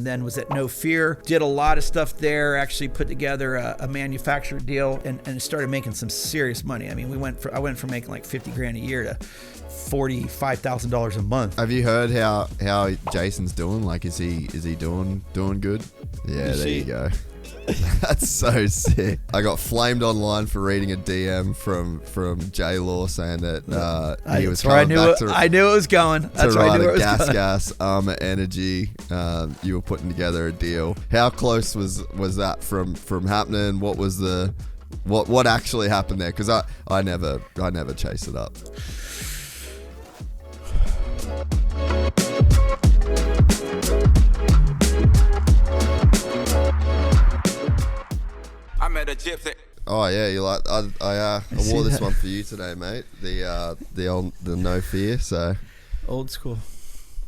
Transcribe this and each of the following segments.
and then was at No Fear. Did a lot of stuff there, actually put together a manufacturer deal and started making some serious money. I mean, I went from making like 50 grand a year to $45,000 a month. Have you heard how Jason's doing? Like, is he doing good? Yeah, there you go. That's so sick. I got flamed online for reading a DM from J Law saying that he was coming back to. I knew it was going. That's where I knew it was going. Gas ARMA Energy. You were putting together a deal. How close was that from happening? What was what actually happened there? Because I never chased it up. I met a Gypsy. Oh yeah, you like I wore this one for you today, mate. The No Fear. So old school.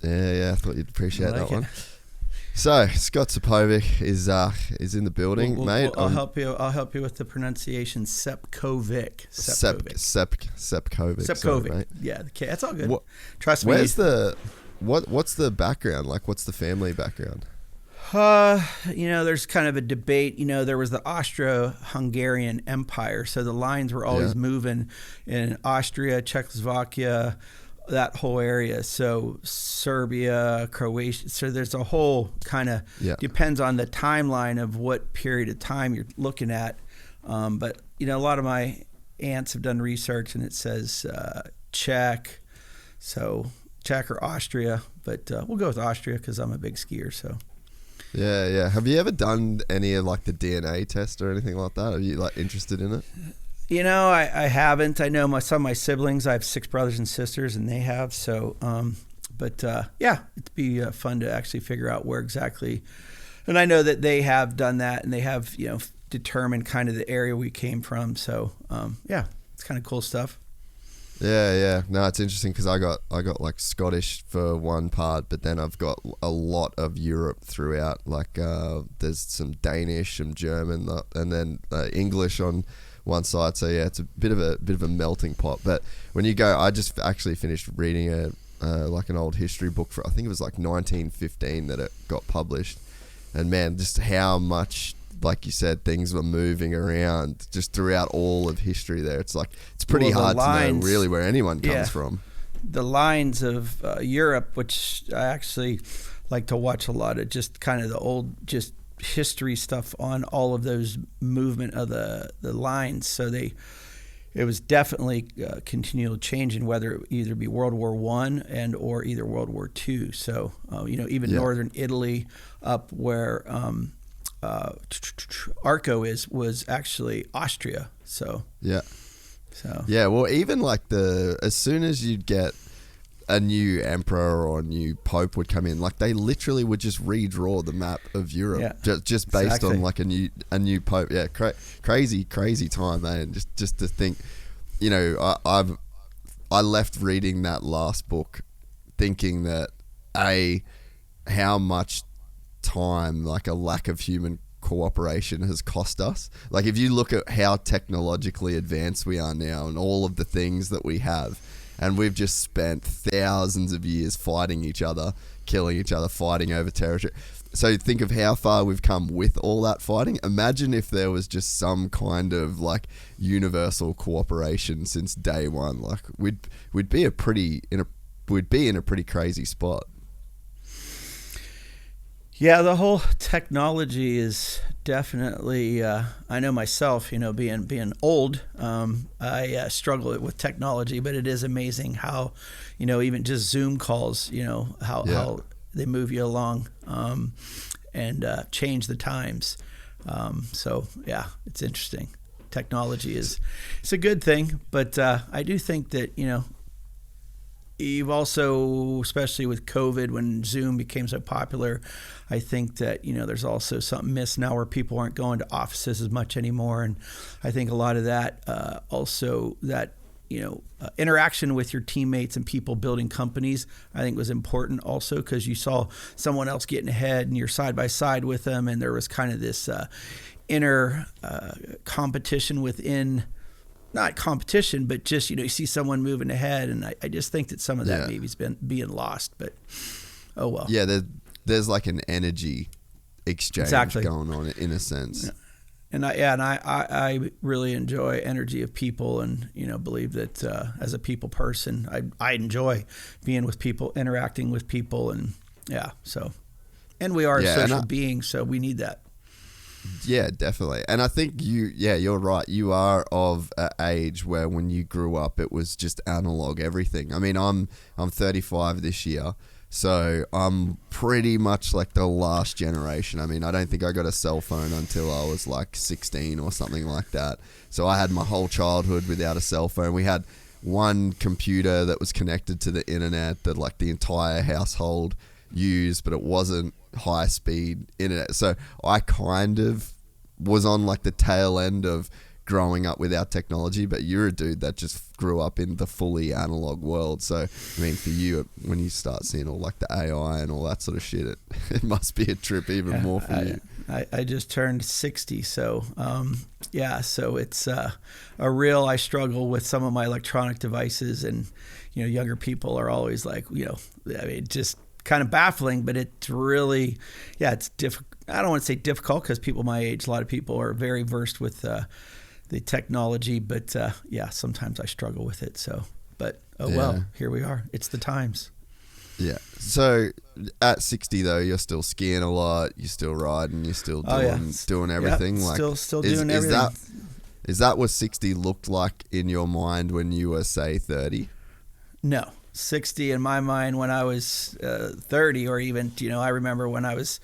Yeah. I thought you'd appreciate that one. So Scott Sepkovic is in the building, mate. I'll help you. I'll help you with the pronunciation. Sepkovic. Sepkovic. Sorry, mate. Yeah, that's all good. Trust me. What's the background? Like, what's the family background? There's kind of a debate. There was the Austro-Hungarian Empire, so the lines were always moving in Austria, Czechoslovakia, that whole area. So Serbia, Croatia. So there's a whole kind of depends on the timeline of what period of time you're looking at. But a lot of my aunts have done research, and it says Czech, so Czech or Austria. But we'll go with Austria because I'm a big skier. So. Yeah. Have you ever done any of like the DNA test or anything like that? Are you like interested in it? I haven't. I know some of my siblings. I have 6 brothers and sisters, and they have. So, it'd be fun to actually figure out where exactly. And I know that they have done that, and they have determined kind of the area we came from. So, it's kind of cool stuff. Yeah. No, it's interesting because I got like Scottish for one part, but then I've got a lot of Europe throughout. Like there's some Danish, some German, and then English on one side. So yeah, it's a bit of a melting pot. But when you go, I just actually finished reading like an old history book for, I think it was like 1915 that it got published, and man, just how much, like you said, things were moving around just throughout all of history there. It's like, it's pretty hard to know really where anyone comes from. The lines of Europe, which I actually like to watch a lot of, just kind of the old just history stuff on all of those movement of the lines. So it was definitely continual changing, whether it either be World War I or either World War II. So, even northern Italy up where Arco was actually Austria. So well, even like as soon as you'd get a new emperor or a new pope would come in, like they literally would just redraw the map of Europe just based on like a new pope. Yeah, crazy time, man. Just to think, I left reading that last book thinking that how much time, like a lack of human cooperation has cost us. Like if you look at how technologically advanced we are now and all of the things that we have, and we've just spent thousands of years fighting each other, killing each other, fighting over territory. So think of how far we've come with all that fighting. Imagine if there was just some kind of like universal cooperation since day one. Like we'd be in a pretty crazy spot. Yeah, the whole technology is definitely. I know myself, being old, I struggle with technology, but it is amazing how, even just Zoom calls, how they move you along, and change the times. So yeah, it's interesting. Technology it's a good thing, but I do think that you've also, especially with COVID, when Zoom became so popular, I think that, there's also something missed now where people aren't going to offices as much anymore. And I think a lot of that, also that, interaction with your teammates and people building companies, I think was important also because you saw someone else getting ahead and you're side by side with them. And there was kind of this inner competition within, not competition, but just, you see someone moving ahead. And I just think that some of that maybe has been being lost, but oh well. Yeah, there's like an energy exchange going on in a sense. Yeah. And I really enjoy energy of people, and believe that as a people person, I enjoy being with people, interacting with people, and and we are social beings, so we need that. Yeah, definitely. And I think you're right. You are of an age where when you grew up, it was just analog everything. I mean, I'm 35 this year. So I'm pretty much like the last generation. I mean, I don't think I got a cell phone until I was like 16 or something like that. So I had my whole childhood without a cell phone. We had one computer that was connected to the internet that like the entire household used, but it wasn't high speed internet. So I kind of was on like the tail end of growing up without technology, but you're a dude that just grew up in the fully analog world. So I mean, for you, when you start seeing all like the AI and all that sort of shit, it must be a trip even more for you. I just turned 60, so so it's I struggle with some of my electronic devices, and younger people are always like, I mean, just kind of baffling, but it's really, it's difficult. I don't want to say difficult, because people my age, a lot of people are very versed with the technology, but sometimes I struggle with it. So, but well, here we are. It's the times. Yeah. So at 60 though, you're still skiing a lot. You're still riding. You're still doing everything. Yep, like still doing everything. Is that what 60 looked like in your mind when you were, say, 30? No. 60 in my mind when I was 30, or even, I remember when I was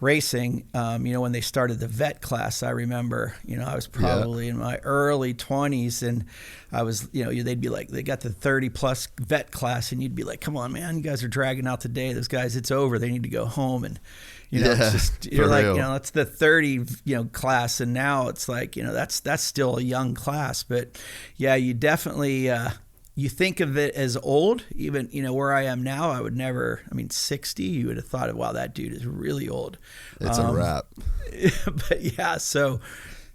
racing, when they started the vet class, I remember, I was probably in my early 20s, and I was, they'd be like, they got the 30 plus vet class, and you'd be like, come on, man, you guys are dragging out the day. Those guys, it's over. They need to go home. And, it's just, you're like, real. It's the 30, class. And now it's like, that's still a young class, but you definitely, you think of it as old, even, where I am now, I would never, 60, you would have thought, wow, that dude is really old. It's a wrap. But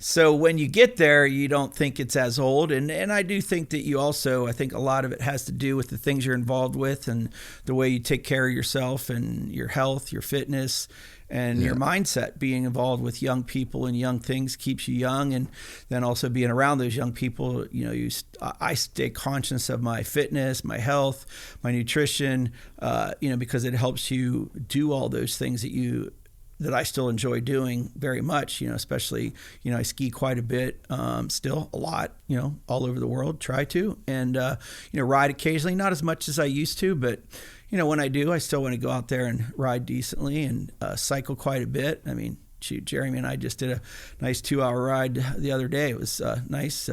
so when you get there, you don't think it's as old. And I do think that I think a lot of it has to do with the things you're involved with, and the way you take care of yourself and your health, your fitness, and your mindset. Being involved with young people and young things keeps you young, and then also being around those young people, I stay conscious of my fitness, my health, my nutrition, because it helps you do all those things that I still enjoy doing very much, especially, I ski quite a bit, still a lot, all over the world, try to, and, ride occasionally, not as much as I used to, but, when I do, I still want to go out there and ride decently, and cycle quite a bit. I mean, shoot, Jeremy and I just did a nice 2-hour ride the other day. It was nice,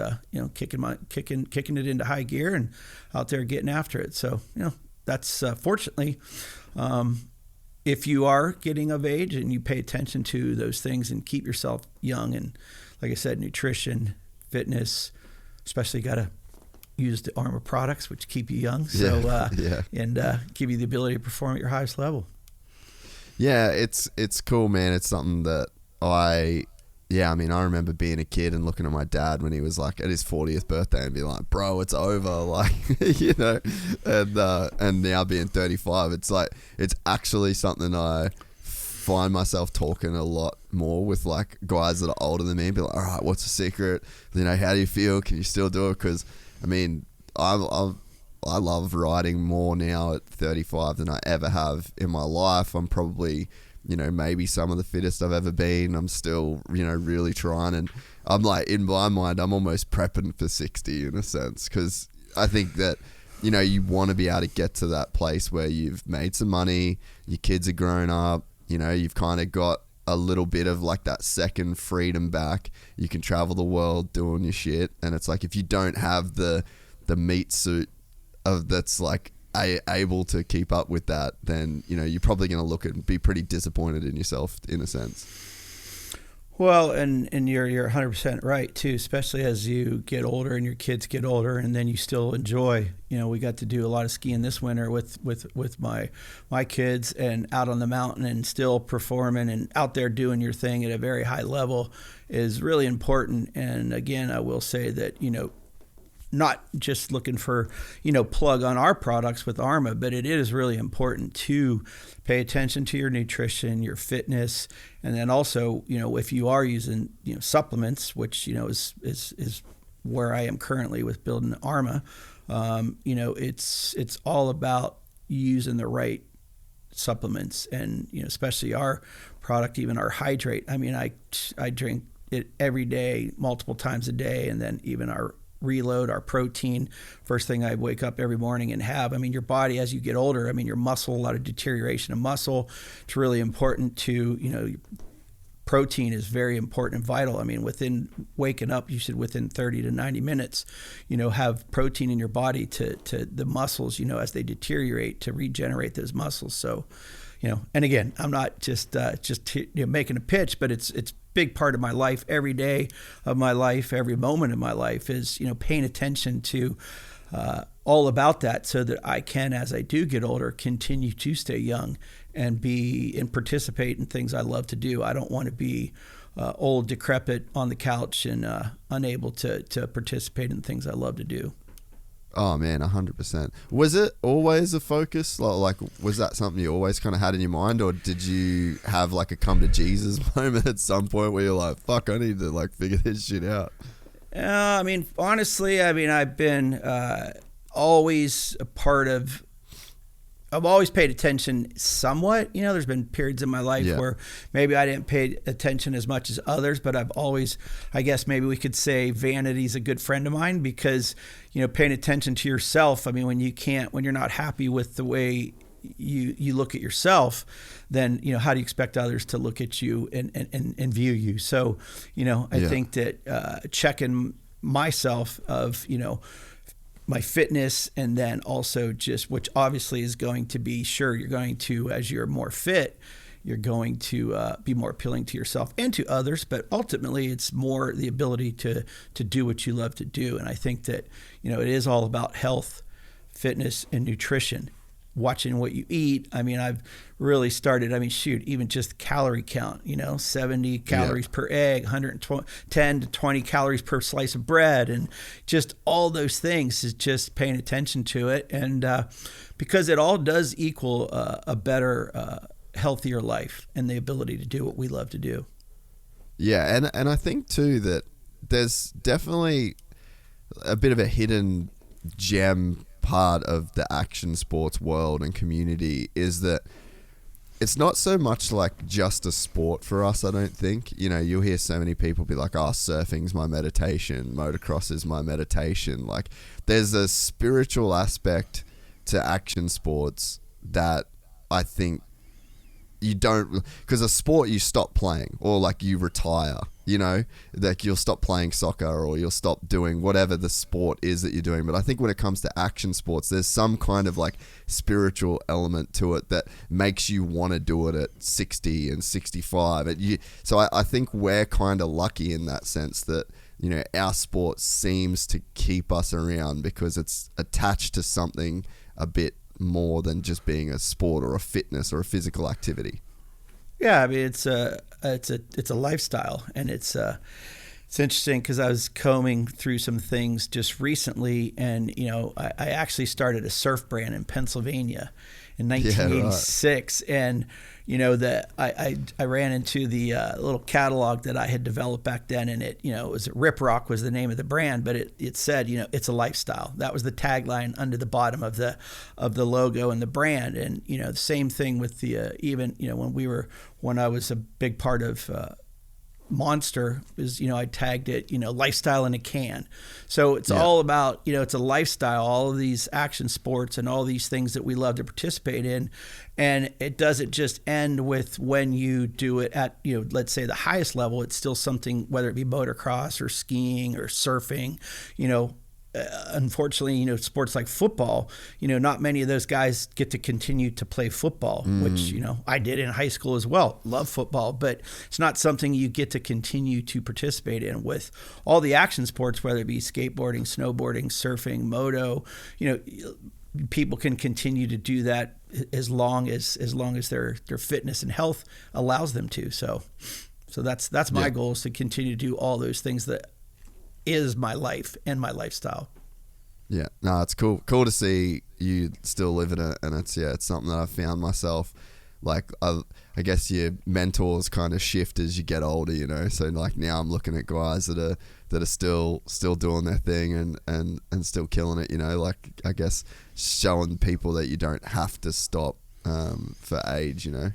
kicking it into high gear and out there getting after it. So, that's fortunately, if you are getting of age and you pay attention to those things and keep yourself young, and like I said, nutrition, fitness, especially got to use the ARMA products, which keep you young. So, and give you the ability to perform at your highest level. Yeah, it's cool, man. It's something that I remember being a kid and looking at my dad when he was like at his 40th birthday and being like, bro, it's over. Like, and now being 35, it's like, it's actually something I find myself talking a lot more with like guys that are older than me, and be like, all right, what's the secret? How do you feel? Can you still do it? Because I love riding more now at 35 than I ever have in my life. I'm probably, maybe some of the fittest I've ever been. I'm still, really trying. And I'm like, in my mind, I'm almost prepping for 60 in a sense. Because I think that, you want to be able to get to that place where you've made some money, your kids are grown up, you've kind of got a little bit of like that second freedom back. You can travel the world doing your shit. And it's like, if you don't have the meat suit that's like able to keep up with that, then you're probably going to look at and be pretty disappointed in yourself in a sense. Well, and you're 100% right too, especially as you get older and your kids get older, and then you still enjoy. We got to do a lot of skiing this winter with my kids, and out on the mountain, and still performing and out there doing your thing at a very high level is really important. And again, I will say that not just looking for, plug on our products with ARMA, but it is really important to pay attention to your nutrition, your fitness, and then also, if you are using, supplements, which, is where I am currently with building ARMA, it's all about using the right supplements, and, especially our product, even our hydrate. I mean, I drink it every day, multiple times a day, and then even our reload, our protein, first thing I wake up every morning and have. I mean, your body, as you get older, your muscle, a lot of deterioration of muscle. It's really important to, protein is very important and vital. I mean, within waking up, you should within 30 to 90 minutes, have protein in your body to the muscles, as they deteriorate, to regenerate those muscles. So, and again, I'm not just making a pitch, but it's big part of my life, every day of my life, every moment of my life is, paying attention to all about that, so that I can, as I do get older, continue to stay young and participate in things I love to do. I don't want to be old, decrepit on the couch and unable to participate in things I love to do. Oh man, 100%. Was it always a focus? Like, was that something you always kind of had in your mind, or did you have like a come to Jesus moment at some point where you're like, "Fuck, I need to like figure this shit out"? Honestly, I've been always a part of. I've always paid attention somewhat. There's been periods in my life where maybe I didn't pay attention as much as others, but I've always, I guess maybe we could say vanity's a good friend of mine, because, paying attention to yourself, when you're not happy with the way you look at yourself, then, how do you expect others to look at you and view you? So, I think that checking myself of, my fitness, and then also just, which obviously is going to be, sure, you're going to, as you're more fit, you're going to be more appealing to yourself and to others, but ultimately it's more the ability to do what you love to do. And I think that, it is all about health, fitness, and nutrition. Watching what you eat. I've really started, even just calorie count, 70 calories per egg, 110 to 20 calories per slice of bread, and just all those things is just paying attention to it. And because it all does equal a better, healthier life and the ability to do what we love to do. Yeah. And I think too that there's definitely a bit of a hidden gem part of the action sports world and community, is that it's not so much like just a sport for us, I don't think. You'll hear so many people be like, "Oh, surfing's my meditation, motocross is my meditation." Like, there's a spiritual aspect to action sports that I think you don't, because a sport you stop playing, or like you retire, like you'll stop playing soccer, or you'll stop doing whatever the sport is that you're doing. But I think when it comes to action sports, there's some kind of like spiritual element to it that makes you want to do it at 60 and 65. So I think we're kind of lucky in that sense that, our sport seems to keep us around because it's attached to something a bit more than just being a sport or a fitness or a physical activity. Yeah, it's a lifestyle, and it's interesting because I was combing through some things just recently, and I actually started a surf brand in Pennsylvania in 1986, and that I ran into the little catalog that I had developed back then, and it was Rip Rock was the name of the brand, but it said it's a lifestyle. That was the tagline under the bottom of the logo and the brand. And the same thing with the even when I was a big part of Monster is, I tagged it, lifestyle in a can. So it's all about, it's a lifestyle, all of these action sports and all these things that we love to participate in. And it doesn't just end with when you do it at, let's say the highest level. It's still something, whether it be motocross or skiing or surfing, unfortunately, sports like football, not many of those guys get to continue to play football, which, I did in high school as well. Love football, but it's not something you get to continue to participate in. With all the action sports, whether it be skateboarding, snowboarding, surfing, moto, people can continue to do that as long as their fitness and health allows them to. So that's my goal, is to continue to do all those things that is my life and my lifestyle. Yeah, no, it's cool to see you still living it, and it's something that I've found myself. Like I guess your mentors kind of shift as you get older, you know. So like now I'm looking at guys that are still doing their thing and still killing it, you know. Like I guess showing people that you don't have to stop for age, you know.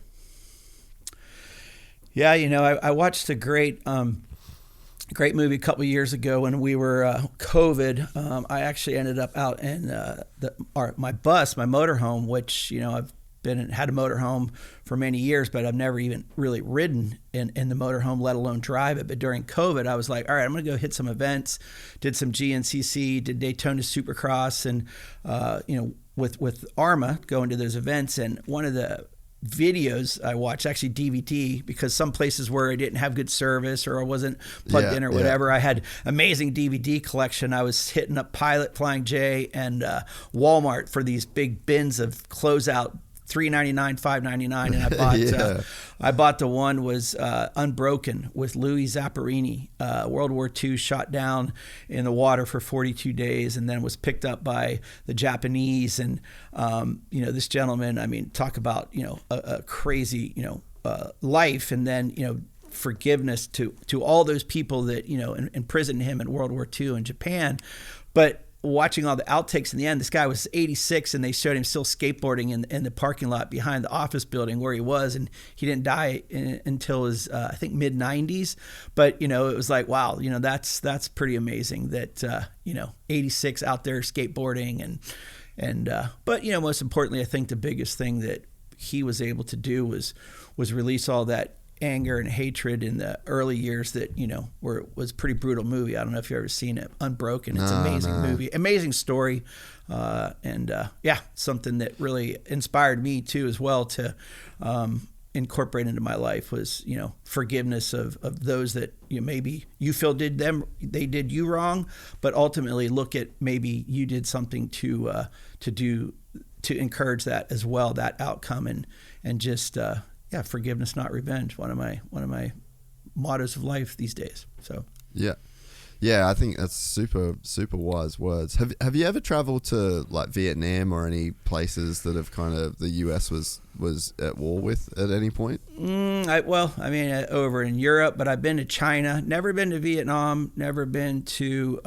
Yeah, you know, I watched a great movie a couple of years ago when we were COVID. I actually ended up out in my motorhome, which, you know, I've had a motorhome for many years, but I've never even really ridden in the motorhome, let alone drive it. But during COVID, I was like, all right, I'm going to go hit some events. Did some GNCC, did Daytona Supercross, and you know, with ARMA, going to those events. And one of the videos I watched, actually DVD, because some places where I didn't have good service or I wasn't plugged in or whatever, I had amazing DVD collection. I was hitting up Pilot, Flying J, and Walmart for these big bins of closeout $3.99, $5.99, and I bought the one was Unbroken with Louis Zapparini, World War II, shot down in the water for 42 days, and then was picked up by the Japanese. And you know, this gentleman, I mean, talk about, you know, a crazy, you know, life, and then, you know, forgiveness to all those people that, you know, imprisoned him in World War II in Japan. But watching all the outtakes in the end, this guy was 86 and they showed him still skateboarding in the parking lot behind the office building where he was, and he didn't die until his I think mid 90s. But, you know, it was like, wow, you know, that's pretty amazing that you know, 86 out there skateboarding, and but, you know, most importantly, I think the biggest thing that he was able to do was release all that anger and hatred in the early years that, you know, was a pretty brutal movie. I don't know if you've ever seen it, Unbroken. It's an amazing movie, amazing story, and yeah, something that really inspired me too as well to incorporate into my life was, you know, forgiveness of those that, you know, maybe you feel they did you wrong, but ultimately look at maybe you did something to encourage that as well, that outcome, and just yeah, forgiveness, not revenge. One of my mottos of life these days. So yeah, I think that's super wise words. Have you ever traveled to like Vietnam or any places that have kind of the US was at war with at any point? I mean, over in Europe, but I've been to China. Never been to Vietnam. Never been to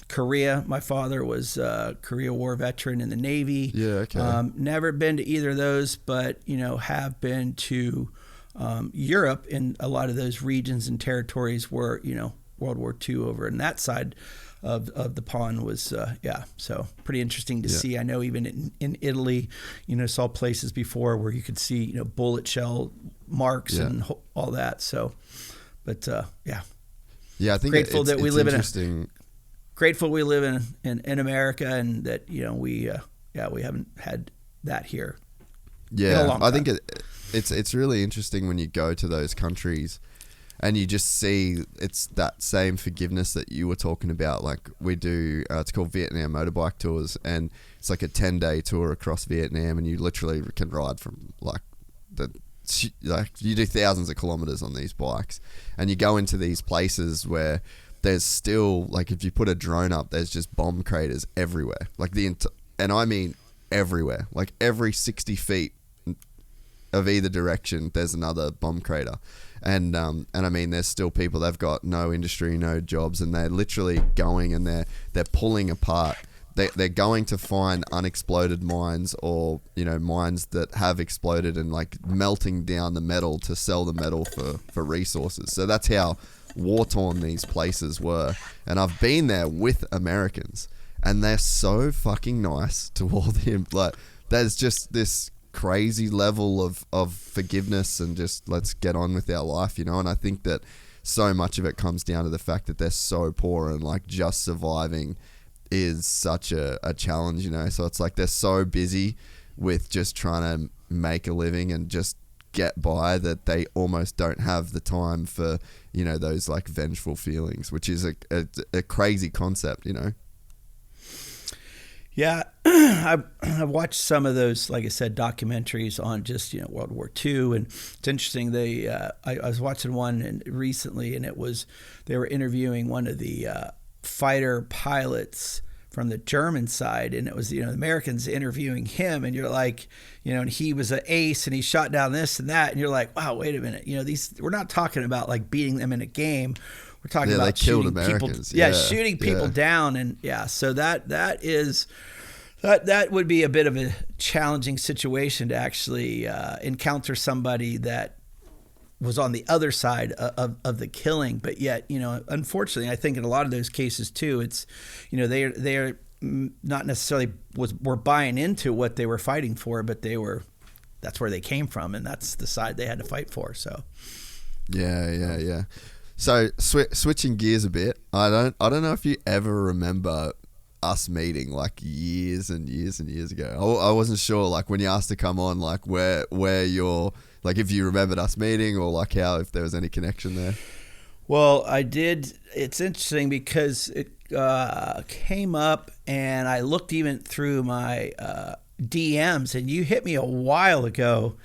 Korea. My father was a Korea War veteran in the Navy. Yeah, okay. Never been to either of those, but, you know, have been to Europe in a lot of those regions and territories where, you know, World War II over in that side of the pond was, yeah, so pretty interesting to see. I know even in Italy, you know, saw places before where you could see, you know, bullet shell marks and all that. So, but yeah. Yeah, I think grateful that we live interesting. Grateful we live in America, and that, you know, we haven't had that here. Yeah, I think it's really interesting when you go to those countries and you just see it's that same forgiveness that you were talking about. Like we do, it's called Vietnam Motorbike Tours, and it's like a 10-day tour across Vietnam, and you literally can ride from like you do thousands of kilometers on these bikes, and you go into these places where there's still, like, if you put a drone up, there's just bomb craters everywhere. Like and I mean everywhere. Like every 60 feet of either direction, there's another bomb crater. And I mean, there's still people, they've got no industry, no jobs, and they're literally going and they're pulling apart. They're going to find unexploded mines, or, you know, mines that have exploded, and like melting down the metal to sell the metal for resources. So that's how war-torn these places were. And I've been there with Americans, and they're so fucking nice toward him. Like, there's just this crazy level of forgiveness and just let's get on with our life, you know. And I think that so much of it comes down to the fact that they're so poor, and like just surviving is such a challenge, you know. So it's like they're so busy with just trying to make a living and just get by that they almost don't have the time for, you know, those like vengeful feelings, which is a crazy concept, you know. Yeah, I've watched some of those, like I said, documentaries on just, you know, World War II, and it's interesting. I was watching one recently, and they were interviewing one of the fighter pilots from the German side, and it was, the Americans interviewing him, and you're like, and he was an ace and he shot down this and that, and you're like, wow, wait a minute, we're not talking about like beating them in a game, we're talking about shooting people, shooting people down, and so that would be a bit of a challenging situation to actually encounter somebody that was on the other side of the killing, but yet, unfortunately, I think in a lot of those cases too, it's, they're not necessarily were buying into what they were fighting for, but that's where they came from, and that's the side they had to fight for. So, yeah. So switching gears a bit, I don't know if you ever remember us meeting like years and years and years ago. I wasn't sure, like when you asked to come on, like where you're. Like if you remembered us meeting, or like if there was any connection there. Well, I did. It's interesting because it came up, and I looked even through my DMs, and you hit me a while ago.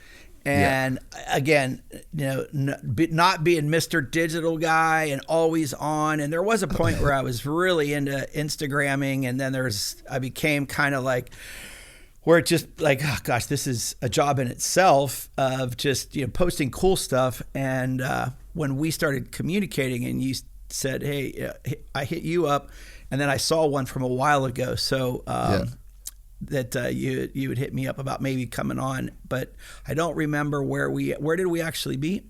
And again, not being Mr. Digital guy and always on. And there was a point where I was really into Instagramming, and then I became kind of like, where it just like, oh gosh, this is a job in itself of just, posting cool stuff. And when we started communicating and you said, hey, I hit you up, and then I saw one from a while ago. So that you would hit me up about maybe coming on, but I don't remember where did we actually meet?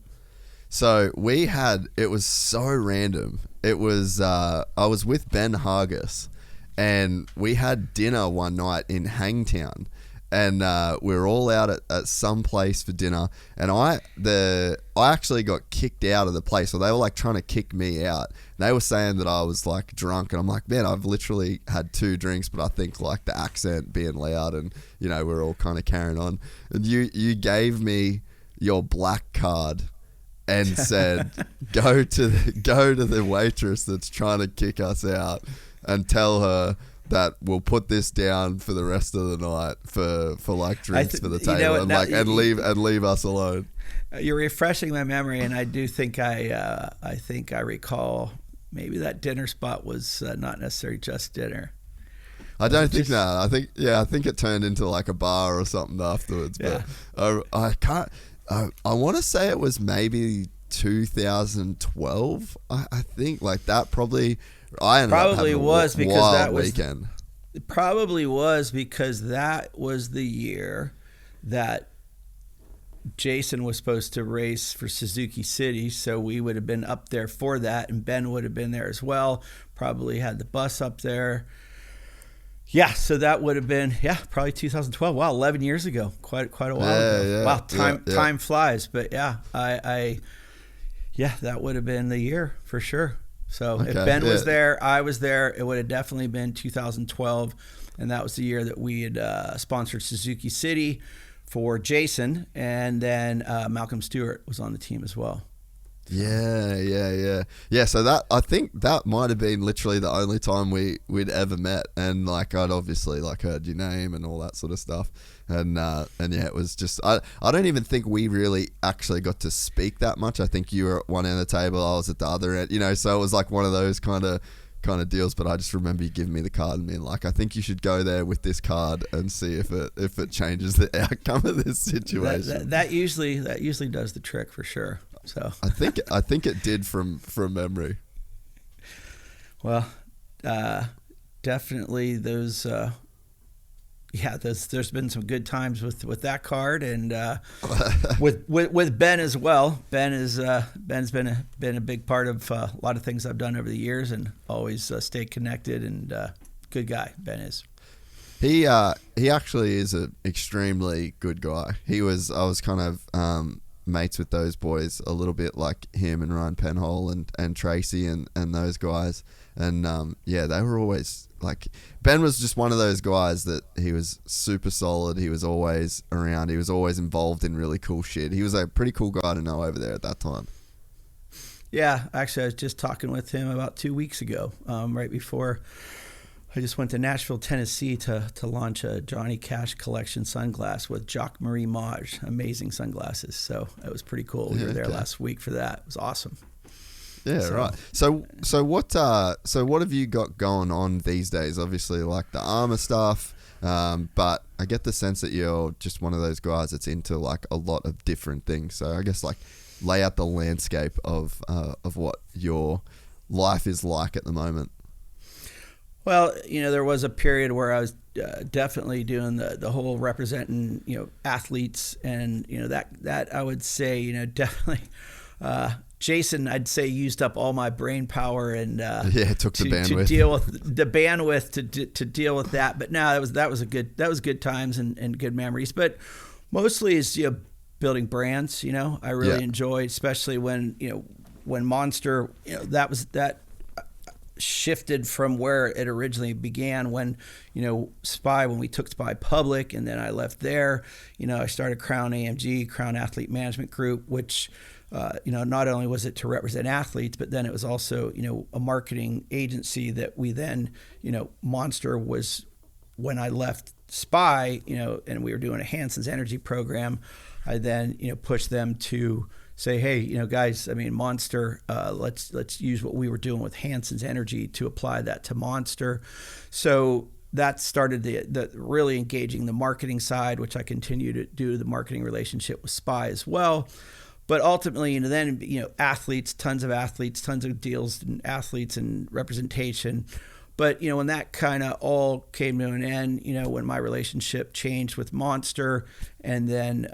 So it was so random. It was, I was with Ben Hargis, and we had dinner one night in Hangtown, and we were all out at some place for dinner, and I actually got kicked out of the place, so they were like trying to kick me out. And they were saying that I was like drunk, and I'm like, man, I've literally had 2 drinks, but I think like the accent being loud, and we're all kind of carrying on. And you gave me your black card and said, go to the waitress that's trying to kick us out and tell her that we'll put this down for the rest of the night for like drinks for the table, and leave us alone. You're refreshing my memory, and I do think I recall maybe that dinner spot was not necessarily just dinner. I don't think that. I think it turned into like a bar or something afterwards. But I can't. I want to say it was maybe 2012. I think like that probably. I ended up having that weekend. It probably was because that was the year that Jason was supposed to race for Suzuki City, so we would have been up there for that, and Ben would have been there as well. Probably had the bus up there. Yeah, so that would have been probably 2012. Wow, 11 years ago. Quite a while ago. Wow, time flies. But that would have been the year for sure. So if Ben was there, I was there, it would have definitely been 2012. And that was the year that we had sponsored Suzuki City for Jason. And then Malcolm Stewart was on the team as well. Yeah. So that, I think that might have been literally the only time we'd ever met. And like, I'd obviously like heard your name and all that sort of stuff. And it was just, I don't even think we really actually got to speak that much. I think you were at one end of the table, I was at the other end, so it was like one of those kind of deals. But I just remember you giving me the card and being like, I think you should go there with this card and see if it changes the outcome of this situation. That usually does the trick for sure. So I think it did from memory. Well, definitely those. There's been some good times with that card, and with Ben as well. Ben's been a big part of a lot of things I've done over the years, and always stay connected, and good guy Ben is. He actually is an extremely good guy. I was kind of mates with those boys a little bit, like him and Ryan Penhole and Tracy and those guys, and they were always like, Ben was just one of those guys that he was super solid. He was always around. He was always involved in really cool shit. He was a pretty cool guy to know over there at that time. Yeah, actually, I was just talking with him about 2 weeks ago, right before I just went to Nashville, Tennessee to launch a Johnny Cash collection sunglass with Jacques Marie Mage. Amazing sunglasses. So it was pretty cool. We were there last week for that. It was awesome. Yeah, right. So what have you got going on these days? Obviously, like the ARMA stuff, but I get the sense that you're just one of those guys that's into like a lot of different things. So I guess like lay out the landscape of what your life is like at the moment. Well, there was a period where I was definitely doing the whole representing, athletes, and that I would say, definitely. Jason, I'd say, used up all my brain power and it took the bandwidth to deal with the bandwidth to deal with that. But no, that was good times and good memories. But mostly is building brands. I really enjoyed, especially when Monster, that shifted from where it originally began when when we took Spy public, and then I left there. I started Crown AMG, Crown Athlete Management Group, which not only was it to represent athletes, but then it was also, a marketing agency that we then, Monster was, when I left Spy, and we were doing a Hanson's Energy program, I then, pushed them to say, hey, guys, Monster, let's use what we were doing with Hanson's Energy to apply that to Monster. So that started the really engaging the marketing side, which I continue to do the marketing relationship with Spy as well. But ultimately, then, athletes, tons of deals and athletes and representation. But, when that kind of all came to an end, when my relationship changed with Monster, and then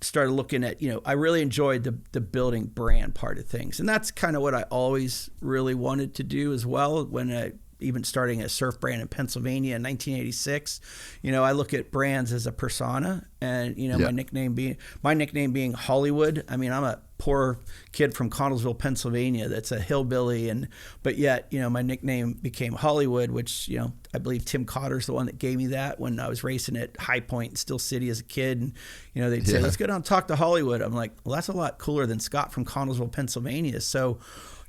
started looking at, I really enjoyed the building brand part of things. And that's kind of what I always really wanted to do as well. When even starting a surf brand in Pennsylvania in 1986, I look at brands as a persona, and my nickname being Hollywood. I'm a poor kid from Connellsville, Pennsylvania, that's a hillbilly, but yet my nickname became Hollywood, which I believe Tim Cotter's the one that gave me that when I was racing at High Point in Still City as a kid, and they'd say, let's go down and talk to Hollywood. I'm like, well, that's a lot cooler than Scott from Connellsville, Pennsylvania. So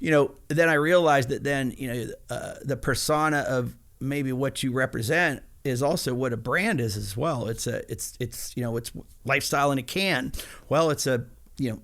then I realized that then, the persona of maybe what you represent is also what a brand is as well. It's lifestyle in a can. Well, it's a,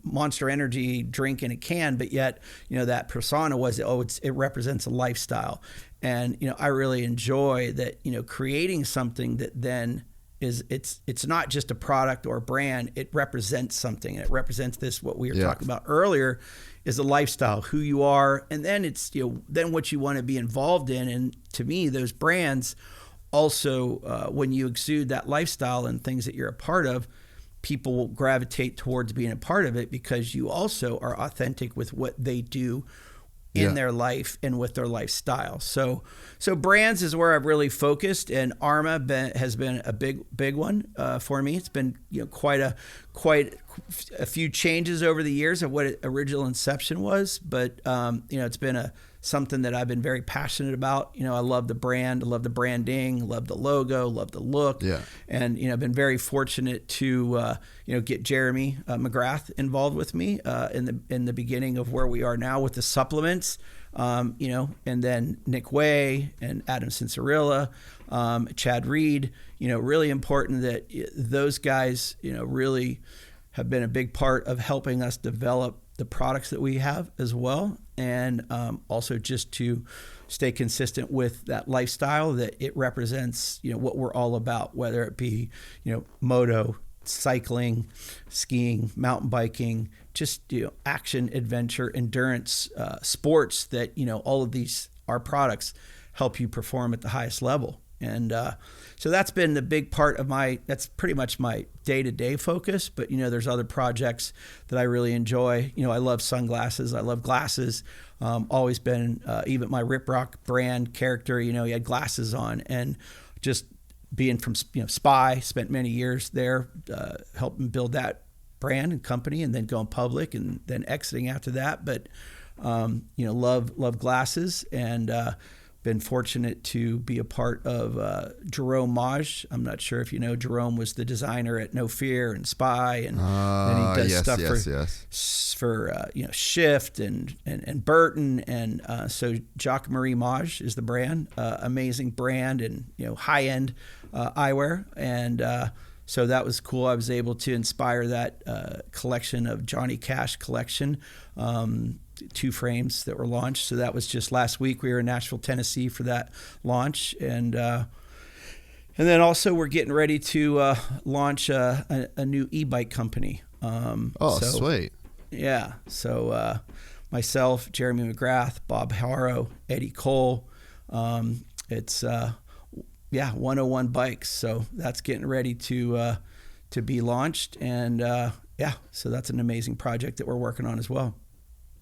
Monster Energy drink in a can, but yet, that persona was, it represents a lifestyle. And, I really enjoy that, creating something that then it's not just a product or a brand, it represents something. It represents what we were talking about earlier, is a lifestyle, who you are, and then it's then what you want to be involved in. And to me, those brands also, when you exude that lifestyle and things that you're a part of, people will gravitate towards being a part of it because you also are authentic with what they do in their life and with their lifestyle. So brands is where I've really focused, and ARMA has been a big one for me. It's been quite a few changes over the years of what its original inception was, but it's been something that I've been very passionate about. I love the brand, I love the branding, love the logo, love the look. And I've been very fortunate to get Jeremy McGrath involved with me in the beginning of where we are now with the supplements. And then Nick Way and Adam Cincerilla, Chad Reed. Really important that those guys really have been a big part of helping us develop the products that we have as well, and also just to stay consistent with that lifestyle that it represents, what we're all about, whether it be, moto, cycling, skiing, mountain biking, just, action, adventure, endurance, sports, that, all of these, our products help you perform at the highest level. And so that's been the big part of that's pretty much my day-to-day focus. But, there's other projects that I really enjoy. I love sunglasses. I love glasses. Always been, even my Rip Rock brand character, he had glasses on. And just being from, Spy, spent many years there, helping build that brand and company, and then going public and then exiting after that. But, love glasses, and been fortunate to be a part of Jerome Maj. I'm not sure if you know, Jerome was the designer at No Fear and Spy, and then he does stuff for Shift and Burton, and so Jacques Marie Maj is the brand, amazing brand, and high end eyewear, and so that was cool. I was able to inspire that collection of Johnny Cash collection. 2 frames that were launched. So that was just last week. We were in Nashville, Tennessee for that launch. And then also we're getting ready to launch a new e-bike company. Sweet. Yeah. So myself, Jeremy McGrath, Bob Harrow, Eddie Cole. It's 101 bikes. So that's getting ready to be launched. And so that's an amazing project that we're working on as well.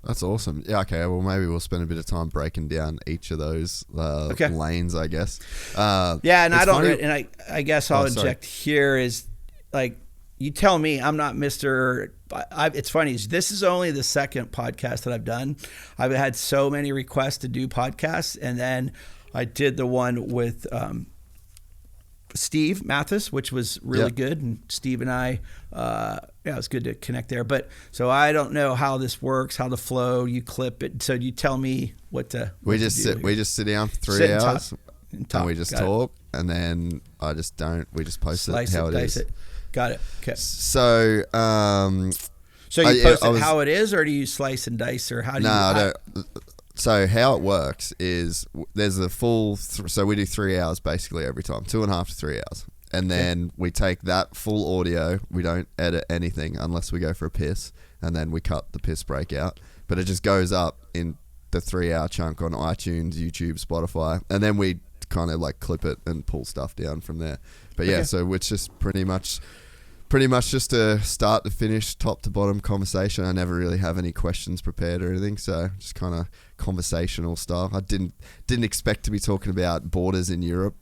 That's awesome. Yeah, okay. Well, maybe we'll spend a bit of time breaking down each of those lanes, I guess. And I guess I'll inject here is like, you tell me. I'm not Mr. It's funny. This is only the second podcast that I've done. I've had so many requests to do podcasts, and then I did the one with Steve Mathis, which was really good. And Steve and I, it was good to connect there. But so I don't know how this works, how the flow, you clip it. So you tell me what to. We just sit down for 3 hours and we just talk, and then I just don't. We just post it how it is. Got it. Okay. So, so you post it how it is, or do you slice and dice, or how do you? No, so how it works is there's a full. So we do 3 hours basically every time, 2.5 to 3 hours, and then we take that full audio. We don't edit anything unless we go for a piss, and then we cut the piss break out. But it just goes up in the 3 hour chunk on iTunes, YouTube, Spotify, and then we kind of like clip it and pull stuff down from there. But so it's just pretty much just a start to finish, top to bottom conversation. I never really have any questions prepared or anything, so just kind of conversational style. I didn't expect to be talking about borders in Europe,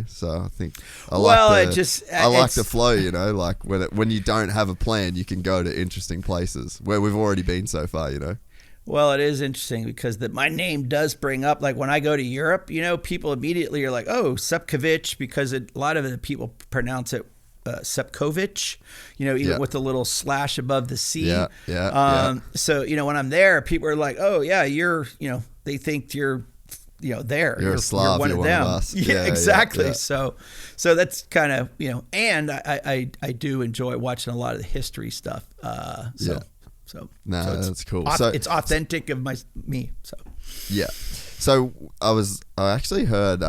so I think I like the flow, like when you don't have a plan, you can go to interesting places where we've already been so far, Well, it is interesting because my name does bring up, like when I go to Europe, people immediately are like, oh, Sepkovic, because a lot of the people pronounce it Sepkovic, even with the little slash above the C. So, when I'm there, people are like, oh, yeah, they think you're, there. You're a Slav, you're one of them. Of us. Yeah, exactly. Yeah. So that's kind of, and I do enjoy watching a lot of the history stuff. So that's cool. It's authentic of me. So yeah. So I actually heard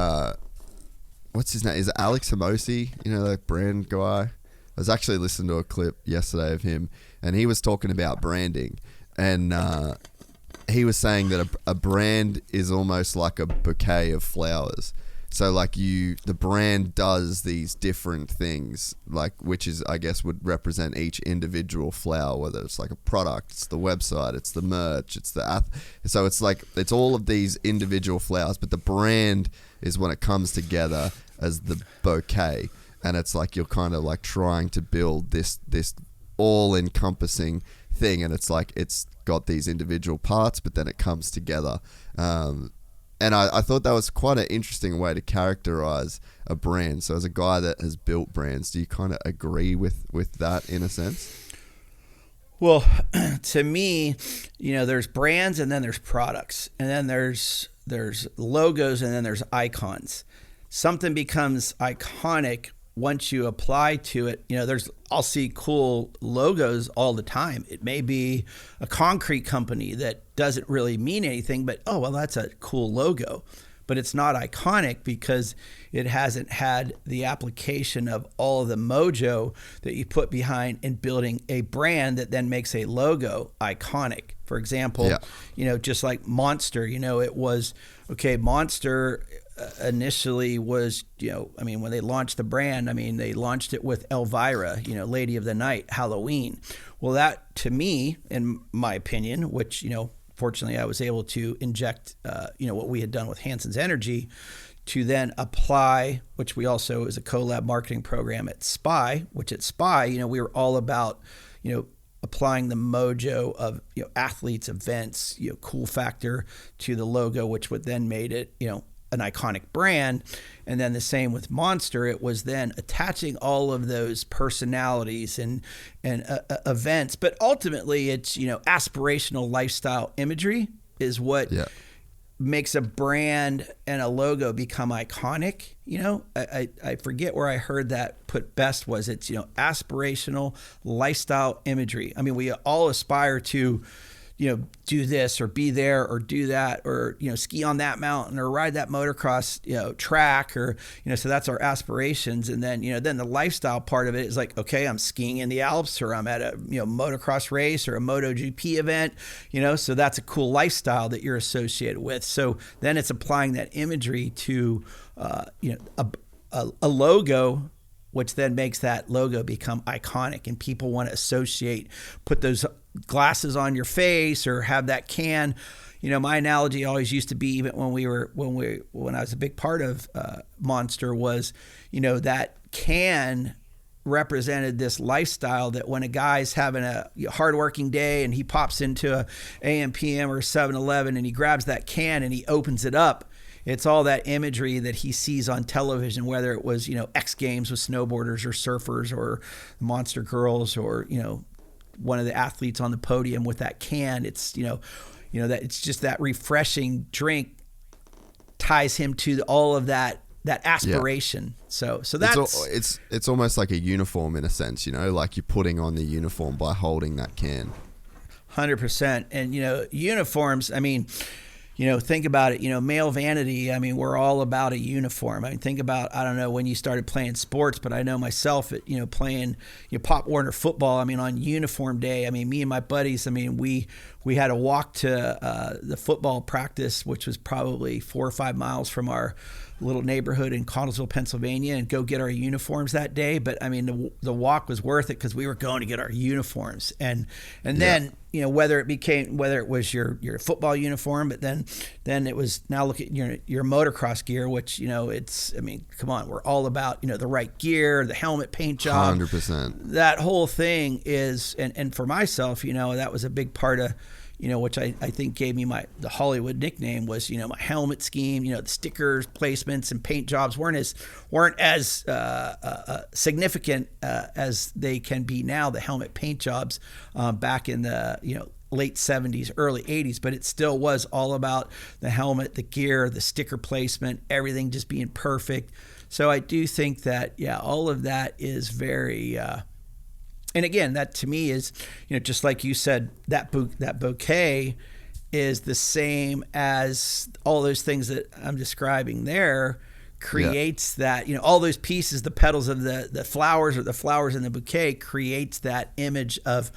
what's his name? Is it Alex Hermosi? That brand guy. I was actually listening to a clip yesterday of him, and he was talking about branding, and he was saying that a brand is almost like a bouquet of flowers. So like the brand does these different things, like which is, I guess, would represent each individual flower, whether it's like a product, it's the website, it's the merch, it's so it's like, it's all of these individual flowers, but the brand is when it comes together as the bouquet. And it's like, you're kind of like trying to build this all encompassing thing. And it's like, it's got these individual parts, but then it comes together. And I thought that was quite an interesting way to characterize a brand. So as a guy that has built brands, do you kind of agree with that in a sense? Well, to me, there's brands, and then there's products, and then there's logos, and then there's icons. Something becomes iconic once you apply to it. I'll see cool logos all the time. It may be a concrete company that doesn't really mean anything, but that's a cool logo. But it's not iconic because it hasn't had the application of all of the mojo that you put behind in building a brand that then makes a logo iconic. For example, just like Monster, it was, Monster initially was, when they launched the brand, they launched it with Elvira, Lady of the Night, Halloween. Well, that, to me, in my opinion, which, fortunately I was able to inject, what we had done with Hanson's Energy to then apply, which we also is a collab marketing program at SPY, which at SPY, we were all about, applying the mojo of, athletes, events, cool factor to the logo, which would then made it, an iconic brand. And then the same with Monster, it was then attaching all of those personalities and events, but ultimately it's, aspirational lifestyle imagery is what makes a brand and a logo become iconic. I forget where I heard that put best was it's, aspirational lifestyle imagery. We all aspire to do this or be there or do that, or, ski on that mountain or ride that motocross, track, or, so that's our aspirations. And then, then the lifestyle part of it is like, okay, I'm skiing in the Alps, or I'm at a, motocross race or a MotoGP event, so that's a cool lifestyle that you're associated with. So then it's applying that imagery to, a logo, which then makes that logo become iconic, and people want to associate, put those glasses on your face or have that can. My analogy always used to be, even when I was a big part of Monster, was, that can represented this lifestyle that when a guy's having a hardworking day and he pops into a AM/PM or 7-Eleven and he grabs that can and he opens it up, it's all that imagery that he sees on television, whether it was, X Games with snowboarders or surfers or Monster Girls, or, one of the athletes on the podium with that can. It's, that it's just that refreshing drink ties him to all of that aspiration. Yeah. So that's it's almost like a uniform in a sense, like you're putting on the uniform by holding that can. 100%. And, uniforms, I mean, think about it, male vanity. I mean, we're all about a uniform. I mean, think about, I don't know when you started playing sports, but I know myself at, playing Pop Warner football. I mean, on uniform day, I mean, me and my buddies, I mean, we had to walk to the football practice, which was probably 4 or 5 miles from our little neighborhood in Connellsville, Pennsylvania, and go get our uniforms that day. But I mean, the walk was worth it because we were going to get our uniforms. And then, whether it was your football uniform, but then it was, now look at your motocross gear, which, it's, I mean, come on, we're all about, the right gear, the helmet paint job. 100%. That whole thing is, and for myself, that was a big part of, which I think gave me the Hollywood nickname, was, my helmet scheme, the stickers, placements, and paint jobs weren't as significant as they can be now, the helmet paint jobs back in the, late 70s, early 80s, but it still was all about the helmet, the gear, the sticker placement, everything just being perfect. So I do think that, all of that is very... And again, that to me is, just like you said, that bouquet is the same as all those things that I'm describing there, creates that, all those pieces, the petals of the flowers, or the flowers in the bouquet, creates that image of,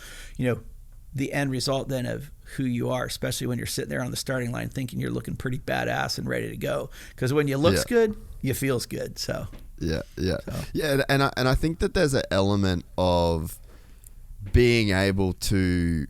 the end result then of who you are, especially when you're sitting there on the starting line thinking you're looking pretty badass and ready to go. Because when you looks good, you feels good. So. Yeah. And I think that there's an element of being able to,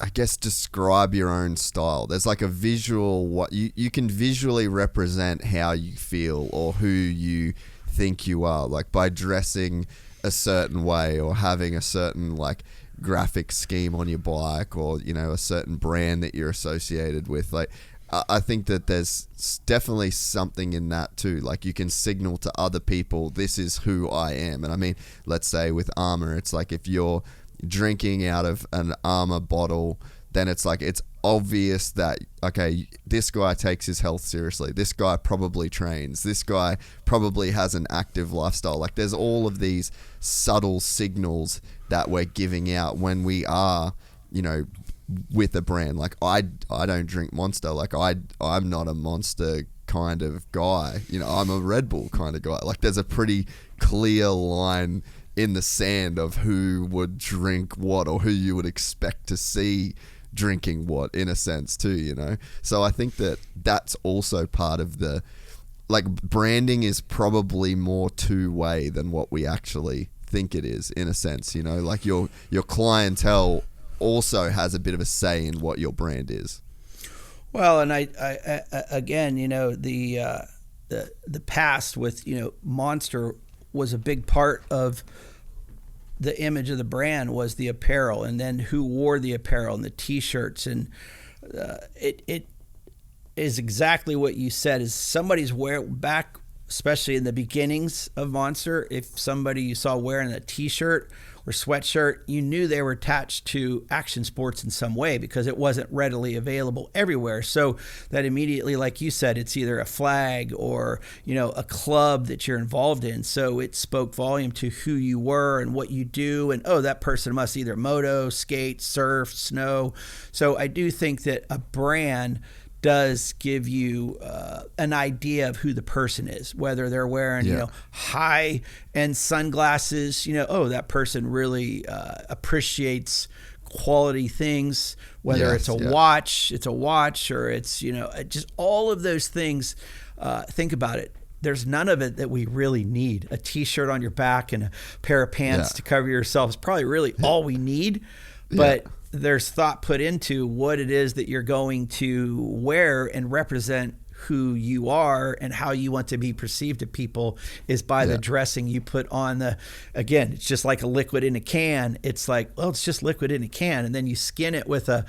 I guess, describe your own style. There's like a visual, what you can visually represent how you feel or who you think you are, like by dressing a certain way or having a certain like graphic scheme on your bike, or a certain brand that you're associated with. Like, I think that there's definitely something in that too. Like, you can signal to other people, this is who I am. And I mean, let's say with ARMA, it's like if you're drinking out of an ARMA bottle, then it's like, it's obvious that, okay, this guy takes his health seriously. This guy probably trains. This guy probably has an active lifestyle. Like, there's all of these subtle signals that we're giving out when we are, with a brand. Like, I don't drink Monster. Like, I'm not a Monster kind of guy. I'm a Red Bull kind of guy. Like, there's a pretty clear line in the sand of who would drink what, or who you would expect to see drinking what, in a sense too, So I think that that's also part of the, like, branding is probably more two-way than what we actually think it is, in a sense, like your clientele also has a bit of a say in what your brand is. Well, and I again, the past with, Monster was a big part of the image of the brand, was the apparel, and then who wore the apparel and the t-shirts. And it is exactly what you said, is somebody's back, especially in the beginnings of Monster, if somebody you saw wearing a t-shirt or sweatshirt, you knew they were attached to action sports in some way because it wasn't readily available everywhere. So that immediately, like you said, it's either a flag or, a club that you're involved in. So it spoke volume to who you were and what you do. And, oh, that person must either moto, skate, surf, snow. So I do think that a brand does give you an idea of who the person is, whether they're wearing, high-end sunglasses, oh, that person really appreciates quality things, whether it's a watch, or it's, just all of those things. Think about it. There's none of it that we really need. A t-shirt on your back and a pair of pants to cover yourself is probably really all we need. But there's thought put into what it is that you're going to wear and represent who you are and how you want to be perceived to people is by the dressing you put on again, it's just like a liquid in a can. It's like, well, it's just liquid in a can. And then you skin it with a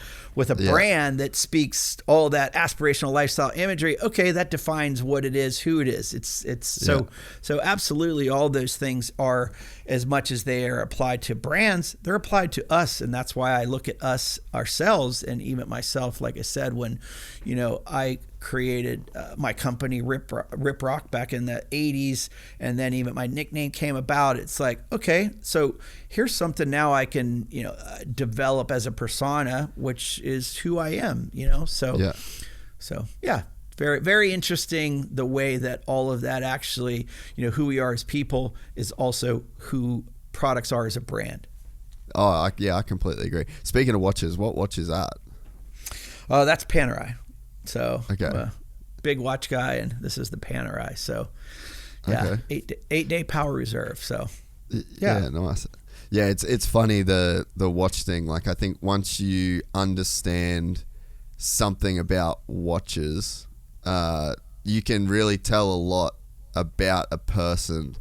brand that speaks all that aspirational lifestyle imagery. Okay. That defines what it is, who it is. So absolutely all those things are, as much as they are applied to brands, they're applied to us. And that's why I look at us ourselves, and even myself, like I said, when, I created my company Rip Rock back in the 80s, and then even my nickname came about. It's like, okay, so here's something now I can develop as a persona, which is who I am, so very, very interesting the way that all of that actually, who we are as people is also who products are as a brand. I completely agree. Speaking of watches, what watch is that? Oh, that's Panerai. So okay. I'm a big watch guy, and this is the Panerai. So okay. 8-day power reserve. So nice. Yeah, it's funny the watch thing. Like, I think once you understand something about watches, you can really tell a lot about a person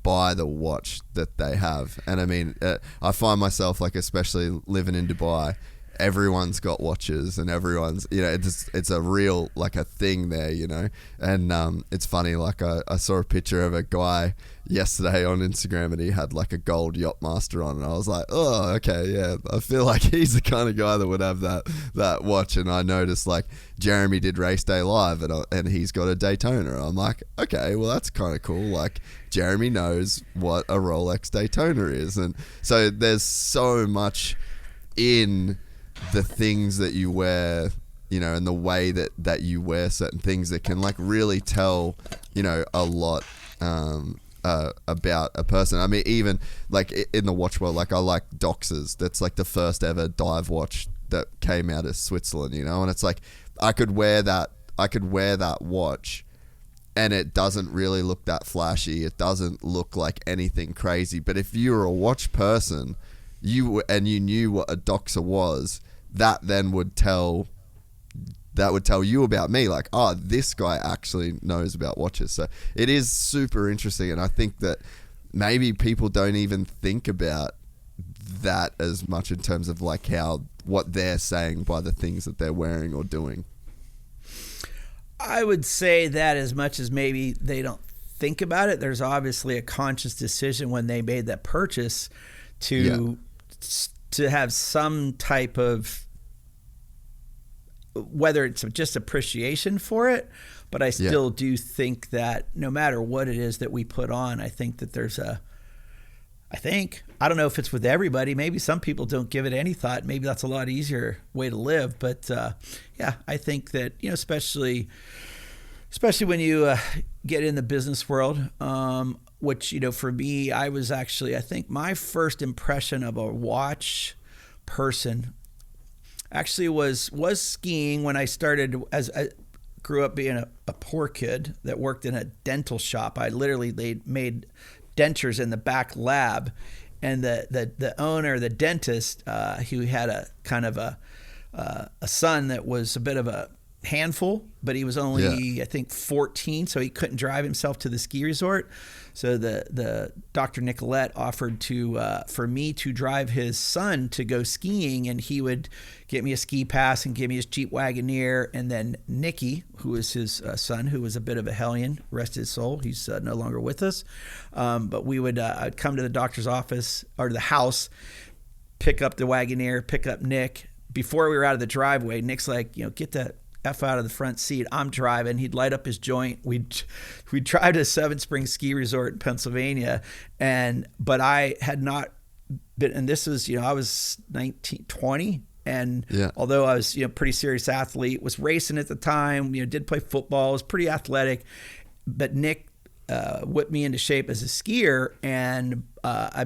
by the watch that they have. And I mean, I find myself, like, especially living in Dubai, everyone's got watches, and everyone's, it's a real, like, a thing there, and it's funny, like, I saw a picture of a guy yesterday on Instagram, and he had like a gold Yachtmaster on, and I was like, oh, okay, yeah, I feel like he's the kind of guy that would have that watch. And I noticed, like, Jeremy did Race Day Live, and he's got a Daytona. I'm like, okay, well, that's kind of cool. Like, Jeremy knows what a Rolex Daytona is. And so there's so much in the things that you wear, and the way that you wear certain things that can, like, really tell, a lot about a person. I mean, even like in the watch world, like, I like Doxers. That's like the first ever dive watch that came out of Switzerland, and it's like, I could wear that watch, and it doesn't really look that flashy. It doesn't look like anything crazy. But if you were a watch person, you knew what a Doxer was, that then would tell you about me, like, oh, this guy actually knows about watches. So it is super interesting, and I think that maybe people don't even think about that as much in terms of, like, what they're saying by the things that they're wearing or doing. I would say that as much as maybe they don't think about it, there's obviously a conscious decision when they made that purchase to have some type of, whether it's just appreciation for it, but I still do think that no matter what it is that we put on, I think that there's I don't know if it's with everybody. Maybe some people don't give it any thought. Maybe that's a lot easier way to live. But I think that, especially when you get in the business world, which, for me, I was actually, I think my first impression of a watch person actually was skiing when I started. As I grew up being a poor kid that worked in a dental shop. I literally made dentures in the back lab, and the owner, the dentist, he had a kind of a son that was a bit of a handful, but he was only, I think, 14, so he couldn't drive himself to the ski resort. So the Dr. Nicolette offered for me to drive his son to go skiing, and he would get me a ski pass and give me his Jeep Wagoneer. And then Nicky, who was his son, who was a bit of a hellion, rest his soul, he's no longer with us. But we would I'd come to the doctor's office or the house, pick up the Wagoneer, pick up Nick. Before we were out of the driveway, Nick's like, get that F out of the front seat. I'm driving. He'd light up his joint. We'd drive to Seven Springs Ski Resort in Pennsylvania. But I had not been, and this was, I was 19, 20. And although I was, pretty serious athlete, was racing at the time, did play football, was pretty athletic. But Nick whipped me into shape as a skier. And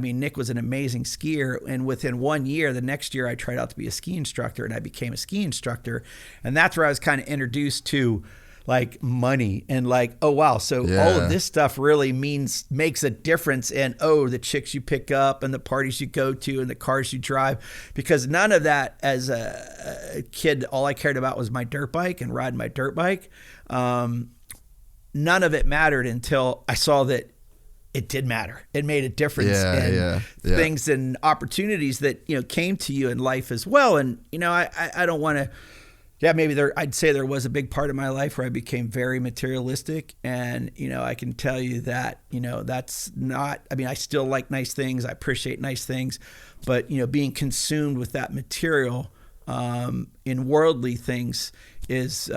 Nick was an amazing skier. And within 1 year, the next year I tried out to be a ski instructor, and I became a ski instructor. And that's where I was kind of introduced to like money and like, oh wow, so all of this stuff really makes a difference in, the chicks you pick up and the parties you go to and the cars you drive. Because none of that, as a kid, all I cared about was my dirt bike and riding my dirt bike. None of it mattered until I saw that it did matter. It made a difference in things and opportunities that, came to you in life as well. And, I don't want to, maybe I'd say there was a big part of my life where I became very materialistic. And, I can tell you that, that's not, I still like nice things. I appreciate nice things, but, being consumed with that material in worldly things is,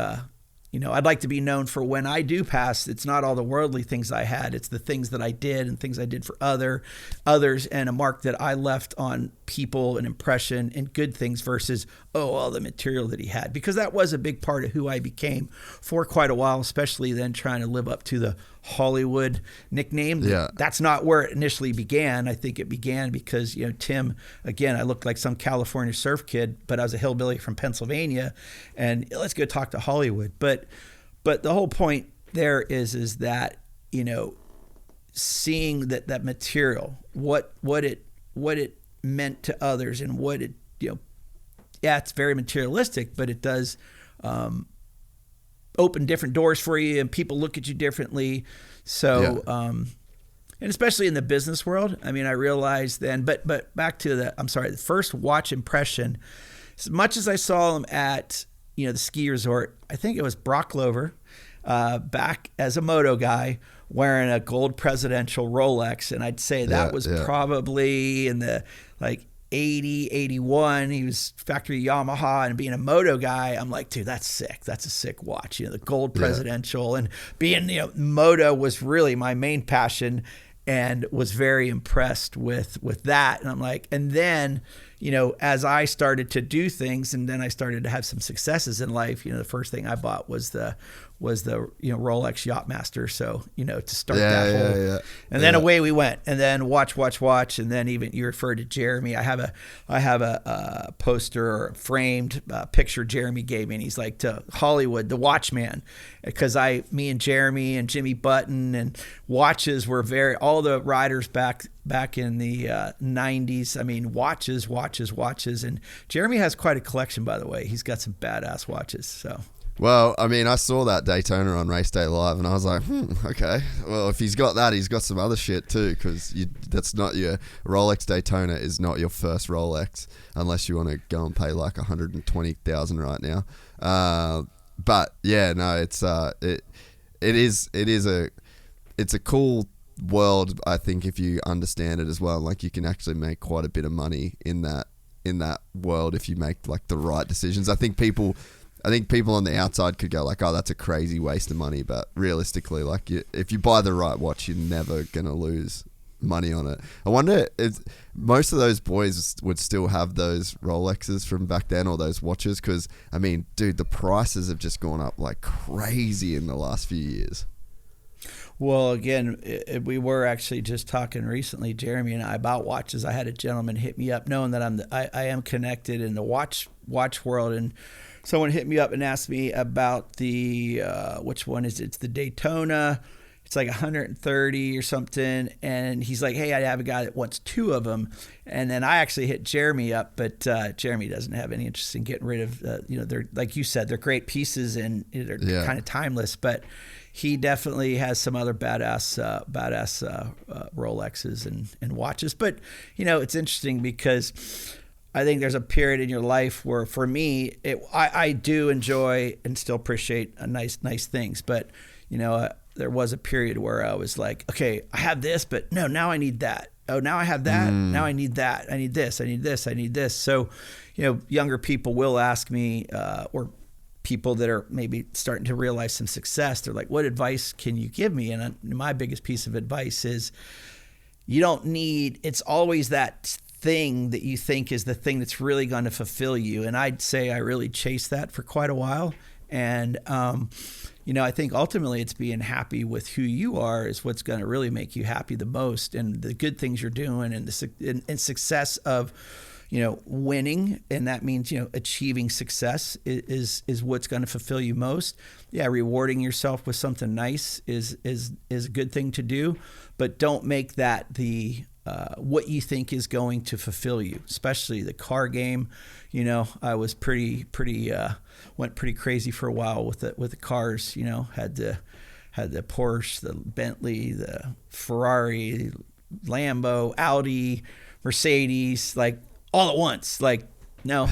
I'd like to be known for when I do pass, it's not all the worldly things I had. It's the things that I did and things I did for others and a mark that I left on people, an impression and good things versus, all the material that he had. Because that was a big part of who I became for quite a while, especially then trying to live up to the Hollywood nickname. That's not where it initially began. I think it began because, Tim, again, I looked like some California surf kid, but I was a hillbilly from Pennsylvania, and let's go talk to Hollywood. But the whole point there is that, seeing that material, what it meant to others and what it, it's very materialistic, but it does, open different doors for you and people look at you differently. So, and especially in the business world, I realized then, but back to the first watch impression, as much as I saw him at, the ski resort, I think it was Brock Glover, back as a moto guy wearing a gold presidential Rolex. And I'd say that was probably in the 80, 81, he was factory Yamaha, and being a moto guy, I'm like, dude, that's sick. That's a sick watch. The gold presidential and being, moto was really my main passion, and was very impressed with that. And I'm like, and then, as I started to do things and then I started to have some successes in life, the first thing I bought was the Rolex Yachtmaster. So, to start that whole, and then away we went, and then watch. And then even you referred to Jeremy. I have a poster or a framed picture Jeremy gave me, and he's like, to Hollywood, the watchman, because me and Jeremy and Jimmy Button and watches were all the riders back in the 90s. Watches. And Jeremy has quite a collection, by the way. He's got some badass watches. So. Well, I saw that Daytona on Race Day Live, and I was like, okay. Well, if he's got that, he's got some other shit too, because that's not your Rolex Daytona is not your first Rolex, unless you want to go and pay like $120,000 right now. But yeah, no, it's a cool world, I think, if you understand it as well. Like, you can actually make quite a bit of money in that world if you make like the right decisions. I think people on the outside could go like, oh, that's a crazy waste of money. But realistically, like, if you buy the right watch, you're never going to lose money on it. I wonder if most of those boys would still have those Rolexes from back then, or those watches. Because, dude, the prices have just gone up like crazy in the last few years. Well, again, we were actually just talking recently, Jeremy and I, about watches. I had a gentleman hit me up, knowing that I am connected in the watch world, and someone hit me up and asked me about the which one is it? It's the Daytona. it's like 130 or something. And he's like, hey, I have a guy that wants 2 of them. And then I actually hit Jeremy up, but Jeremy doesn't have any interest in getting rid of, they're, like you said, they're great pieces and they're kind of timeless, but he definitely has some other badass Rolexes and watches. But, it's interesting because I think there's a period in your life where, for me, I do enjoy and still appreciate nice things. But, there was a period where I was like, okay, I have this, but no, now I need that. Oh, now I have that. Now I need that. I need this. I need this. I need this. So, younger people will ask me, or people that are maybe starting to realize some success, they're like, what advice can you give me? And my biggest piece of advice is, you don't need, it's always that thing that you think is the thing that's really going to fulfill you. And I'd say I really chased that for quite a while. And, I think ultimately it's being happy with who you are is what's going to really make you happy the most, and the good things you're doing and the success of, winning. And that means, achieving success is what's going to fulfill you most. Yeah. Rewarding yourself with something nice is a good thing to do, but don't make that the, what you think is going to fulfill you, especially the car game. I was went pretty crazy for a while with the cars. Had the Porsche, the Bentley, the Ferrari, Lambo, Audi, Mercedes, like all at once. Like, no,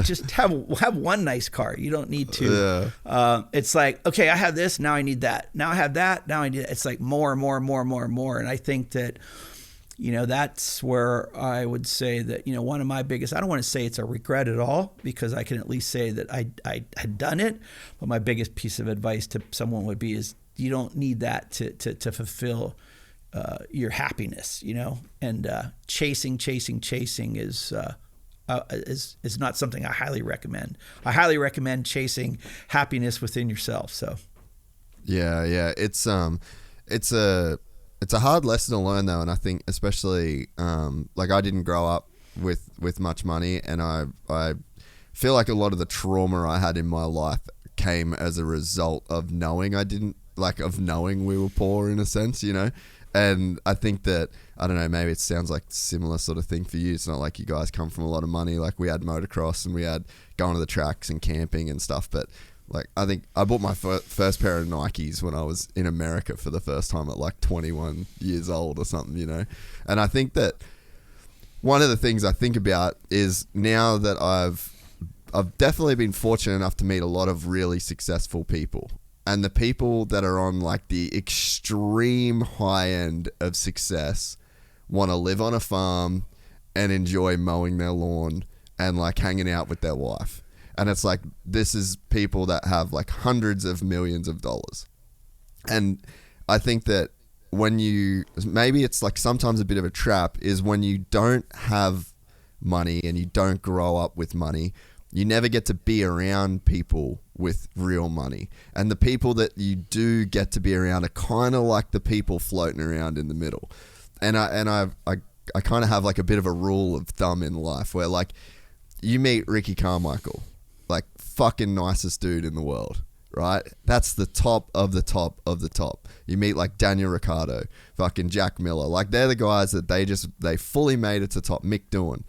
just have one nice car. You don't need to. Yeah. It's like, okay, I have this, now I need that. Now I have that, now I need that. It's like more and more and more and more and more. And I think that, that's where I would say that, one of my biggest, I don't want to say it's a regret at all, because I can at least say that I had done it. But my biggest piece of advice to someone would be is, you don't need that to fulfill your happiness, and chasing is not something I highly recommend. I highly recommend chasing happiness within yourself. So. Yeah. It's a hard lesson to learn though, and I think especially like I didn't grow up with much money, and I feel like a lot of the trauma I had in my life came as a result of knowing knowing we were poor in a sense, And I think that, I don't know, maybe it sounds like a similar sort of thing for you. It's not like you guys come from a lot of money. Like, we had motocross and we had going to the tracks and camping and stuff, but like, I think I bought my first pair of Nikes when I was in America for the first time at like 21 years old or something, And I think that one of the things I think about is, now that I've definitely been fortunate enough to meet a lot of really successful people, and the people that are on like the extreme high end of success want to live on a farm and enjoy mowing their lawn and like hanging out with their wife. And it's like, this is people that have like hundreds of millions of dollars. And I think that maybe it's like sometimes a bit of a trap, is when you don't have money and you don't grow up with money, you never get to be around people with real money. And the people that you do get to be around are kind of like the people floating around in the middle. And I kind of have like a bit of a rule of thumb in life where, like, you meet Ricky Carmichael, like, fucking nicest dude in the world, right? That's the top of the top of the top. You meet like Daniel Ricciardo, fucking Jack Miller, like, they're the guys that they fully made it to top. Mick Doohan,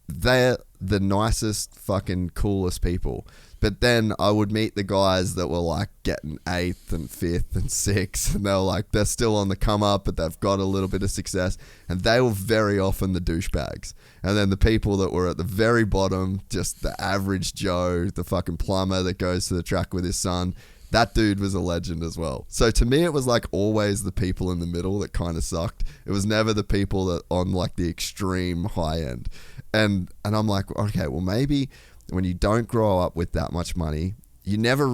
they're the nicest, fucking coolest people. But then I would meet the guys that were like getting 8th and 5th and 6th, and they're still on the come up, but they've got a little bit of success, and they were very often the douchebags. And then the people that were at the very bottom, just the average Joe, the fucking plumber that goes to the track with his son, that dude was a legend as well. So to me, it was like always the people in the middle that kind of sucked. It was never the people that on like the extreme high end. And I'm like, okay, well, maybe when you don't grow up with that much money, you never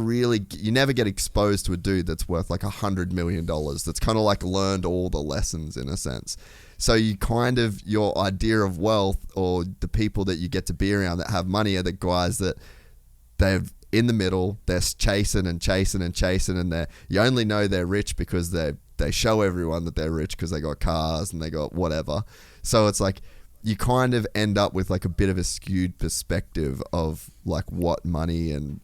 get exposed to a dude that's worth like $100 million. That's kind of like learned all the lessons in a sense. So you kind of, your idea of wealth, or the people that you get to be around that have money, are the guys that they've in the middle, they're chasing and chasing and chasing, and you only know they're rich because they show everyone that they're rich because they got cars and they got whatever. So it's like, you kind of end up with like a bit of a skewed perspective of like what money and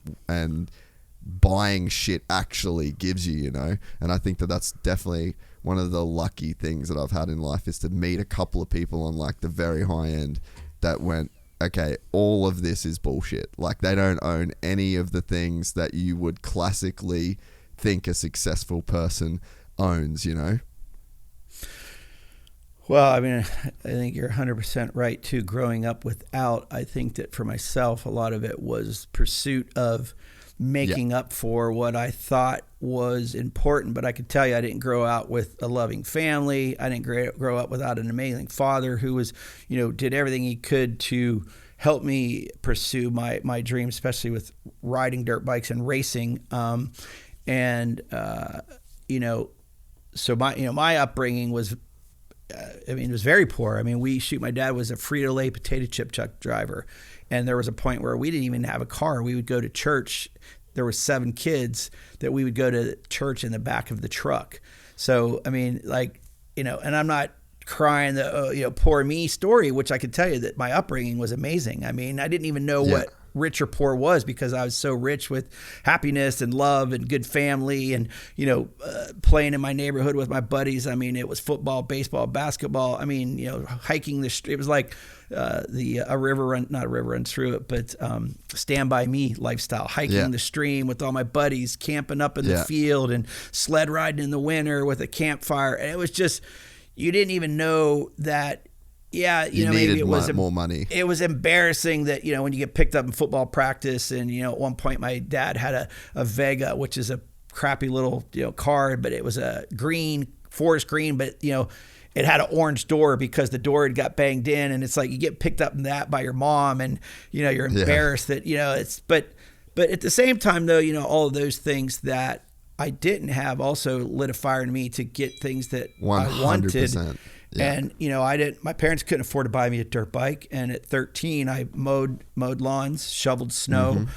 buying shit actually gives you, you know. And I think that that's definitely one of the lucky things that I've had in life, is to meet a couple of people on like the very high end that went, okay, all of this is bullshit. Like, they don't own any of the things that you would classically think a successful person owns, you know? Well, I mean, I think you're 100% right too. Growing up without, I think that for myself, a lot of it was pursuit of making up for what I thought was important. But I could tell you, I didn't grow out with a loving family. I didn't grow up without an amazing father who was, you know, did everything he could to help me pursue my dream, especially with riding dirt bikes and racing. You know, so my upbringing was, it was very poor. I mean, my dad was a Frito-Lay potato chip truck driver. And there was a point where we didn't even have a car. We would go to church. There were 7 kids that we would go to church in the back of the truck. So, I mean, like, you know, and I'm not crying the, poor me story, which I could tell you that my upbringing was amazing. I mean, I didn't even know what rich or poor was, because I was so rich with happiness and love and good family and, playing in my neighborhood with my buddies. I mean, it was football, baseball, basketball. I mean, hiking the street. It was like a river run, not a river runs through it, but Stand By Me lifestyle, hiking the stream with all my buddies, camping up in the field and sled riding in the winter with a campfire. And it was just, you didn't even know that. Yeah, you maybe it was more money. It was embarrassing that, when you get picked up in football practice, and at one point my dad had a Vega, which is a crappy little car, but it was a forest green, but it had an orange door because the door had got banged in, and it's like you get picked up in that by your mom, and you're embarrassed that it's but at the same time though, all of those things that I didn't have also lit a fire in me to get things that 100%. I wanted. Yeah. And, my parents couldn't afford to buy me a dirt bike. And at 13, I mowed lawns, shoveled snow,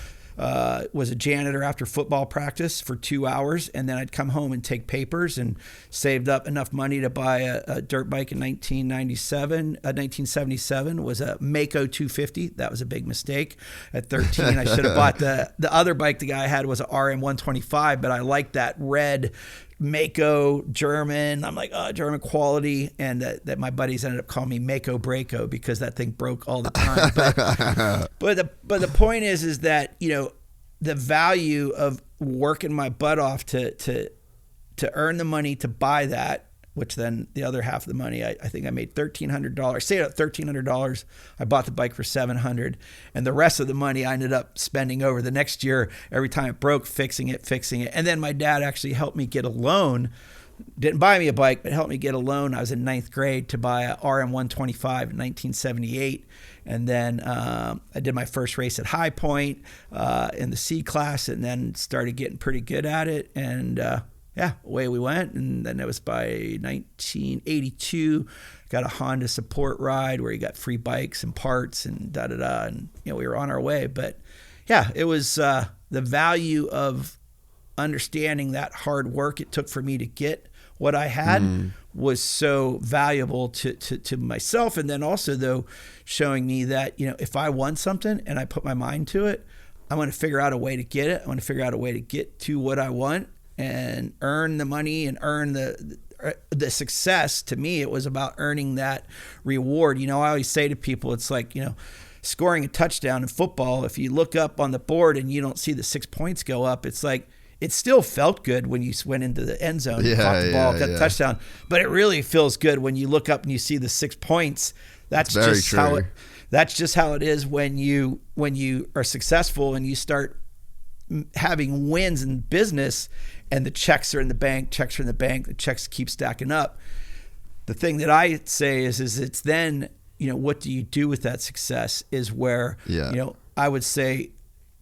was a janitor after football practice for 2 hours. And then I'd come home and take papers, and saved up enough money to buy a dirt bike in 1977 was a Mako 250. That was a big mistake. At 13, I should have bought the other bike the guy had was an RM 125, but I liked that red Mako German. I'm like, German quality. And that my buddies ended up calling me Mako Braco because that thing broke all the time. But the point is that, the value of working my butt off to earn the money to buy that, which then the other half of the money, I think I made $1,300. Say at $1,300, I bought the bike for $700, and the rest of the money I ended up spending over the next year. Every time it broke, fixing it. And then my dad actually helped me get a loan. Didn't buy me a bike, but helped me get a loan. I was in 9th grade to buy a RM 125 in 1978. And then I did my first race at High Point in the C class, and then started getting pretty good at it. And away we went. And then it was by 1982, got a Honda support ride where you got free bikes and parts and da-da-da. And, we were on our way. But yeah, it was the value of understanding that hard work it took for me to get what I had was so valuable to myself. And then also, though, showing me that, if I want something and I put my mind to it, I want to figure out a way to get it. I want to figure out a way to get to what I want and earn the money and earn the success. To me, it was about earning that reward. I always say to people, it's like, scoring a touchdown in football. If you look up on the board and you don't see the 6 points go up, it's like, it still felt good when you went into the end zone, caught the ball, got the touchdown. But it really feels good when you look up and you see the 6 points. That's just how it is when you are successful and you start having wins in business, and the checks are in the bank, the checks keep stacking up. The thing that I say is it's then, what do you do with that success is where, I would say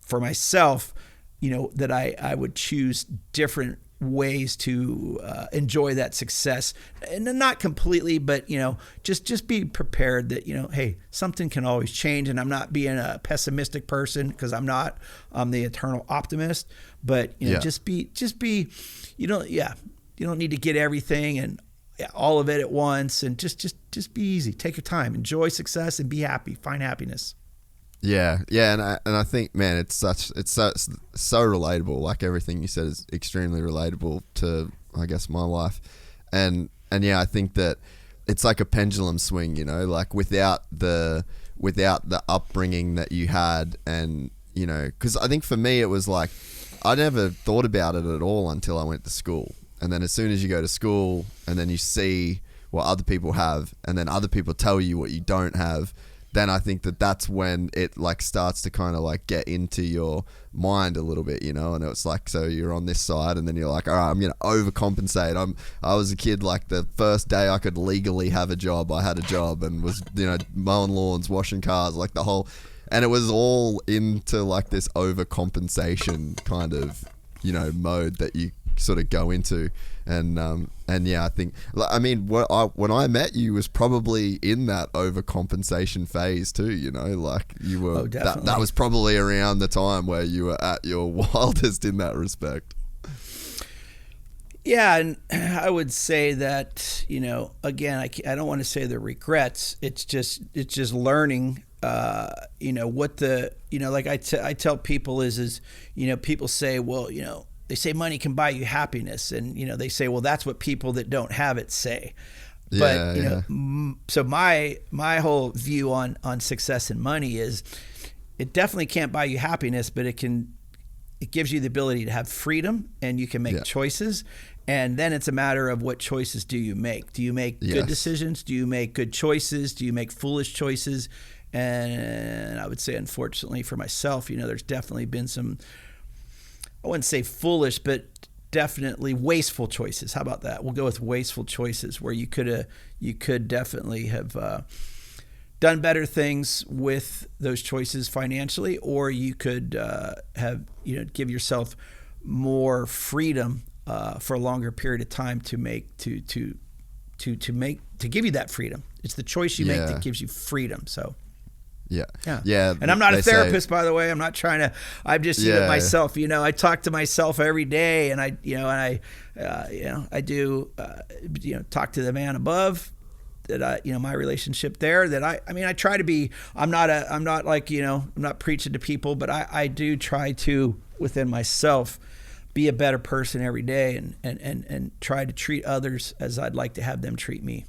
for myself, that I would choose different ways to enjoy that success, and not completely, but just be prepared that hey, something can always change. And I'm not being a pessimistic person, because I'm not. I'm the eternal optimist. But just be you don't need to get everything and all of it at once, and just be easy. Take your time, enjoy success, and be happy. Find happiness. Yeah, and I think, man, it's so relatable. Like everything you said is extremely relatable to, I guess, my life, and yeah, I think that it's like a pendulum swing, you know, like without the upbringing that you had, and you know, because I think for me it was like I never thought about it at all until I went to school, and then as soon as you go to school and then you see what other people have, and then other people tell you what you don't have, then I think that's when it like starts to kind of like get into your mind a little bit, you know, and it's like, so you're on this side and then you're like, all right, I'm going to overcompensate. I was a kid, like the first day I could legally have a job, I had a job and was, you know, mowing lawns, washing cars, like the whole, and it was all into like this overcompensation kind of, you know, mode that you sort of go into. And yeah, I think, I mean, when I met you was probably in that overcompensation phase too, you know, like you were, that was probably around the time where you were at your wildest in that respect. Yeah, and I would say that, you know, again, I don't want to say the regrets. It's just learning, you know, what the, you know, like I tell people is, you know, people say, well, you know, they say money can buy you happiness, and you know they say, well, that's what people that don't have it say. But you know, so my whole view on success and money is, it definitely can't buy you happiness, but it gives you the ability to have freedom, and you can make choices. And then it's a matter of what choices do you make? Do you make good decisions? Do you make good choices? Do you make foolish choices? And I would say, unfortunately for myself, you know, there's definitely been some, I wouldn't say foolish, but definitely wasteful choices. How about that? We'll go with wasteful choices, where you could definitely have done better things with those choices financially, or you could have, you know, give yourself more freedom for a longer period of time to give you that freedom. It's the choice you make that gives you freedom. So. Yeah. And I'm not a therapist, by the way. I'm not trying to. I'm just myself. You know, I talk to myself every day, and I do. Talk to the man above. That my relationship there. That I try to be. I'm not like, you know, I'm not preaching to people, but I do try to, within myself, be a better person every day, and try to treat others as I'd like to have them treat me.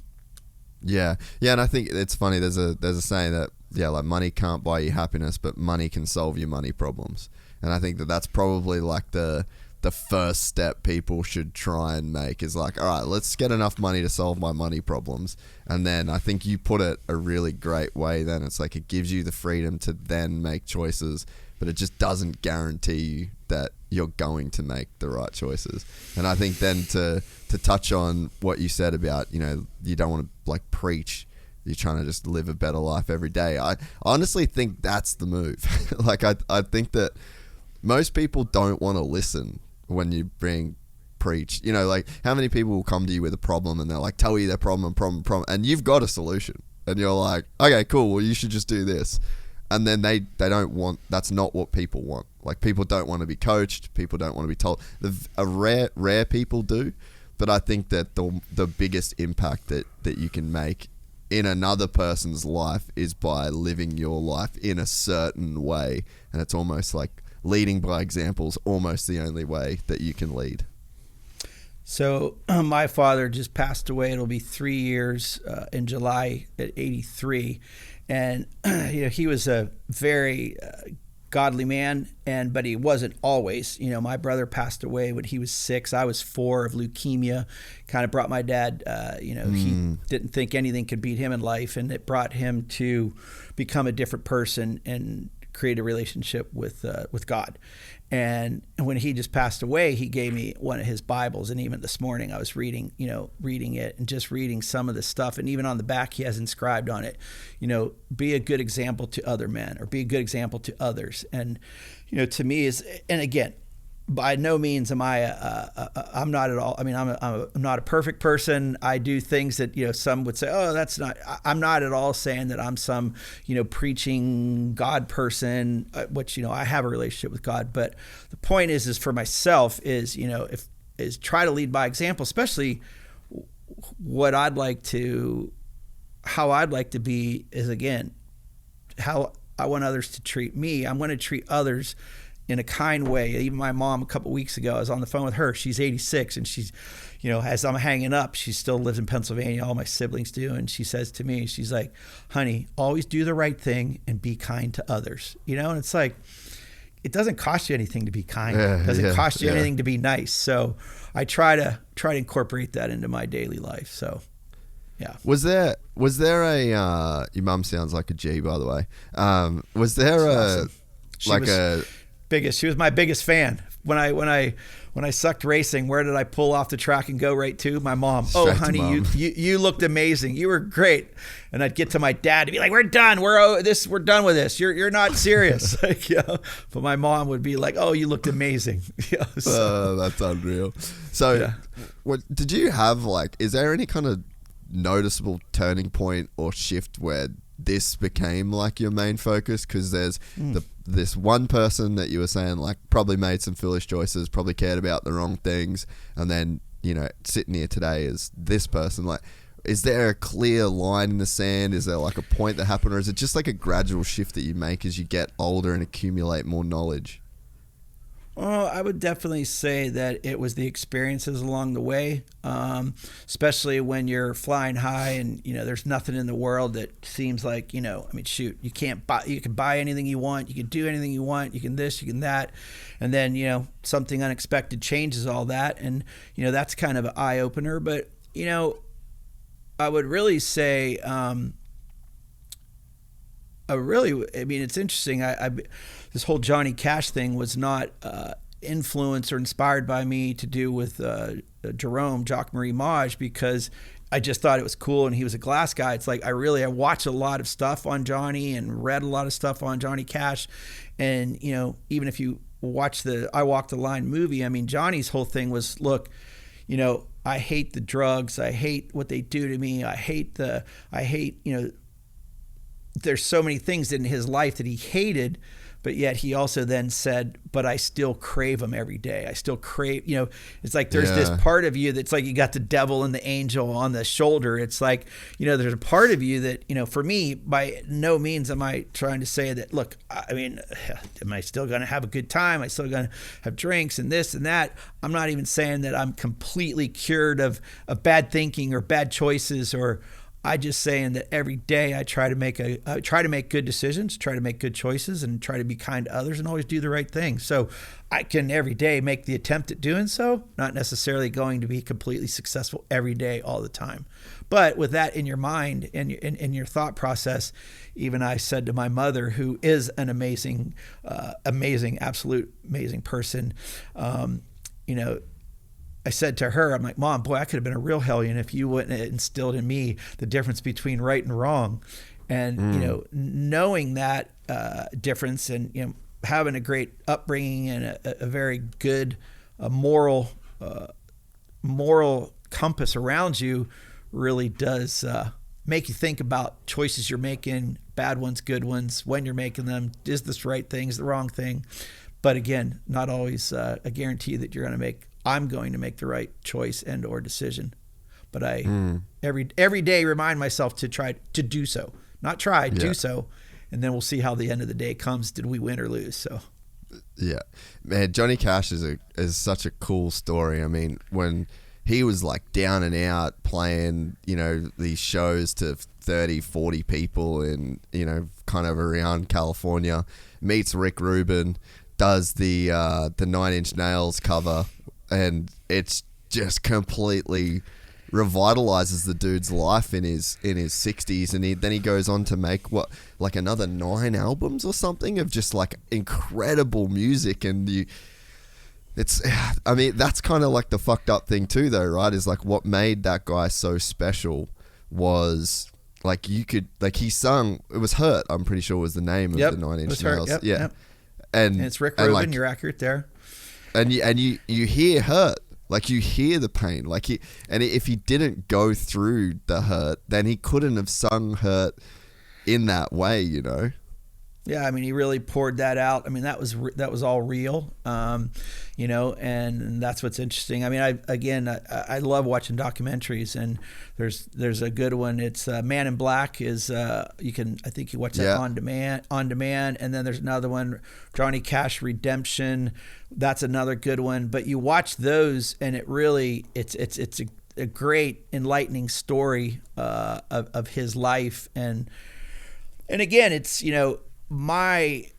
Yeah, and I think it's funny. There's a saying that, like, money can't buy you happiness, but money can solve your money problems. And I think that's probably like the first step people should try and make, is like, all right, let's get enough money to solve my money problems. And then I think you put it a really great way. Then it's like, it gives you the freedom to then make choices, but it just doesn't guarantee you that you're going to make the right choices. And I think then to touch on what you said about, you know, you don't want to like preach, you're trying to just live a better life every day. I honestly think that's the move. Like I think that most people don't want to listen when you preach. You know, like, how many people will come to you with a problem and they'll like tell you their problem, and you've got a solution, and you're like, okay, cool, well, you should just do this. And then they don't want, that's not what people want. Like, people don't want to be coached. People don't want to be told. Rare people do. But I think that the biggest impact that you can make in another person's life is by living your life in a certain way. And it's almost like leading by example is almost the only way that you can lead. So my father just passed away. It'll be 3 years in July at 83. And you know, he was a very godly man, but he wasn't always. You know, my brother passed away when he was 6. I was 4, of leukemia. Kind of brought my dad. He didn't think anything could beat him in life, and it brought him to become a different person and create a relationship with God. And when he just passed away, he gave me one of his Bibles. And even this morning I was reading it and just reading some of the stuff. And even on the back, he has inscribed on it, you know, be a good example to other men, or be a good example to others. And, you know, to me and again, by no means am I'm not at all. I mean, I'm not a perfect person. I do things that, you know, some would say, oh, that's not, I'm not at all saying that I'm some, you know, preaching God person, which, you know, I have a relationship with God. But the point is for myself is, you know, is try to lead by example, especially how I'd like to be is, again, how I want others to treat me. I'm going to treat others in a kind way. Even my mom, a couple of weeks ago, I was on the phone with her. She's 86, and she's, as I'm hanging up, she still lives in Pennsylvania. All my siblings do. And she says to me, she's like, honey, always do the right thing and be kind to others. And it's like, it doesn't cost you anything to be kind. It doesn't cost you anything to be nice. So I try to incorporate that into my daily life. So, yeah. Was there a, your mum sounds like a G, by the way. Was there awesome. She was my biggest fan. When I sucked racing, where did I pull off the track and go right to? My mom. Straight honey, mom. you looked amazing. You were great. And I'd get to my dad to be like, we're done. We're done with this. You're not serious. But my mom would be like, oh, you looked amazing. That's unreal. So what did you have, is there any kind of noticeable turning point or shift where this became your main focus? Because there's this one person that you were saying probably made some foolish choices, probably cared about the wrong things, and then sitting here today is this person. Is there a clear line in the sand? Is there a point that happened, or is it just a gradual shift that you make as you get older and accumulate more knowledge? Well, I would definitely say that it was the experiences along the way, especially when you're flying high and, there's nothing in the world that seems like, shoot, you can buy anything you want. You can do anything you want. You can this, you can that. And then, something unexpected changes all that. And, that's kind of an eye opener. But, I would really say, it's interesting. This whole Johnny Cash thing was not influenced or inspired by me to do with Jerome, Jacques Marie Mage, because I just thought it was cool and he was a glass guy. It's like I watched a lot of stuff on Johnny and read a lot of stuff on Johnny Cash. And, even if you watch the I Walk the Line movie, Johnny's whole thing was, look, I hate the drugs. I hate what they do to me. I hate, there's so many things in his life that he hated, but yet he also then said, but I still crave them every day. I still crave, it's like there's this part of you that's like you got the devil and the angel on the shoulder. It's like, there's a part of you that, for me, by no means am I trying to say that, look, am I still going to have a good time? Am I still going to have drinks and this and that? I'm not even saying that I'm completely cured of bad thinking or bad choices, or I just saying that every day I try to make good decisions, try to make good choices, and try to be kind to others and always do the right thing. So I can every day make the attempt at doing so, not necessarily going to be completely successful every day all the time. But with that in your mind and in your thought process, even I said to my mother, who is an amazing, absolute amazing person, I said to her, I'm like, Mom, boy, I could have been a real hellion if you wouldn't have instilled in me the difference between right and wrong. And, knowing that difference and, having a great upbringing and a very good moral compass around you really does make you think about choices you're making, bad ones, good ones, when you're making them. Is this the right thing? Is the wrong thing? But again, not always a guarantee that I'm going to make the right choice and or decision. But I every day remind myself to try to do so. Not try, do so. And then we'll see how the end of the day comes. Did we win or lose? So yeah. Man, Johnny Cash is such a cool story. When he was down and out playing, these shows to 30, 40 people in, kind of around California, meets Rick Rubin, does the 9 Inch Nails cover, and it's just completely revitalizes the dude's life in his 60s, and then he goes on to make another 9 albums or something of just incredible music. And that's kind of the fucked up thing too, though, right? Is what made that guy so special was he sung, it was Hurt, I'm pretty sure was the name of the 9 Inch Nails. Yep. And it's Rick Rubin, you're accurate there. And you hear Hurt, you hear the pain, and if he didn't go through the hurt, then he couldn't have sung Hurt in that way, Yeah, I mean, he really poured that out. I mean, that was all real, you know, and that's what's interesting. I mean, I love watching documentaries, and there's a good one. It's Man in Black is I think you watch that on demand, and then there's another one, Johnny Cash Redemption. That's another good one. But you watch those, and it's a great enlightening story of his life, and again, it's, you know, my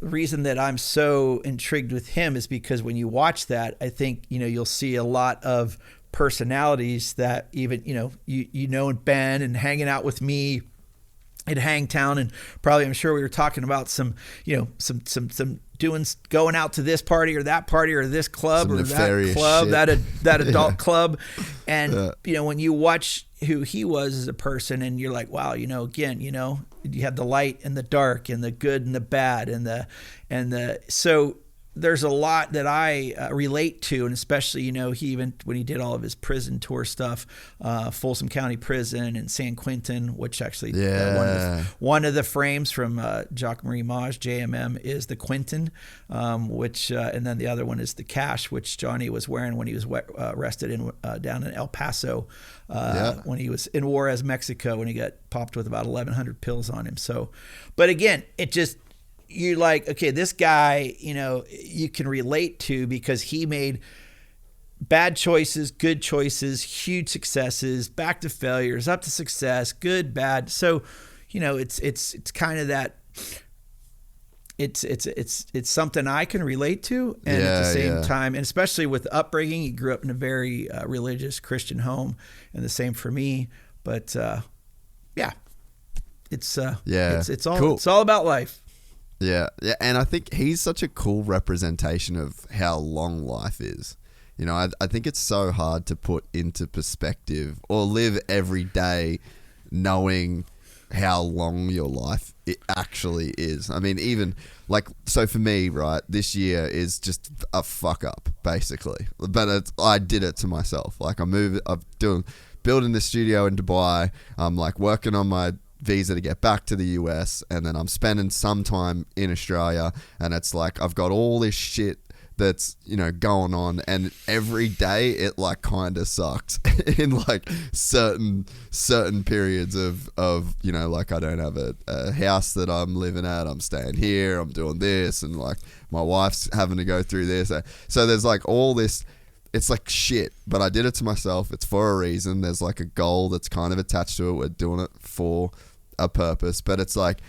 reason that I'm so intrigued with him is because when you watch that, I think, you know, you'll see a lot of personalities that even, you know, and Ben and hanging out with me at Hangtown, and probably, I'm sure we were talking about some, you know, some going out to this party or that party or this club or that club, that adult club. And, you know, when you watch who he was as a person, and you're like, wow, you know, again, you know, you have the light and the dark and the good and the bad so there's a lot that I relate to, and especially, you know, he even when he did all of his prison tour stuff, Folsom County Prison and San Quentin, which actually one of the frames from Jacques Marie Mage JMM is the Quentin, which and then the other one is the Cash, which Johnny was wearing when he was arrested down in El Paso when he was in Juarez, Mexico, when he got popped with about 1,100 pills on him. So, but again, it just, you're like, okay, this guy, you know, you can relate to because he made bad choices, good choices, huge successes, back to failures, up to success, good, bad. So, you know, it's kind of that. It's something I can relate to, and at the same time, and especially with upbringing, he grew up in a very religious Christian home, and the same for me. But it's all cool. It's all about life. Yeah, and I think he's such a cool representation of how long life is. You know, I think it's so hard to put into perspective or live every day knowing how long your life it actually is. I mean, even like, so for me, right, this year is just a fuck up, basically. But I did it to myself. Like, I'm building this studio in Dubai. I'm like working on my visa to get back to the US, and then I'm spending some time in Australia, and it's like I've got all this shit that's, you know, going on, and every day it like kind of sucks in like certain periods of you know, like I don't have a house that I'm living at, I'm staying here, I'm doing this, and like my wife's having to go through this, so there's like all this. It's like shit, but I did it to myself. It's for a reason. There's like a goal that's kind of attached to it. We're doing it for a purpose, but it's like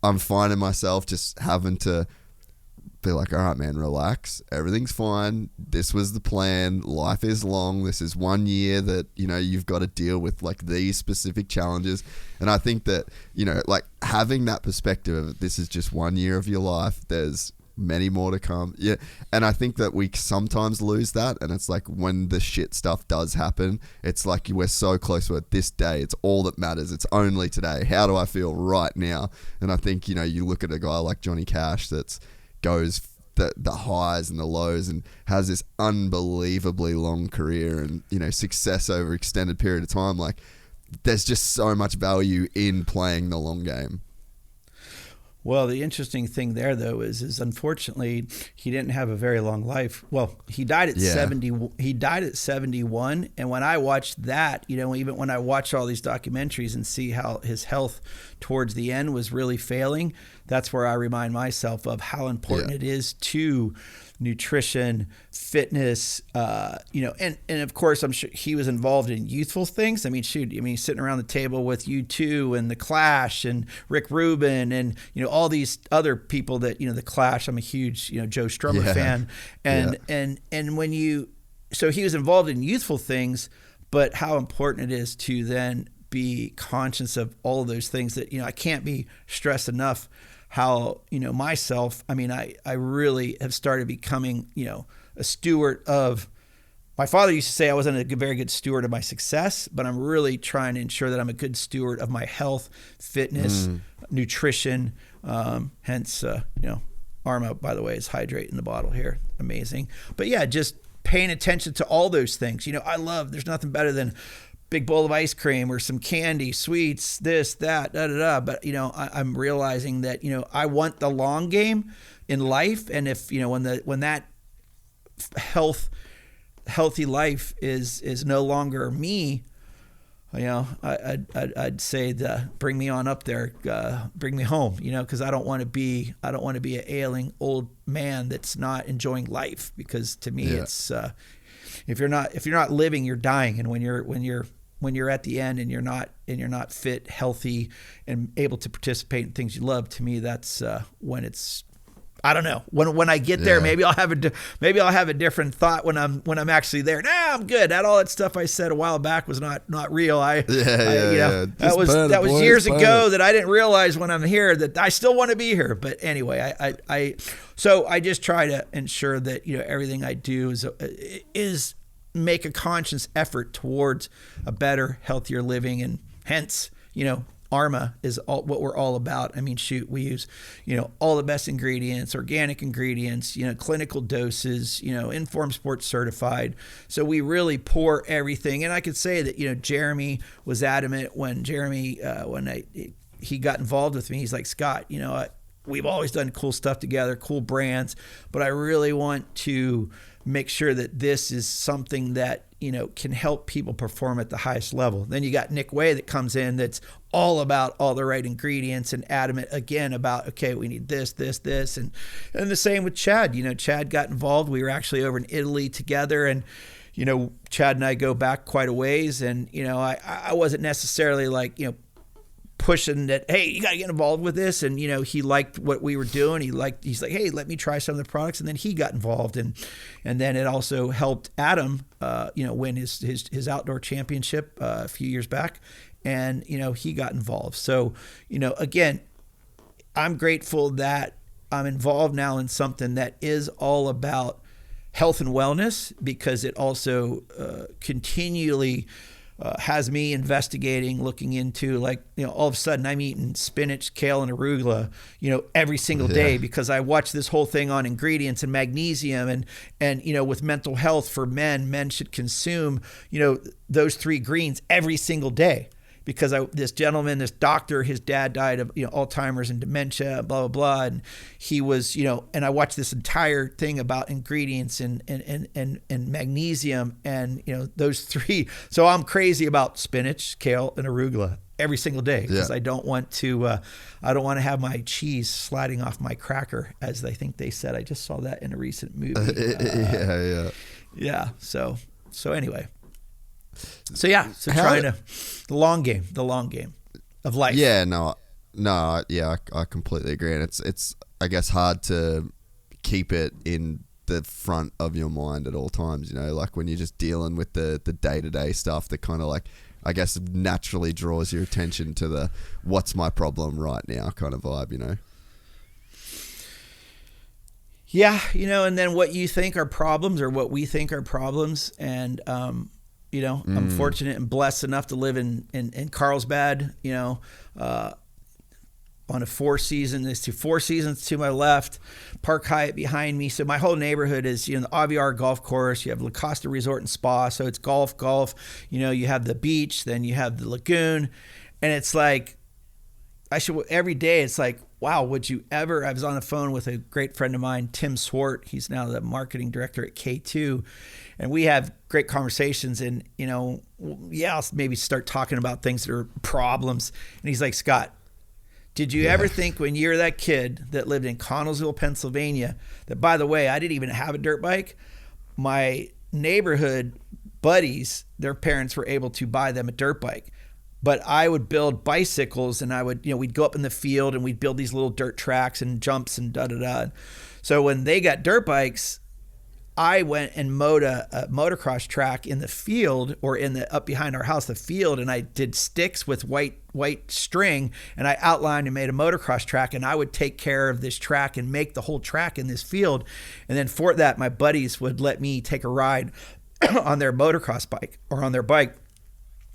I'm finding myself just having to be like, all right, man, relax. Everything's fine. This was the plan. Life is long. This is 1 year that, you know, you've got to deal with like these specific challenges. And I think that, you know, like having that perspective of this is just 1 year of your life. There's many more to come. Yeah. And I think that we sometimes lose that. And it's like when the shit stuff does happen, it's like we're so close to it this day. It's all that matters. It's only today. How do I feel right now? And I think, you know, you look at a guy like Johnny Cash that's goes the highs and the lows and has this unbelievably long career and, you know, success over extended period of time. Like, there's just so much value in playing the long game. Well, the interesting thing there, though, is unfortunately he didn't have a very long life. Well, he died at 70. He died at 71, and when I watched that, you know, even when I watch all these documentaries and see how his health towards the end was really failing, that's where I remind myself of how important it is to nutrition, fitness, you know, and of course, I'm sure he was involved in youthful things. I mean, he's sitting around the table with U2 and The Clash and Rick Rubin and, you know, all these other people that, you know, The Clash, I'm a huge, you know, Joe Strummer fan. And when so he was involved in youthful things, but how important it is to then be conscious of all of those things that, you know, I can't be stressed enough how, you know, myself, I mean, I really have started becoming, you know, a steward of, my father used to say I wasn't a very good steward of my success, but I'm really trying to ensure that I'm a good steward of my health, fitness, nutrition, hence, you know, ARMA, by the way, is hydrate in the bottle here. Amazing. But yeah, just paying attention to all those things. You know, there's nothing better than big bowl of ice cream or some candy, sweets, this, that, da, da, da. But, I'm realizing that, I want the long game in life. And if, when that healthy life is no longer me, I'd say bring me on up there, bring me home, because I don't want to be an ailing old man that's not enjoying life. Because to me, it's if you're not living, you're dying. And when you're at the end and you're not fit, healthy, and able to participate in things you love, to me, that's when it's. I don't know. When I get there, maybe I'll have a different thought when I'm actually there. Nah, I'm good. All that stuff I said a while back was not real. That was years ago that I didn't realize when I'm here that I still want to be here. But anyway, so I just try to ensure that everything I do is make a conscious effort towards a better, healthier living, and hence ARMA is what we're all about. I mean, shoot, we use, all the best ingredients, organic ingredients, clinical doses, Informed Sports certified. So we really pour everything. And I could say that, Jeremy was adamant when he got involved with me. He's like, Scott, we've always done cool stuff together, cool brands, but I really want to make sure that this is something that, can help people perform at the highest level. Then you got Nick Way that comes in that's all about all the right ingredients and adamant again about, okay, we need this. And the same with Chad. Chad got involved. We were actually over in Italy together, and, Chad and I go back quite a ways. And, I wasn't necessarily like, pushing that, hey, you got to get involved with this. And, he liked what we were doing. He's like, hey, let me try some of the products. And then he got involved. And then it also helped Adam, win his outdoor championship a few years back. And, he got involved. So, again, I'm grateful that I'm involved now in something that is all about health and wellness, because it also continually has me investigating, looking into, like, all of a sudden I'm eating spinach, kale, and arugula, every single day, because I watch this whole thing on ingredients and magnesium and with mental health for men should consume, those 3 greens every single day. Because this doctor, his dad died of Alzheimer's and dementia, blah blah blah, and he was and I watched this entire thing about ingredients and magnesium and those 3. So I'm crazy about spinach, kale, and arugula every single day, because I don't want to have my cheese sliding off my cracker, as I think they said. I just saw that in a recent movie. Yeah. So anyway. So trying to the long game of life. I completely agree, and it's I guess hard to keep it in the front of your mind at all times. Like when you're just dealing with the day-to-day stuff that kind of like, I guess, naturally draws your attention to the what's my problem right now kind of vibe. Yeah, and then what you think are problems or what we think are problems, and I'm fortunate and blessed enough to live in Carlsbad, on a 4 season. There's 4 seasons to my left, Park Hyatt behind me. So my whole neighborhood is, the Aviar Golf Course. You have La Costa Resort and Spa. So it's golf. You have the beach, then you have the lagoon. And it's like, every day it's like, wow, would you ever, I was on the phone with a great friend of mine, Tim Swart. He's now the marketing director at K2. And we have great conversations, and, I'll maybe start talking about things that are problems. And he's like, Scott, did you ever think when you're that kid that lived in Connellsville, Pennsylvania, that, by the way, I didn't even have a dirt bike? My neighborhood buddies, their parents were able to buy them a dirt bike. But I would build bicycles, and I would, we'd go up in the field and we'd build these little dirt tracks and jumps and da-da-da. So when they got dirt bikes, I went and mowed a motocross track in the field, or up behind our house, the field, and I did sticks with white string, and I outlined and made a motocross track, and I would take care of this track and make the whole track in this field. And then for that, my buddies would let me take a ride on their motocross bike or on their bike.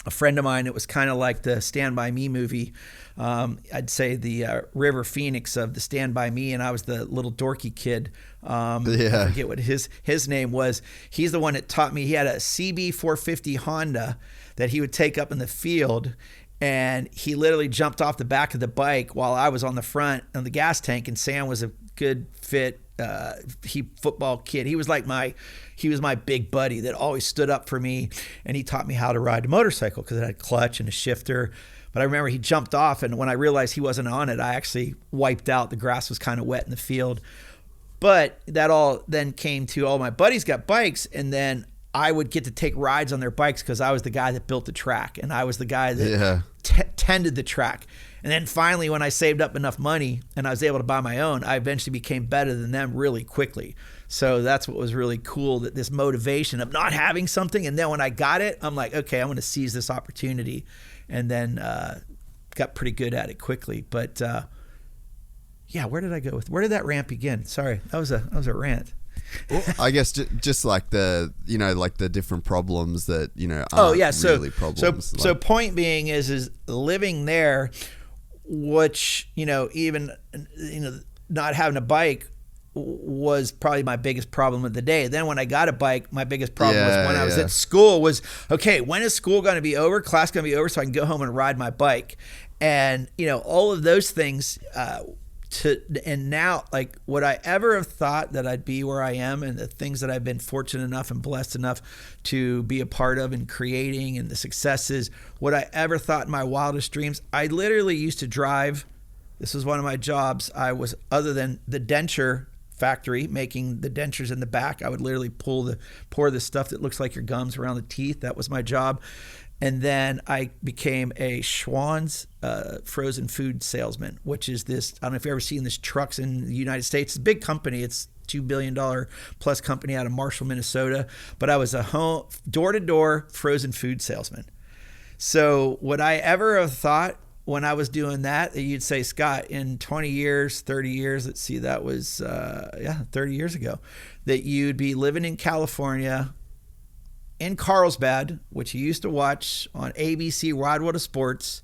A friend of mine, it was kind of like the Stand By Me movie. I'd say the River Phoenix of the Stand By Me, and I was the little dorky kid. I forget what his name was. He's the one that taught me. He had a CB 450 Honda that he would take up in the field. And he literally jumped off the back of the bike while I was on the front on the gas tank. And Sam was a good fit football kid. He was my big buddy that always stood up for me. And he taught me how to ride a motorcycle because it had a clutch and a shifter. But I remember he jumped off, and when I realized he wasn't on it, I actually wiped out. The grass was kind of wet in the field. But that all then came to all my buddies got bikes, and then I would get to take rides on their bikes because I was the guy that built the track, and I was the guy that tended the track. And then finally, when I saved up enough money and I was able to buy my own, I eventually became better than them really quickly. So that's what was really cool, that this motivation of not having something. And then when I got it, I'm like, okay, I'm going to seize this opportunity. And then got pretty good at it quickly. But where did I go where did that rant begin? Sorry, that was a rant. Well, I guess just like the different problems that aren't really problems. So point being is living there, which even not having a bike was probably my biggest problem of the day. Then when I got a bike, my biggest problem was when I was at school was, okay, when is school going to be over? Class going to be over so I can go home and ride my bike. And, all of those things, and now, like, would I ever have thought that I'd be where I am, and the things that I've been fortunate enough and blessed enough to be a part of and creating, and the successes, would I ever thought in my wildest dreams? I literally used to drive. This was one of my jobs. I was, other than the denture factory, making the dentures in the back, I would literally pour the stuff that looks like your gums around the teeth. That was my job. And then I became a Schwann's frozen food salesman, which is this, I don't know if you've ever seen this trucks in the United States. It's a big company. It's $2 billion plus company out of Marshall, Minnesota. But I was a home door-to-door frozen food salesman. So would I ever have thought when I was doing that you'd say, Scott, in 20 years, 30 years, let's see, that was 30 years ago, that you'd be living in California, in Carlsbad, which you used to watch on ABC Wide World of Sports,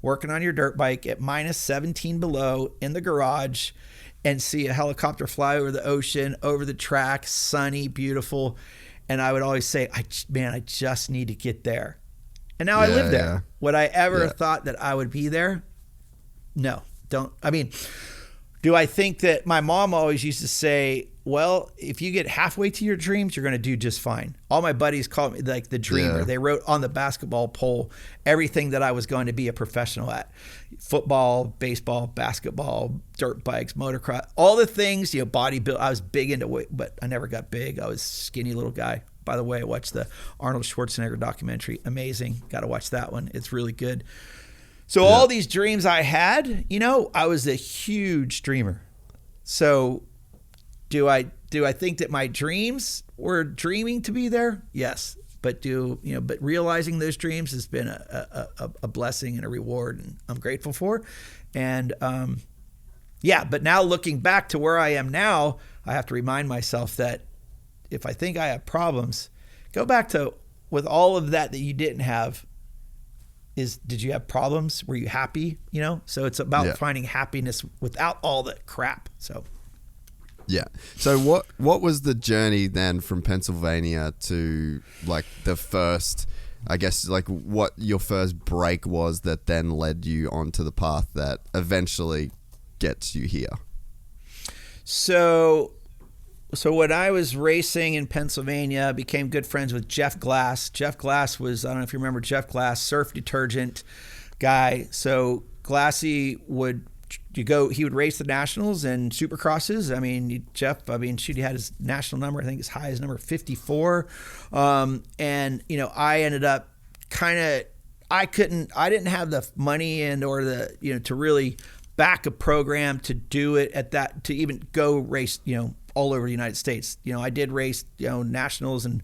working on your dirt bike at minus 17 below in the garage, and see a helicopter fly over the ocean, over the track, sunny, beautiful. And I would always say, I just need to get there. And now I live there. Yeah. Would I ever have thought that I would be there? No, don't. I mean, do I think that my mom always used to say, well, if you get halfway to your dreams, you're going to do just fine. All my buddies called me like the dreamer. Yeah. They wrote on the basketball pole everything that I was going to be a professional at. Football, baseball, basketball, dirt bikes, motocross, all the things, bodybuilding. I was big into weight, but I never got big. I was a skinny little guy. By the way, I watched the Arnold Schwarzenegger documentary. Amazing. Got to watch that one. It's really good. So all these dreams I had, I was a huge dreamer. So do I think that my dreams were dreaming to be there? Yes. But but realizing those dreams has been a blessing and a reward, and I'm grateful for. And but now looking back to where I am now, I have to remind myself that if I think I have problems, go back to with all of that you didn't have. Did you have problems? Were you happy? So it's about finding happiness without all the crap. So. Yeah. So what was the journey then from Pennsylvania to like the first, I guess, like what your first break was that then led you onto the path that eventually gets you here? So when I was racing in Pennsylvania, I became good friends with Jeff Glass. Jeff Glass was, I don't know if you remember Jeff Glass, surf detergent guy. So Glassy he would race the nationals and supercrosses. I mean, Jeff, he had his national number, I think as high as number 54. I ended up I didn't have the money or the, to really back a program to do it at that, to even go race, all over the United States. I did race, nationals and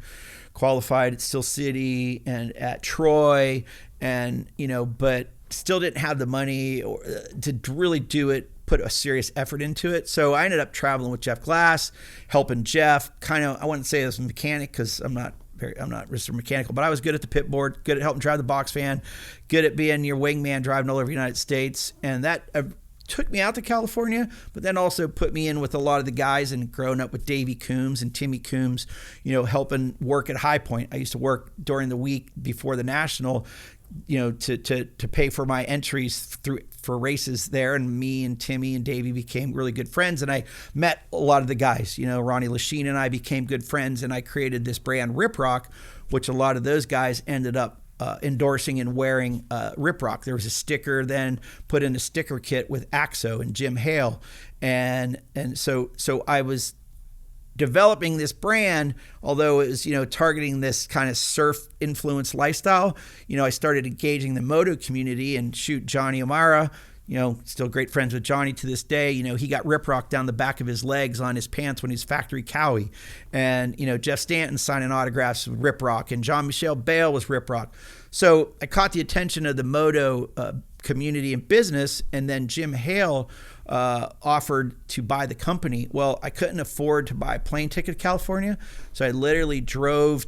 qualified at Steel City and at Troy and, but still didn't have the money to really do it, put a serious effort into it. So I ended up traveling with Jeff Glass, helping Jeff I wouldn't say I was a mechanic because I'm not Mr. Mechanical, but I was good at the pit board, good at helping drive the box van, good at being your wingman driving all over the United States. And that took me out to California, but then also put me in with a lot of the guys, and growing up with Davey Coombs and Timmy Coombs, helping work at High Point. I used to work during the week before the National, to pay for my entries for races there. And me and Timmy and Davey became really good friends. And I met a lot of the guys, Ronnie Lachine and I became good friends, and I created this brand Rip Rock, which a lot of those guys ended up endorsing and wearing Rip Rock. There was a sticker then put in a sticker kit with Axo and Jim Hale. And so I was developing this brand, although it was, targeting this kind of surf influenced lifestyle. I started engaging the moto community, and shoot, Johnny O'Mara, still great friends with Johnny to this day. He got Rip Rock down the back of his legs on his pants when he was factory Cowie. And, Jeff Stanton signing autographs with Rip Rock, and Jean-Michel Bale was Rip Rock. So I caught the attention of the moto community and business, and then Jim Hale offered to buy the company. Well, I couldn't afford to buy a plane ticket to California, so I literally drove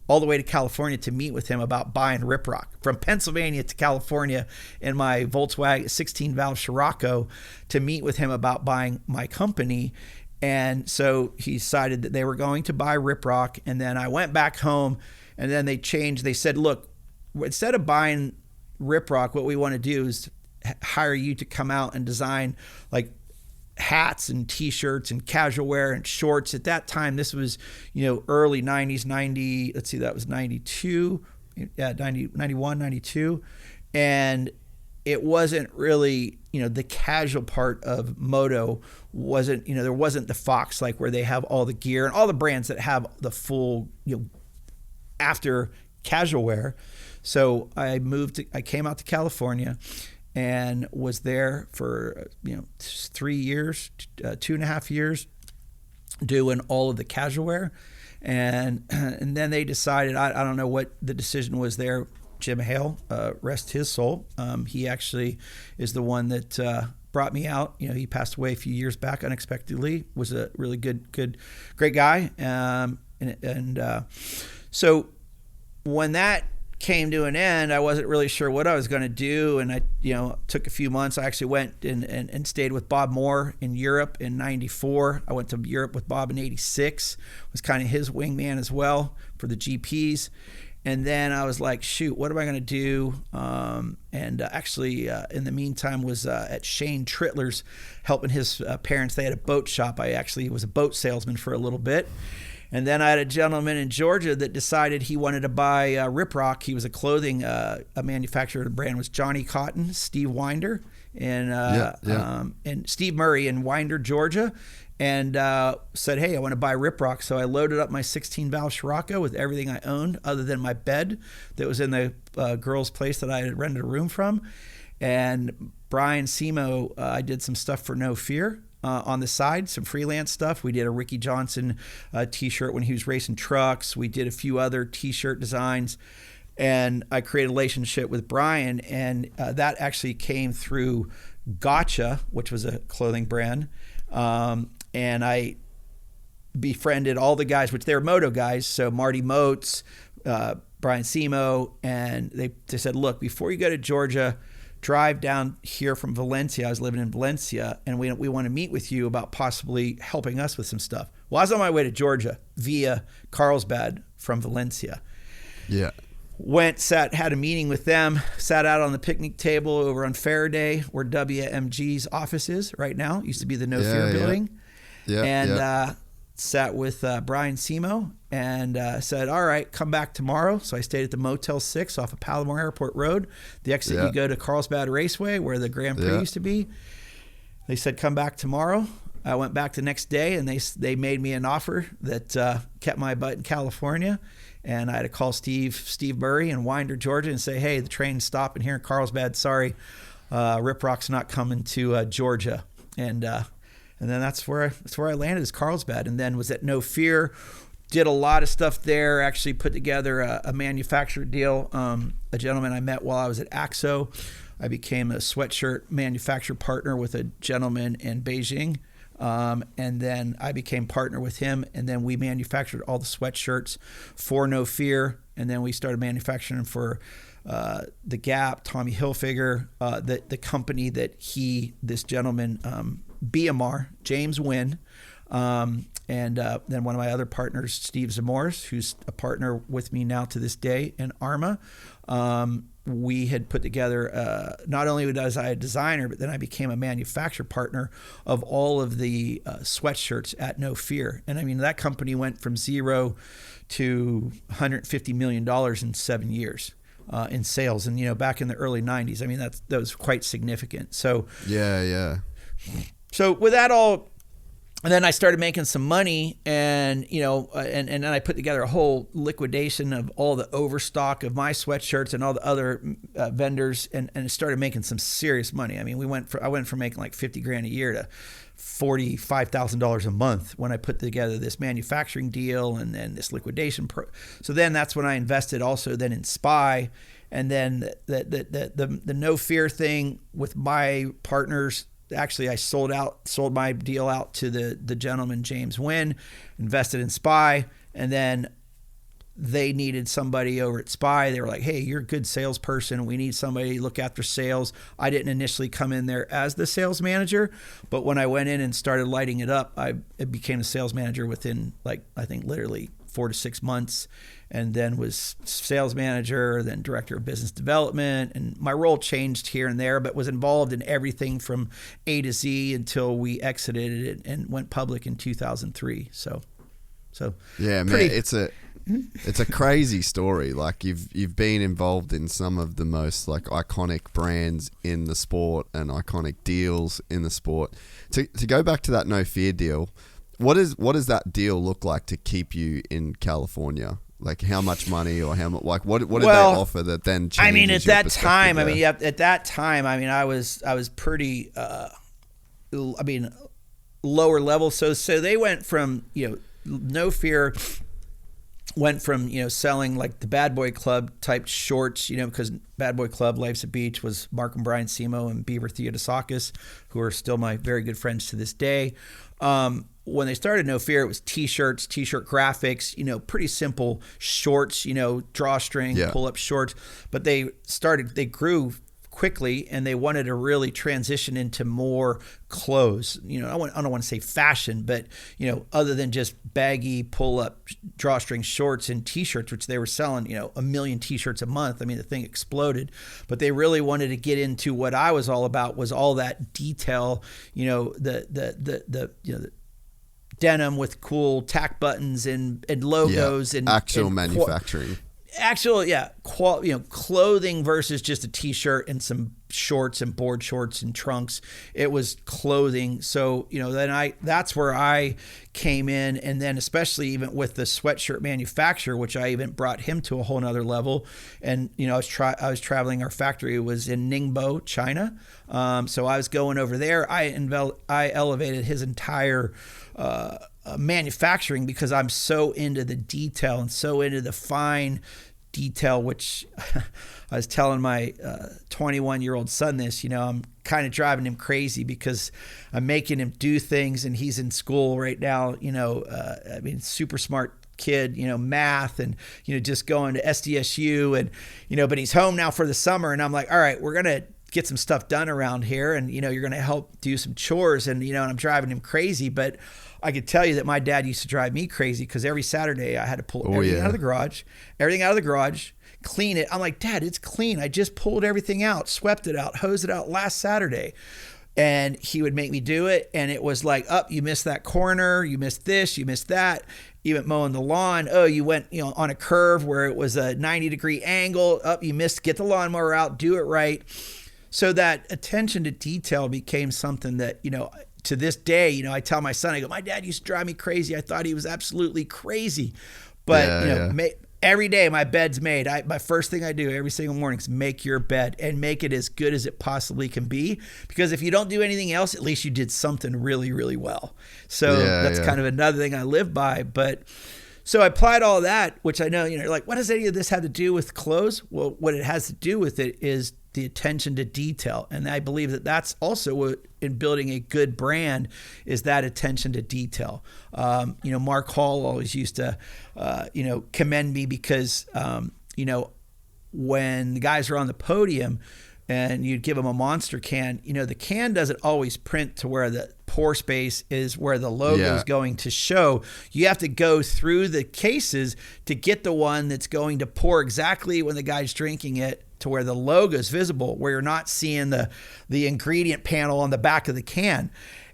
all the way to California to meet with him about buying Rip Rock. From Pennsylvania to California in my Volkswagen 16-valve Scirocco to meet with him about buying my company. And so he decided that they were going to buy Rip Rock, and then I went back home, and then they changed. They said, look, instead of buying Rip Rock, what we want to do is hire you to come out and design like hats and t-shirts and casual wear and shorts. At that time, this was, early 90s, that was 92, 91, 92. And it wasn't really, the casual part of moto wasn't, there wasn't the Fox, like where they have all the gear and all the brands that have the full, after casual wear. So I came out to California and was there for 3 years, 2.5 years, doing all of the casual wear, and then they decided, I don't know what the decision was there. Jim Hale, rest his soul. He actually is the one that brought me out. He passed away a few years back unexpectedly. Was a really great guy, so when that came to an end, I wasn't really sure what I was going to do, and I took a few months. I actually went and stayed with Bob Moore in Europe in 94. I went to Europe with Bob in 86, was kind of his wingman as well for the GPs. And then I was like, shoot, what am I going to do? Actually, in the meantime, was at Shane Trittler's helping his parents. They had a boat shop. I actually was a boat salesman for a little bit. And then I had a gentleman in Georgia that decided he wanted to buy Rip Rock. He was a clothing a manufacturer. The brand was Johnny Cotton, Steve Winder, and Steve Murray in Winder, Georgia, and said, hey, I want to buy Rip Rock. So I loaded up my 16-valve Scirocco with everything I owned other than my bed that was in the girl's place that I had rented a room from. And Brian Simo, I did some stuff for No Fear. On the side, some freelance stuff. We did a Ricky Johnson t-shirt when he was racing trucks. We did a few other t-shirt designs, and I created a relationship with Brian, and that actually came through Gotcha, which was a clothing brand, and I befriended all the guys, which they were moto guys, so Marty Moats, Brian Simo, and they said, look, before you go to Georgia, drive down here from Valencia. I was living in Valencia, and we want to meet with you about possibly helping us with some stuff. Well, I was on my way to Georgia via Carlsbad from Valencia. Yeah. Had a meeting with them, sat out on the picnic table over on Faraday, where WMG's office is right now. It used to be the No Fear building. Yeah. And sat with Brian Simo and said, all right, come back tomorrow. So I stayed at the Motel 6 off of Palomar Airport Road, the exit you go to Carlsbad Raceway where the Grand Prix used to be. They said, come back tomorrow. I went back the next day, and they made me an offer that kept my butt in California. And I had to call Steve Murray in Winder, Georgia, and say, hey, the train's stopping here in Carlsbad. Sorry, Rip Rock's not coming to Georgia. And then that's where I landed, is Carlsbad, and then was at No Fear. Did a lot of stuff there. Actually put together a manufacturer deal. A gentleman I met while I was at Axo. I became a sweatshirt manufacturer partner with a gentleman in Beijing And then I became partner with him, and then we manufactured all the sweatshirts for No Fear, and then we started manufacturing for the Gap, Tommy Hilfiger, the company that this gentleman, BMR, James Wynn, and then one of my other partners, Steve Zamores, who's a partner with me now to this day in ARMA. We had put together, not only was I a designer, but then I became a manufacturer partner of all of the sweatshirts at No Fear. And I mean, that company went from zero to $150 million in 7 years in sales. And, back in the early 90s, I mean, that was quite significant. So, yeah. So with that all, and then I started making some money, and and then I put together a whole liquidation of all the overstock of my sweatshirts and all the other vendors, and started making some serious money. I mean, I went from making like $50,000 a year to $45,000 a month when I put together this manufacturing deal and then this liquidation. So then that's when I invested also then in Spy, and then the No Fear thing with my partners. Actually, I sold my deal out to the gentleman, James Wynn, invested in Spy, and then they needed somebody over at Spy. They were like, hey, you're a good salesperson. We need somebody to look after sales. I didn't initially come in there as the sales manager, but when I went in and started lighting it up, I became a sales manager within, I think literally 4 to 6 months, and then was sales manager, then director of business development. And my role changed here and there, but was involved in everything from A to Z until we exited it and went public in 2003. So yeah, man, it's a crazy story. Like you've been involved in some of the most iconic brands in the sport and iconic deals in the sport. To go back to that No Fear deal, what does that deal look like to keep you in California? Like how much money, or how much? Like what did they offer that then changes? I mean, at that time, there? At that time, I was pretty, lower level. So they went from No Fear went from selling like the Bad Boy Club type shorts, because Bad Boy Club, Life's a Beach, was Mark and Brian Simo and Beaver Theodosakis, who are still my very good friends to this day. When they started No Fear, it was t-shirts, t-shirt graphics, pretty simple shorts, drawstring, pull-up shorts. But they grew quickly, and they wanted to really transition into more clothes. I don't want to say fashion, but other than just baggy pull-up drawstring shorts and t-shirts, which they were selling, 1 million t-shirts a month. I mean, the thing exploded. But they really wanted to get into what I was all about, was all that detail, the denim with cool tack buttons and logos and actual manufacturing. Clothing versus just a t-shirt and some shorts and board shorts and trunks. It was clothing. So, then that's where I came in. And then especially even with the sweatshirt manufacturer, which I even brought him to a whole nother level. And, I was traveling, our factory was in Ningbo, China. So I was going over there. I elevated his entire, manufacturing, because I'm so into the detail and so into the fine detail, which I was telling my 21-year-old son this, I'm kind of driving him crazy because I'm making him do things, and he's in school right now, super smart kid, math and, just going to SDSU and, but he's home now for the summer, and I'm like, all right, we're going to get some stuff done around here, and, you're going to help do some chores, and, and I'm driving him crazy. But I could tell you that my dad used to drive me crazy, because every Saturday I had to pull everything out of the garage, clean it. I'm like, Dad, it's clean. I just pulled everything out, swept it out, hosed it out last Saturday. And he would make me do it. And it was like, you missed that corner. You missed this, you missed that. Even mowing the lawn. Oh, you went, on a curve where it was a 90-degree angle. You missed, get the lawnmower out, do it right. So that attention to detail became something that, to this day, I tell my son, I go, my dad used to drive me crazy. I thought he was absolutely crazy. But, every day my bed's made. My first thing I do every single morning is make your bed, and make it as good as it possibly can be. Because if you don't do anything else, at least you did something really, really well. So that's kind of another thing I live by. But so I applied all that, which I know, you're like, what does any of this have to do with clothes? Well, what it has to do with it is the attention to detail. And I believe that that's also what, in building a good brand, is that attention to detail. Mark Hall always used to, commend me because, when the guys are on the podium and you'd give them a Monster can, the can doesn't always print to where the pour space is where the logo is going to show. You have to go through the cases to get the one that's going to pour exactly when the guy's drinking it, to where the logo is visible, where you're not seeing the ingredient panel on the back of the can.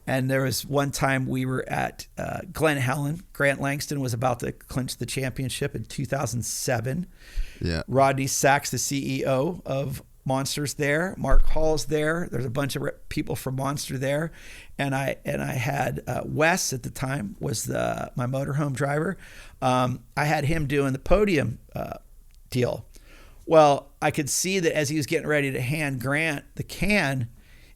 And there was one time we were at Glen Helen. Grant Langston was about to clinch the championship in 2007. Yeah. Rodney Sachs, the CEO of Monster's there. Mark Hall's there. There's a bunch of people from Monster there. And I had Wes at the time was my motorhome driver. I had him doing the podium deal. Well, I could see that as he was getting ready to hand Grant the can,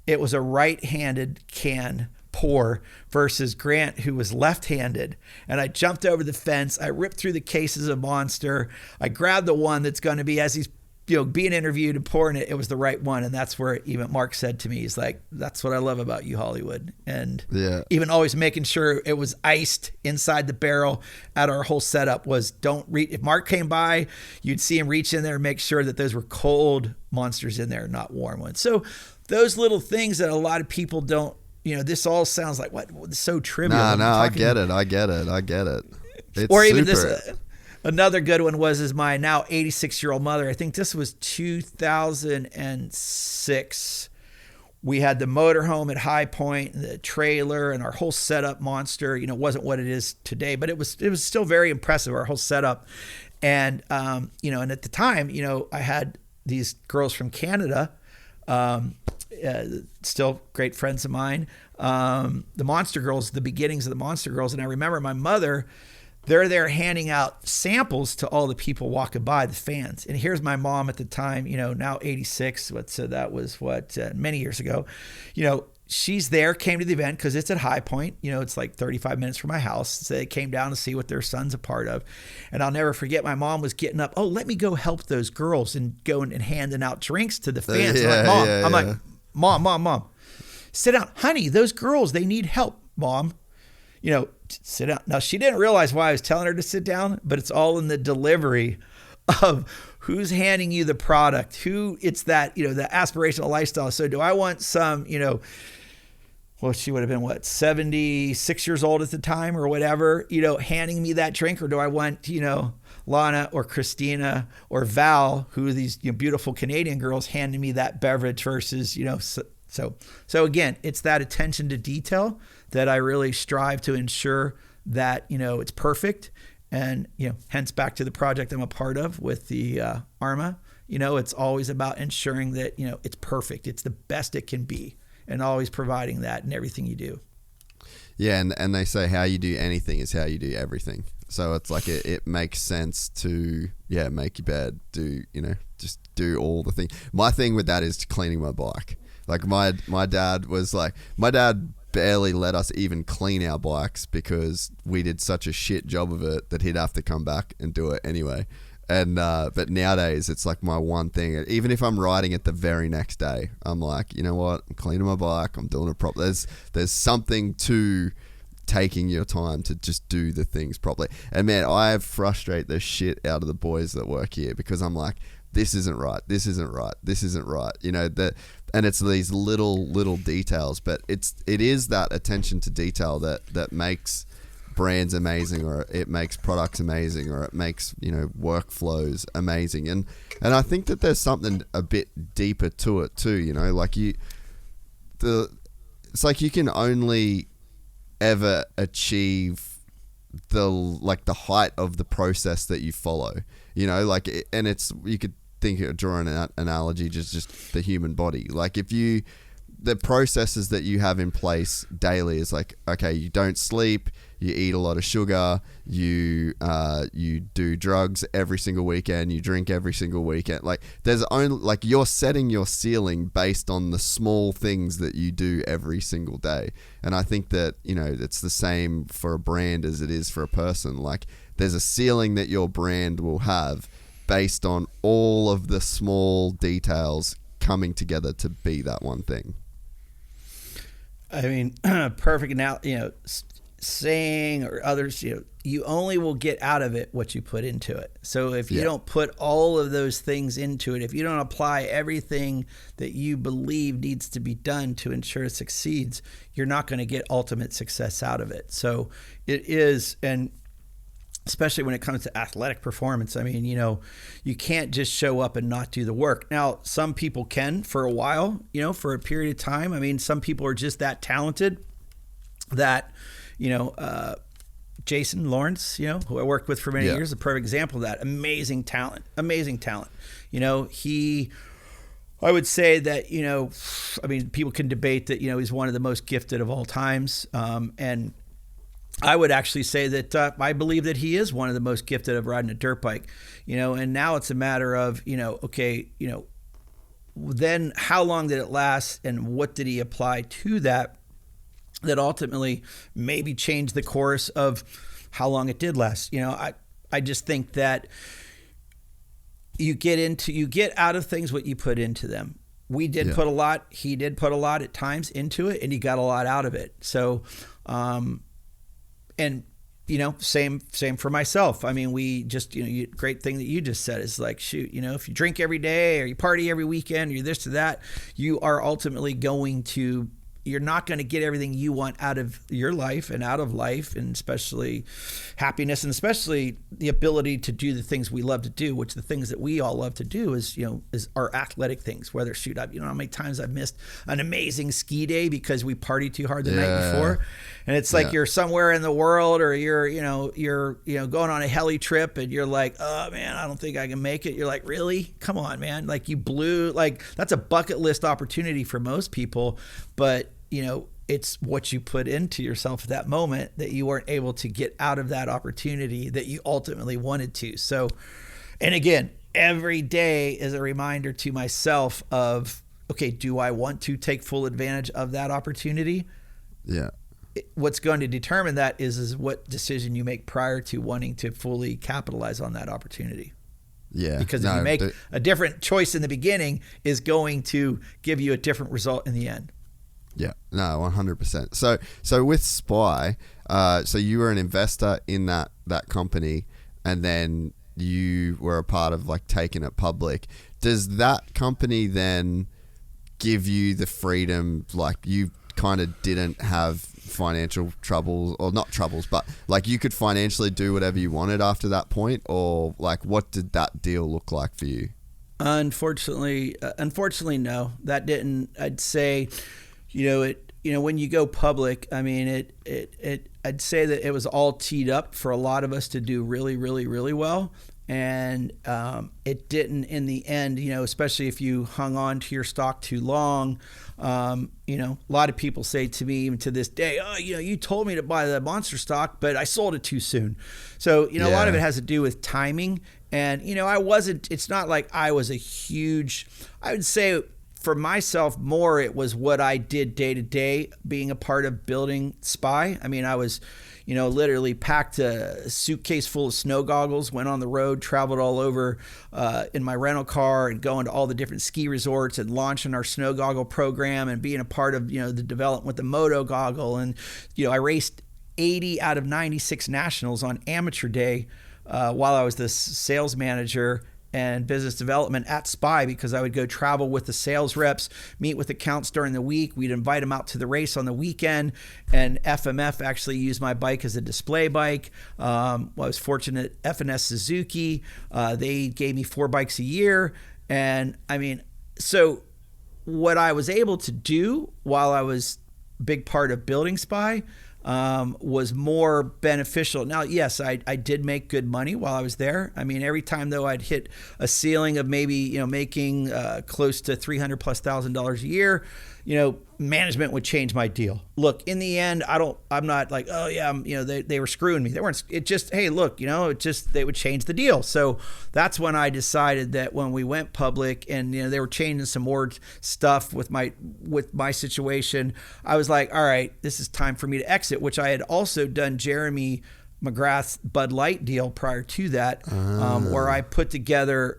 it was a right-handed can pour versus Grant, who was left-handed. And I jumped over the fence. I ripped through the cases of Monster. I grabbed the one that's going to be, as he's being interviewed and pouring it, it was the right one. And that's where even Mark said to me, he's like, that's what I love about you, Hollywood. And even always making sure it was iced inside the barrel at our whole setup was if Mark came by, you'd see him reach in there and make sure that those were cold Monsters in there, not warm ones. So those little things that a lot of people don't, this all sounds like, what? It's so trivial. No, I get it. It's or even super. this, another good one was my now 86-year-old mother. I think this was 2006. We had the motorhome at High Point, the trailer, and our whole setup Monster, wasn't what it is today, but it was still very impressive, our whole setup. And, and at the time, I had these girls from Canada, still great friends of mine, the Monster Girls, the beginnings of the Monster Girls. And I remember my mother, they're there handing out samples to all the people walking by, the fans. And here's my mom at the time, now 86, so that was many years ago. She's there, came to the event because it's at High Point. It's like 35 minutes from my house. So they came down to see what their son's a part of. And I'll never forget, my mom was getting up. Oh, let me go help those girls and going and handing out drinks to the fans. I'm like, Mom, sit down. Honey, those girls, they need help, Mom. Sit down. Now, she didn't realize why I was telling her to sit down, but it's all in the delivery of who's handing you the product, who it's that, the aspirational lifestyle. So do I want some, well, she would have been 76 years old at the time or whatever, handing me that drink, or do I want, Lana or Christina or Val, who are these beautiful Canadian girls, handing me that beverage versus, So again, it's that attention to detail that I really strive to ensure that, it's perfect. And, hence back to the project I'm a part of with the ARMA, it's always about ensuring that, it's perfect. It's the best it can be, and always providing that in everything you do. Yeah. And they say how you do anything is how you do everything. So it's like it makes sense to, make your bed, just do all the things. My thing with that is cleaning my bike. Like my dad barely let us even clean our bikes because we did such a shit job of it that he'd have to come back and do it anyway. And but nowadays it's like my one thing. Even if I'm riding it the very next day, I'm like, you know what? I'm cleaning my bike. I'm doing it properly. There's something to taking your time to just do the things properly. And man, I frustrate the shit out of the boys that work here because I'm like, this isn't right. This isn't right. This isn't right. And it's these little details, but it is that attention to detail that makes brands amazing, or it makes products amazing, or it makes workflows amazing. And I think that there's something a bit deeper to it too. It's like you can only ever achieve the height of the process that you follow. And it's you could draw an analogy, just the human body. Like the processes that you have in place daily is like, okay, you don't sleep, you eat a lot of sugar, you do drugs every single weekend, you drink every single weekend. Like there's only you're setting your ceiling based on the small things that you do every single day. And I think that it's the same for a brand as it is for a person. Like there's a ceiling that your brand will have based on all of the small details coming together to be that one thing? I mean, perfect now, saying or others, you only will get out of it what you put into it. So if you don't put all of those things into it, if you don't apply everything that you believe needs to be done to ensure it succeeds, you're not going to get ultimate success out of it. So it is, and especially when it comes to athletic performance, I mean, you can't just show up and not do the work. Now, some people can for a while, for a period of time. I mean, some people are just that talented that, Jason Lawrence, who I worked with for many years, a perfect example of that. Amazing talent. I would say that, people can debate that, he's one of the most gifted of all times. And I would actually say that I believe that he is one of the most gifted of riding a dirt bike, and now it's a matter of, then how long did it last and what did he apply to that ultimately maybe changed the course of how long it did last. I just think that you get out of things what you put into them. We did put a lot, he did put a lot at times into it, and he got a lot out of it. So, and same for myself. I mean, we just, great thing that you just said is like, shoot, if you drink every day or you party every weekend, or you're this to that, you are ultimately you're not going to get everything you want out of your life and out of life, and especially happiness, and especially the ability to do the things we love to do, which the things that we all love to do is our athletic things, whether shoot up, how many times I've missed an amazing ski day because we partied too hard the night before. And it's like you're somewhere in the world, or you're going on a heli trip and you're like, oh man, I don't think I can make it. You're like, really? Come on, man. Like you blew, like that's a bucket list opportunity for most people, but it's what you put into yourself at that moment that you weren't able to get out of that opportunity that you ultimately wanted to. So, and again, every day is a reminder to myself of, okay, do I want to take full advantage of that opportunity? Yeah. What's going to determine that is what decision you make prior to wanting to fully capitalize on that opportunity. Yeah. Because if you make a different choice in the beginning, is going to give you a different result in the end. Yeah, no, 100%. So with Spy, so you were an investor in that company, and then you were a part of like taking it public. Does that company then give you the freedom, like you kind of didn't have financial troubles, or not troubles, but like you could financially do whatever you wanted after that point, or like what did that deal look like for you? Unfortunately, no, that didn't. I'd say, when you go public, I mean, I'd say that it was all teed up for a lot of us to do really, really, really well. And it didn't in the end, especially if you hung on to your stock too long. A lot of people say to me even to this day, oh, you told me to buy the monster stock, but I sold it too soon. So, a lot of it has to do with timing. And, it's not like I was I would say, for myself, more it was what I did day to day, being a part of building Spy. I mean, I was, literally packed a suitcase full of snow goggles, went on the road, traveled all over in my rental car, and going to all the different ski resorts and launching our snow goggle program, and being a part of, the development with the Moto goggle. And, I raced 80 out of 96 nationals on amateur day while I was the sales manager and business development at Spy, because I would go travel with the sales reps, meet with accounts during the week. We'd invite them out to the race on the weekend, and FMF actually used my bike as a display bike. I was fortunate, FNS Suzuki, they gave me 4 bikes a year. And I mean, so what I was able to do while I was a big part of building Spy was more beneficial. Now, yes, I did make good money while I was there. I mean, every time though I'd hit a ceiling of maybe, making close to $300,000+ a year, management would change my deal. Look, in the end, I'm not like, oh yeah, they were screwing me. They weren't. It just, hey, look, they would change the deal. So that's when I decided that when we went public and, they were changing some more stuff with my situation, I was like, all right, this is time for me to exit, which I had also done Jeremy McGrath's Bud Light deal prior to that, where I put together,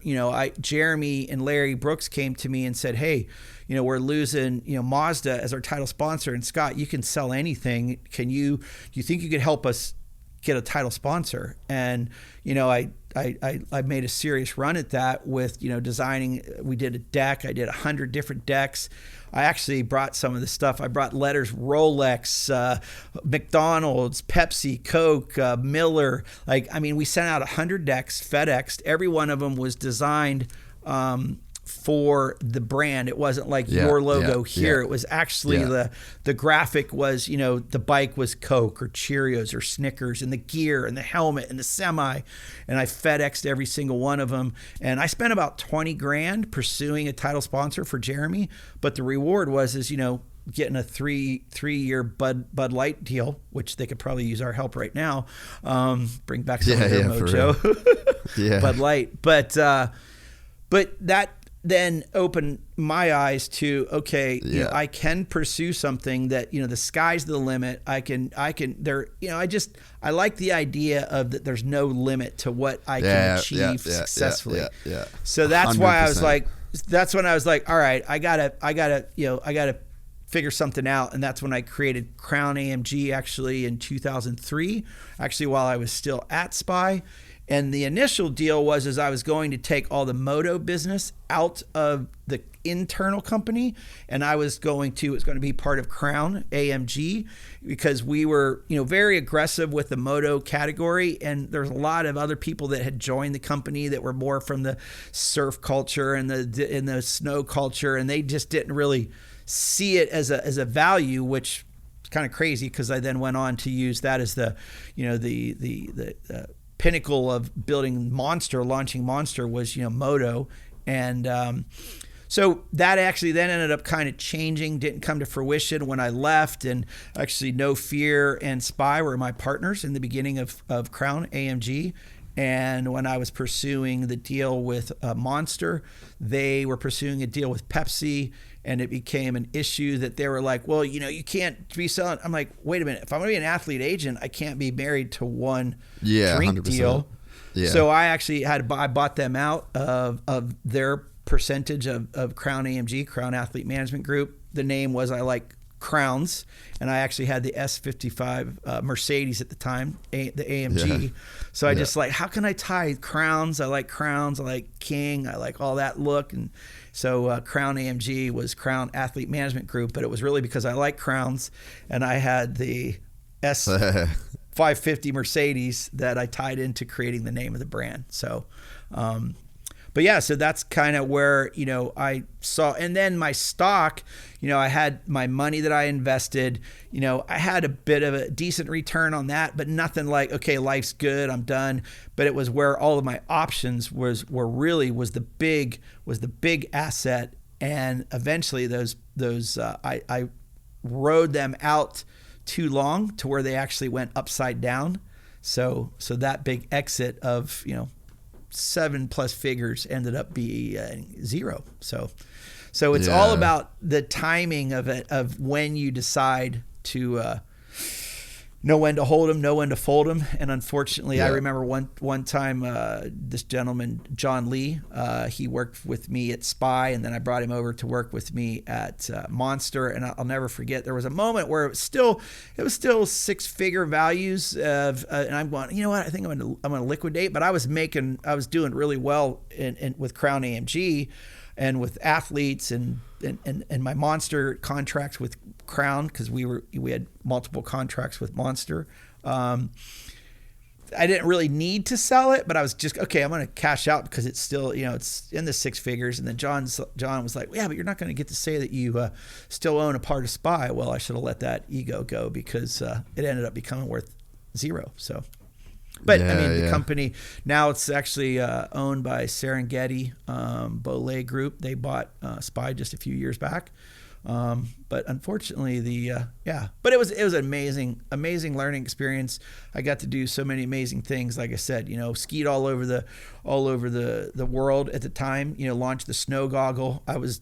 Jeremy and Larry Brooks came to me and said, hey, we're losing, Mazda as our title sponsor. And Scott, you can sell anything. Do you think you could help us get a title sponsor? And, I made a serious run at that with, designing. We did a deck. I did 100 different decks. I actually brought some of the stuff. I brought letters, Rolex, McDonald's, Pepsi, Coke, Miller. We sent out 100 decks, FedExed. Every one of them was designed for the brand. It wasn't like your logo here. It was actually the graphic was, the bike was Coke or Cheerios or Snickers, and the gear and the helmet and the semi. And I FedExed every single one of them. And I spent about $20,000 pursuing a title sponsor for Jeremy. But the reward was, getting a three-year Bud Light deal, which they could probably use our help right now. Bring back some of their mojo. Bud Light. But that then opened my eyes to, I can pursue something that, the sky's the limit. I like the idea of that there's no limit to what I can achieve successfully. So that's 100%. Why I was like, that's when I was like, all right, I gotta figure something out. And that's when I created Crown AMG actually in 2003, actually while I was still at SPY. And the initial deal was I was going to take all the moto business out of the internal company, and it was going to be part of Crown AMG, because we were, very aggressive with the moto category. And there's a lot of other people that had joined the company that were more from the surf culture and the snow culture, and they just didn't really see it as a value, which is kind of crazy, because I then went on to use that as the pinnacle of launching Monster was, moto. And so that actually then ended up kind of changing, didn't come to fruition when I left. And actually No Fear and SPY were my partners in the beginning of Crown AMG. And when I was pursuing the deal with Monster, they were pursuing a deal with Pepsi, and it became an issue that they were like, well, you can't be selling. I'm like, wait a minute. If I'm going to be an athlete agent, I can't be married to one drink 100%. Deal. Yeah. So I actually I bought them out of their percentage of Crown AMG, Crown Athlete Management Group. The name was I like Crowns, and I actually had the S55 Mercedes at the time, the AMG. Yeah. So I just like, how can I tie Crowns? I like Crowns. I like King. I like all that look. And so Crown AMG was Crown Athlete Management Group, but it was really because I like Crowns, and I had the S550 Mercedes that I tied into creating the name of the brand. So, but yeah, so that's kind of where, I saw, and then my stock, I had my money that I invested, I had a bit of a decent return on that, but nothing like, okay, life's good, I'm done. But it was where all of my options was the big asset. And eventually I rode them out too long to where they actually went upside down. So that big exit of, 7+ figures ended up being zero. So it's all about the timing of it, of when you decide to know when to hold them, know when to fold them. And unfortunately, I remember one time this gentleman, John Lee, he worked with me at SPY, and then I brought him over to work with me at Monster. And I'll never forget, there was a moment where it was still 6-figure values of, and I'm going, you know what, I think I'm going to liquidate. But I was doing really well with Crown AMG and with athletes and my Monster contracts with Crown, because we had multiple contracts with Monster. I didn't really need to sell it, but I was just, okay, I'm going to cash out because it's still, it's in the 6 figures. And then John was like, yeah, but you're not going to get to say that you still own a part of SPY. Well, I should have let that ego go, because it ended up becoming worth zero. So, but the company now, it's actually owned by Serengeti Bolay Group. They bought SPY just a few years back. But unfortunately but it was an amazing learning experience. I got to do so many amazing things. Like I said, skied all over the world at the time, launched the snow goggle. I was,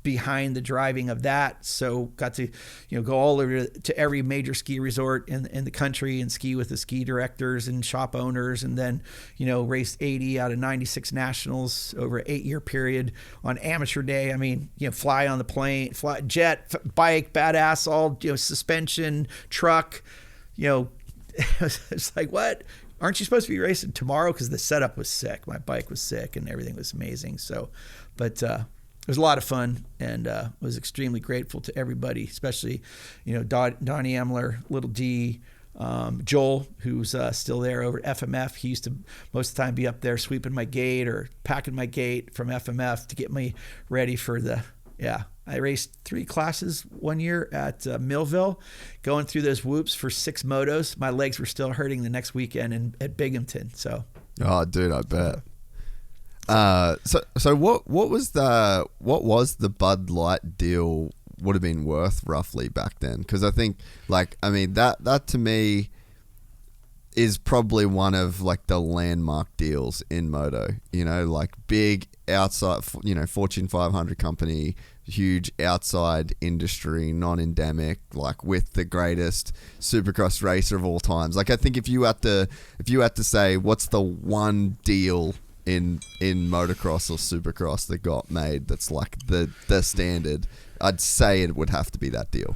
behind the driving of that. So got to, go all over to every major ski resort in the country and ski with the ski directors and shop owners. And then, raced 80 out of 96 nationals over an 8-year period on amateur day. I mean, fly on the plane, fly jet, bike, badass, all, suspension, truck, it's like, what? Aren't you supposed to be racing tomorrow? Because the setup was sick. My bike was sick and everything was amazing. So, but it was a lot of fun, and was extremely grateful to everybody, especially, Donnie Emler, Little D, Joel, who's still there over at FMF. He used to most of the time be up there sweeping my gate or packing my gate from FMF to get me ready for I raced 3 classes one year at Millville, going through those whoops for 6 motos. My legs were still hurting the next weekend at Binghamton. So, oh, dude, I bet. So what was the Bud Light deal would have been worth roughly back then? Because I think, that to me is probably one of the landmark deals in moto. Big outside, Fortune 500 company, huge outside industry, non-endemic, with the greatest Supercross racer of all times. I think if you had to say what's the one deal in motocross or Supercross that got made that's the standard, I'd say it would have to be that deal.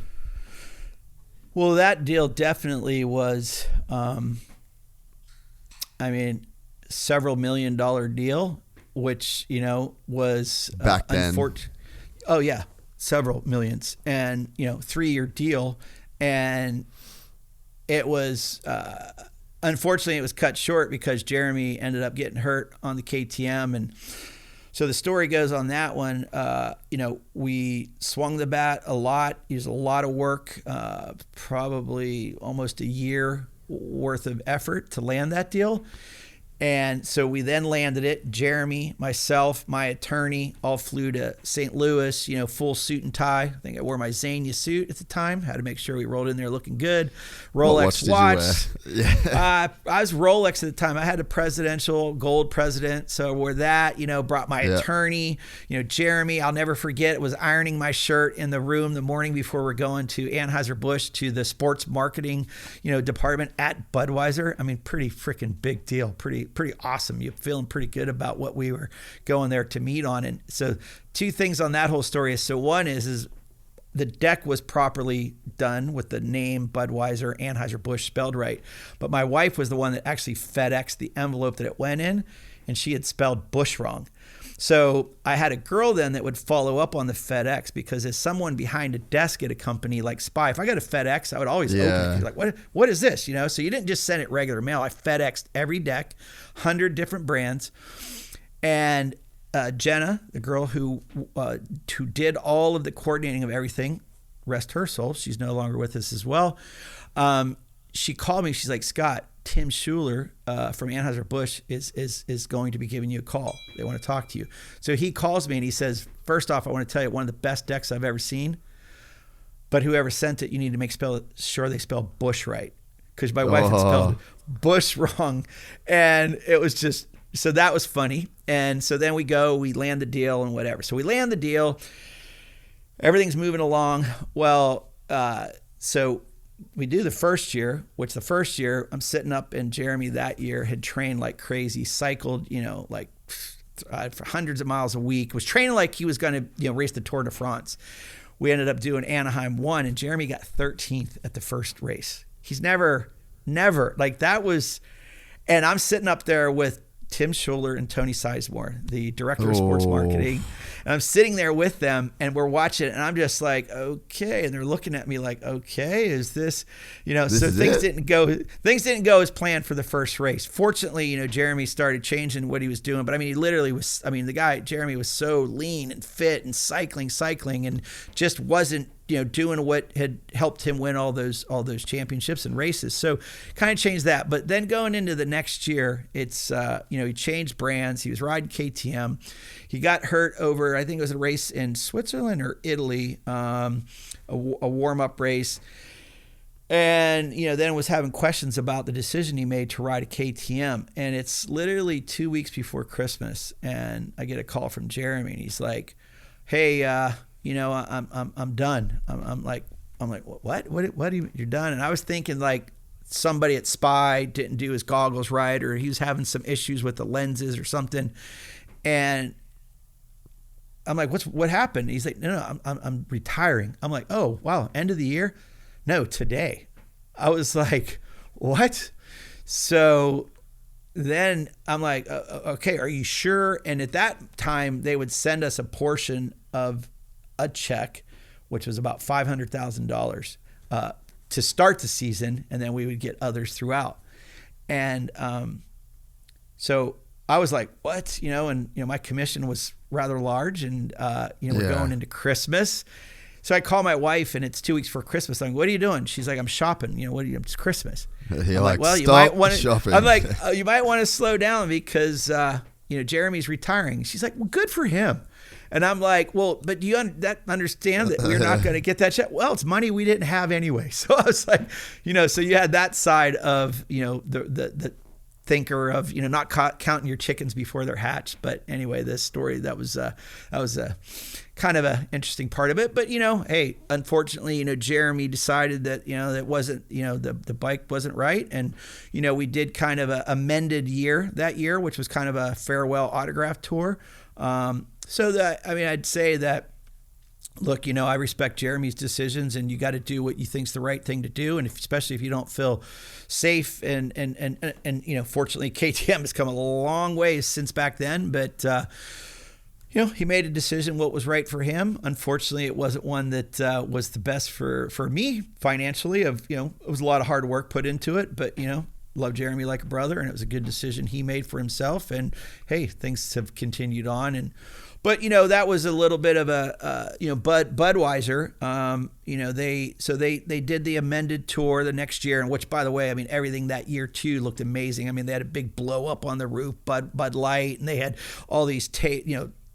Well, that deal definitely was, several $1 million deal, which, was back then. Oh yeah, several millions, and 3-year deal, and it was unfortunately it was cut short because Jeremy ended up getting hurt on the KTM, and so the story goes on that one. We swung the bat a lot, used a lot of work, probably almost a year worth of effort to land that deal. And so we then landed it. Jeremy, myself, my attorney all flew to St. Louis, full suit and tie. I think I wore my Xenia suit at the time. Had to make sure we rolled in there looking good. Rolex watch. Yeah. I was Rolex at the time. I had a presidential gold president. So I wore that, brought my attorney, Jeremy. I'll never forget, was ironing my shirt in the room the morning before we're going to Anheuser-Busch to the sports marketing, department at Budweiser. Pretty freaking big deal. Pretty awesome. You're feeling pretty good about what we were going there to meet on. And so 2 things on that whole story is, so one is the deck was properly done with the name Budweiser, Anheuser-Busch spelled right. But my wife was the one that actually FedExed the envelope that it went in, and she had spelled Bush wrong. So I had a girl then that would follow up on the FedEx, because as someone behind a desk at a company like Spy, if I got a FedEx, I would always open it. Like, what is this? So you didn't just send it regular mail. I FedExed every deck, 100 different brands. And Jenna, the girl who did all of the coordinating of everything, rest her soul, she's no longer with us as well. She called me. She's like, Scott, Tim Schuler from Anheuser-Busch is going to be giving you a call. They want to talk to you. So he calls me and he says, first off, I want to tell you, one of the best decks I've ever seen, but whoever sent it, you need to make sure they spell Bush right, because my wife had spelled Bush wrong. And it was just, so that was funny. And so then we land the deal and whatever. So we land the deal. Everything's moving along. Well, so we do the first year, which the first year I'm sitting up, and Jeremy that year had trained like crazy, cycled, for hundreds of miles a week, was training like he was going to, race the Tour de France. We ended up doing Anaheim 1, and Jeremy got 13th at the first race. He's never, like that was, and I'm sitting up there with Tim Schuler and Tony Sizemore, the director of sports marketing. And I'm sitting there with them, and we're watching it, and I'm just like, okay. And they're looking at me like, okay, is this, so things didn't go as planned for the first race. Fortunately, Jeremy started changing what he was doing, but he literally was, Jeremy was so lean and fit and cycling, and just wasn't, doing what had helped him win all those championships and races. So kind of changed that. But then going into the next year, it's, he changed brands. He was riding KTM. He got hurt over, I think it was a race in Switzerland or Italy, a warm-up race. And, then was having questions about the decision he made to ride a KTM. And it's literally 2 weeks before Christmas. And I get a call from Jeremy, and he's like, hey, I'm done. I'm like, what you're done? And I was thinking like somebody at Spy didn't do his goggles right, or he was having some issues with the lenses or something. And I'm like, what happened? He's like, no, I'm retiring. I'm like, oh, wow. End of the year? No, today. I was like, what? So then I'm like, okay, are you sure? And at that time, they would send us a portion of a check, which was about $500,000 to start the season, and then we would get others throughout. And so I was like, what? And my commission was rather large, and we're going into Christmas. So I call my wife, and it's 2 weeks before Christmas. I'm like, what are you doing? She's like, I'm shopping. It's Christmas. You're like, well, you might want to shopping. I'm like, you might want to slow down because Jeremy's retiring. She's like, well, good for him. And I'm like, well, but do you understand that we're not going to get that check? Well, it's money we didn't have anyway. So I was like, so you had that side of, the thinker of, not counting your chickens before they're hatched. But anyway, this story, that was a kind of a interesting part of it. But, hey, unfortunately, Jeremy decided that, that wasn't, the bike wasn't right. And, we did kind of a amended year that year, which was kind of a farewell autograph tour. So that, I'd say that, look, I respect Jeremy's decisions, and you got to do what you think's the right thing to do. And especially if you don't feel safe and fortunately KTM has come a long way since back then, but, he made a decision what was right for him. Unfortunately, it wasn't one that was the best for me financially. It was a lot of hard work put into it, but, love Jeremy like a brother, and it was a good decision he made for himself. And hey, things have continued on. But that was a little bit of a Budweiser. They did the amended tour the next year, and which, by the way, everything that year too looked amazing. They had a big blow up on the roof, Bud Light, and they had all these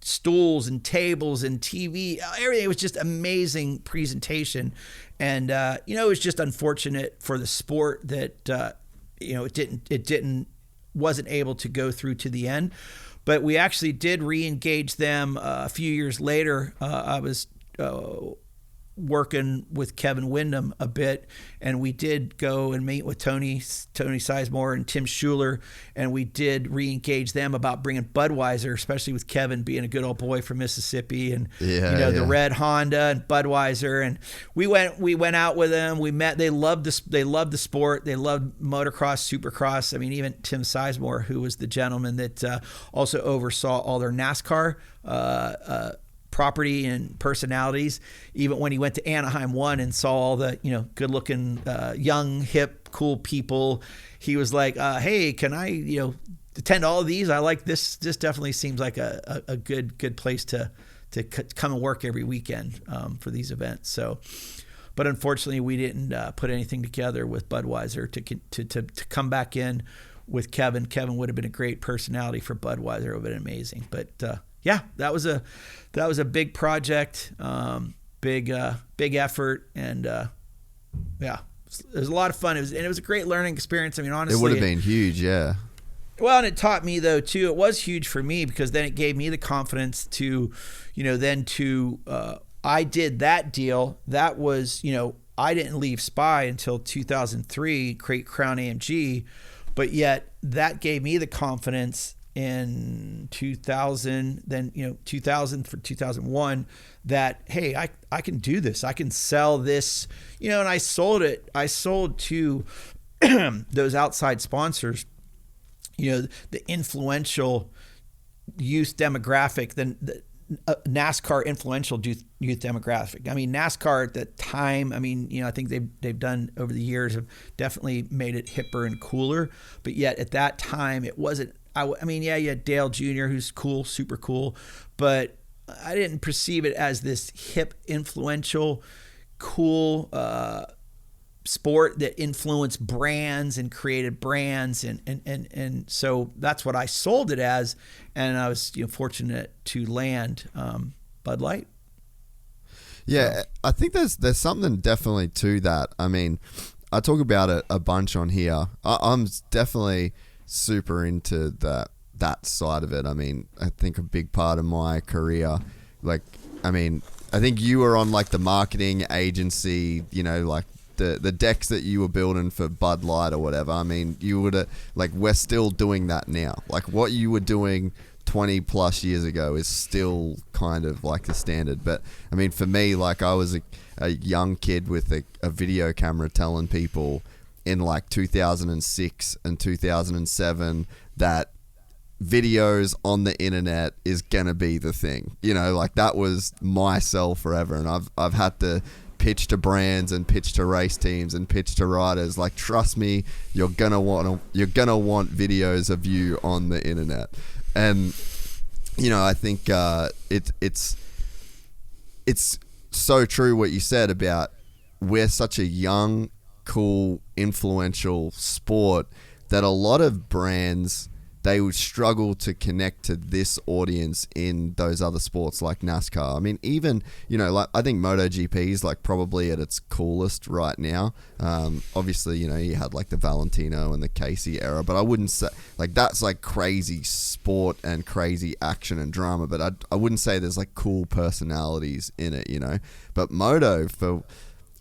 stools and tables and TV. Everything, it was just amazing presentation, and it was just unfortunate for the sport that it wasn't able to go through to the end. But we actually did re-engage them a few years later. I was working with Kevin Windham a bit, and we did go and meet with Tony Sizemore and Tim Schuler, and we did re-engage them about bringing Budweiser, especially with Kevin being a good old boy from Mississippi, and the red Honda and Budweiser, and we went out with them. We met. They loved the sport. They loved motocross, supercross. Even Tim Sizemore, who was the gentleman that also oversaw all their NASCAR property and personalities. Even when he went to Anaheim 1 and saw all the good looking young hip cool people, he was like, hey, can I attend all of these? I like this. This definitely seems like a good place to come and work every weekend for these events. So, but unfortunately we didn't put anything together with Budweiser to come back in with Kevin. Kevin would have been a great personality for Budweiser. It would have been amazing. But yeah, that was a big project, big effort, and yeah, it was a lot of fun. It was a great learning experience. Honestly, it would have been huge, yeah. Well, and it taught me though too. It was huge for me because then it gave me the confidence to, I did that deal. That was, I didn't leave Spy until 2003, create Crown AMG, but yet that gave me the confidence in 2000, then 2000 for 2001, that hey, I can do this. I can sell this, and I sold it. I sold to those outside sponsors, the influential youth demographic, the NASCAR influential youth demographic. NASCAR at the time, I think they've done over the years have definitely made it hipper and cooler, but yet at that time it wasn't. You had Dale Jr., who's cool, super cool, but I didn't perceive it as this hip, influential, cool sport that influenced brands and created brands, and so that's what I sold it as, and I was fortunate to land Bud Light. Yeah, I think there's something definitely to that. I talk about it a bunch on here. I'm definitely super into that side of it. I think a big part of my career, I think you were on like the marketing agency, you know, like the decks that you were building for Bud Light or whatever. I mean, you would like, we're still doing that now. Like what you were doing 20 plus years ago is still kind of like the standard. But I mean, for me, like I was a young kid with a video camera telling people in like 2006 and 2007 that videos on the internet is gonna be the thing, you know, like that was myself forever. And I've had to pitch to brands and pitch to race teams and pitch to riders, like, trust me, you're gonna want videos of you on the internet. And you know, I think it's so true what you said about we're such a young, cool, influential sport that a lot of brands, they would struggle to connect to this audience in those other sports like NASCAR. I mean, even, you know, like I think MotoGP is like probably at its coolest right now. Obviously, you know, you had like the Valentino and the Casey era, but I wouldn't say like that's like crazy sport and crazy action and drama, but I wouldn't say there's like cool personalities in it, you know. But Moto, for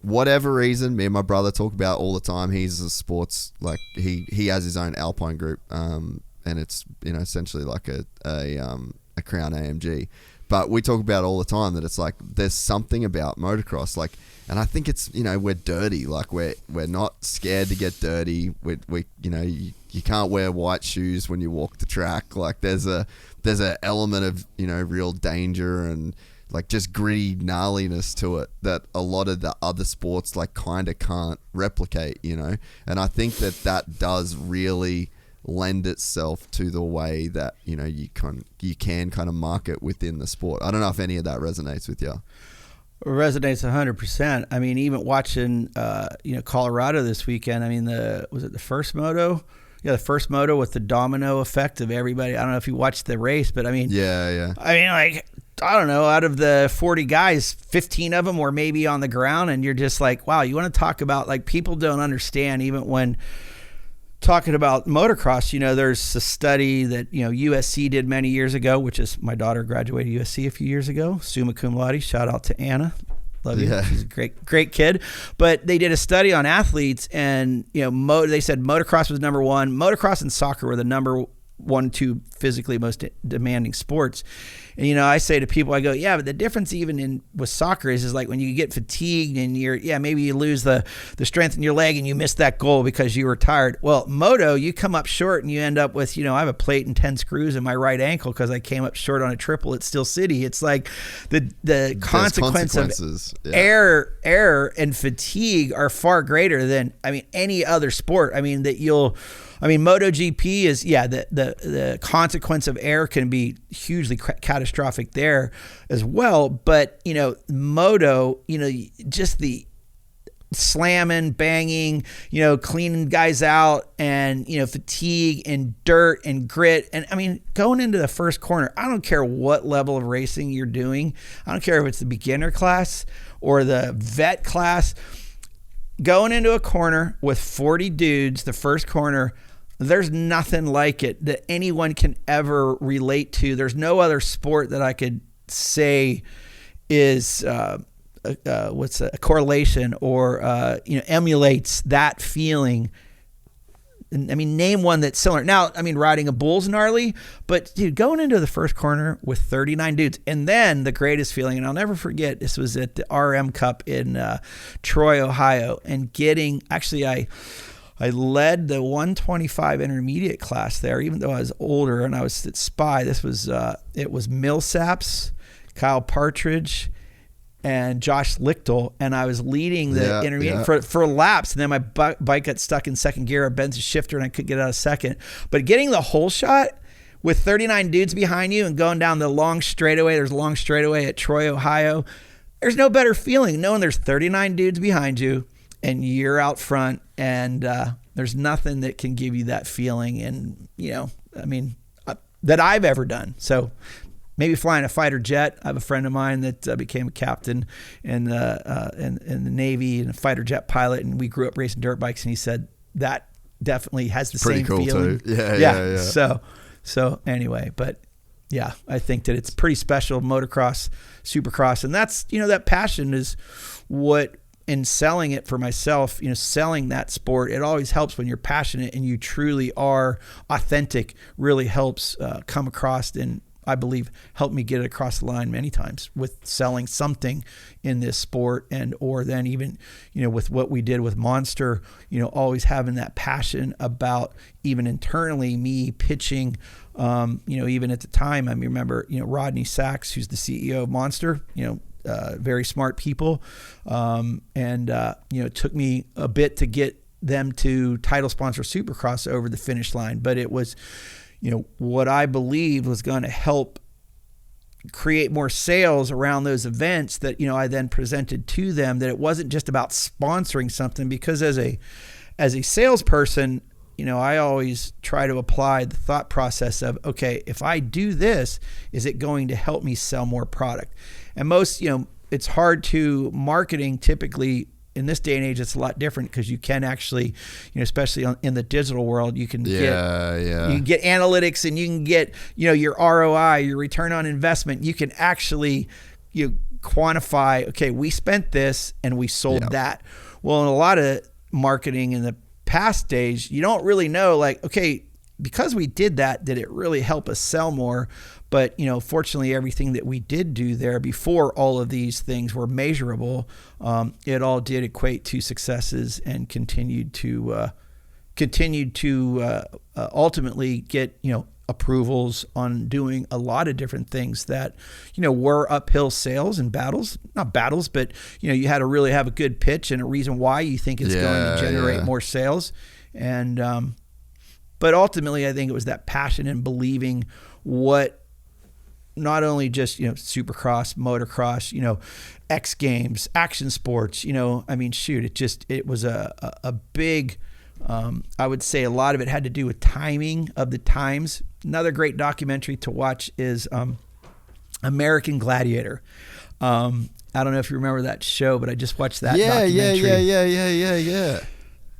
whatever reason, me and my brother talk about all the time, he's a sports, like he has his own Alpine group, and it's, you know, essentially like a Crown AMG. But we talk about all the time that it's like there's something about motocross, like, and I think it's, you know, we're dirty, like we're not scared to get dirty. We you know, you can't wear white shoes when you walk the track. Like there's a element of, you know, real danger and like just gritty gnarliness to it that a lot of the other sports like kind of can't replicate, you know. And I think that does really lend itself to the way that, you know, you can kind of market within the sport. I don't know if any of that resonates with you. Resonates 100%. I mean, even watching, you know, Colorado this weekend. I mean, was it the first moto? Yeah, the first moto with the domino effect of everybody. I don't know if you watched the race, but I mean, yeah. I mean, like, I don't know, out of the 40 guys, 15 of them were maybe on the ground, and you're just like, wow, you want to talk about, like, people don't understand even when talking about motocross. You know, there's a study that, you know, USC did many years ago, which is, my daughter graduated USC a few years ago, summa cum laude. Shout out to Anna. Love you. Yeah. She's a great kid. But they did a study on athletes, and, you know, they said motocross was number one. Motocross and soccer were the number 1, 2 physically most demanding sports. And, you know, I say to people, I go, yeah, but the difference even with soccer is like when you get fatigued and maybe you lose the strength in your leg and you miss that goal because you were tired. Well, moto, you come up short and you end up with, you know, I have a plate and 10 screws in my right ankle because I came up short on a triple at Steel City. It's like the consequences of error and fatigue are far greater than, I mean, any other sport. I mean, MotoGP is, the consequence of error can be hugely catastrophic there as well. But, you know, moto, you know, just the slamming, banging, you know, cleaning guys out, and, you know, fatigue and dirt and grit. And I mean, going into the first corner, I don't care what level of racing you're doing. I don't care if it's the beginner class or the vet class. Going into a corner with 40 dudes, the first corner, there's nothing like it that anyone can ever relate to. There's no other sport that I could say is a correlation or you know, emulates that feeling. And I mean, name one that's similar. Now, I mean, riding a bull's gnarly, but dude, going into the first corner with 39 dudes, and then the greatest feeling, and I'll never forget, this was at the RM Cup in Troy, Ohio, and I led the 125 intermediate class there, even though I was older and I was at Spy. This was it was Millsaps, Kyle Partridge, and Josh Lichtel, and I was leading the intermediate for laps, and then my bike got stuck in second gear. I bent the shifter, and I couldn't get out of second. But getting the whole shot with 39 dudes behind you and going down the long straightaway, there's a long straightaway at Troy, Ohio, there's no better feeling knowing there's 39 dudes behind you, and you're out front, and there's nothing that can give you that feeling. And, you know, I mean, that I've ever done. So maybe flying a fighter jet. I have a friend of mine that became a captain in the Navy and a fighter jet pilot, and we grew up racing dirt bikes, and he said that definitely has the same feeling. Pretty cool too. Yeah. So anyway, but Yeah, I think that it's pretty special, motocross, supercross. And that's, that passion is what, in selling it for myself, selling that sport, it always helps when you're passionate and you truly are authentic, really helps come across, and I believe helped me get it across the line many times with selling something in this sport, and or then even, with what we did with Monster, always having that passion about, even internally, me pitching, even at the time, I remember, Rodney Sachs, who's the CEO of Monster, very smart people. It took me a bit to get them to title sponsor Supercross over the finish line, but it was, what I believed was going to help create more sales around those events that, I then presented to them, that it wasn't just about sponsoring something, because as a salesperson, I always try to apply the thought process of, okay, if I do this, is it going to help me sell more product? And most, it's hard to marketing typically. In this day and age, it's a lot different, because you can actually, especially in the digital world, you can get analytics, and you can get, your ROI, your return on investment. You can actually, quantify, okay, we spent this and we sold that. Well, in a lot of marketing in the past days, you don't really know, like, okay, because we did that, did it really help us sell more? But, fortunately, everything that we did do there before all of these things were measurable, it all did equate to successes, and continued to ultimately get, approvals on doing a lot of different things that, were uphill sales and not battles, but, you had to really have a good pitch and a reason why you think it's going to generate more sales. And, but ultimately, I think it was that passion and believing what, not only just, Supercross, motocross, X Games, action sports, it was a big, I would say a lot of it had to do with timing of the times. Another great documentary to watch is American Gladiator. I don't know if you remember that show, but I just watched that documentary. Yeah.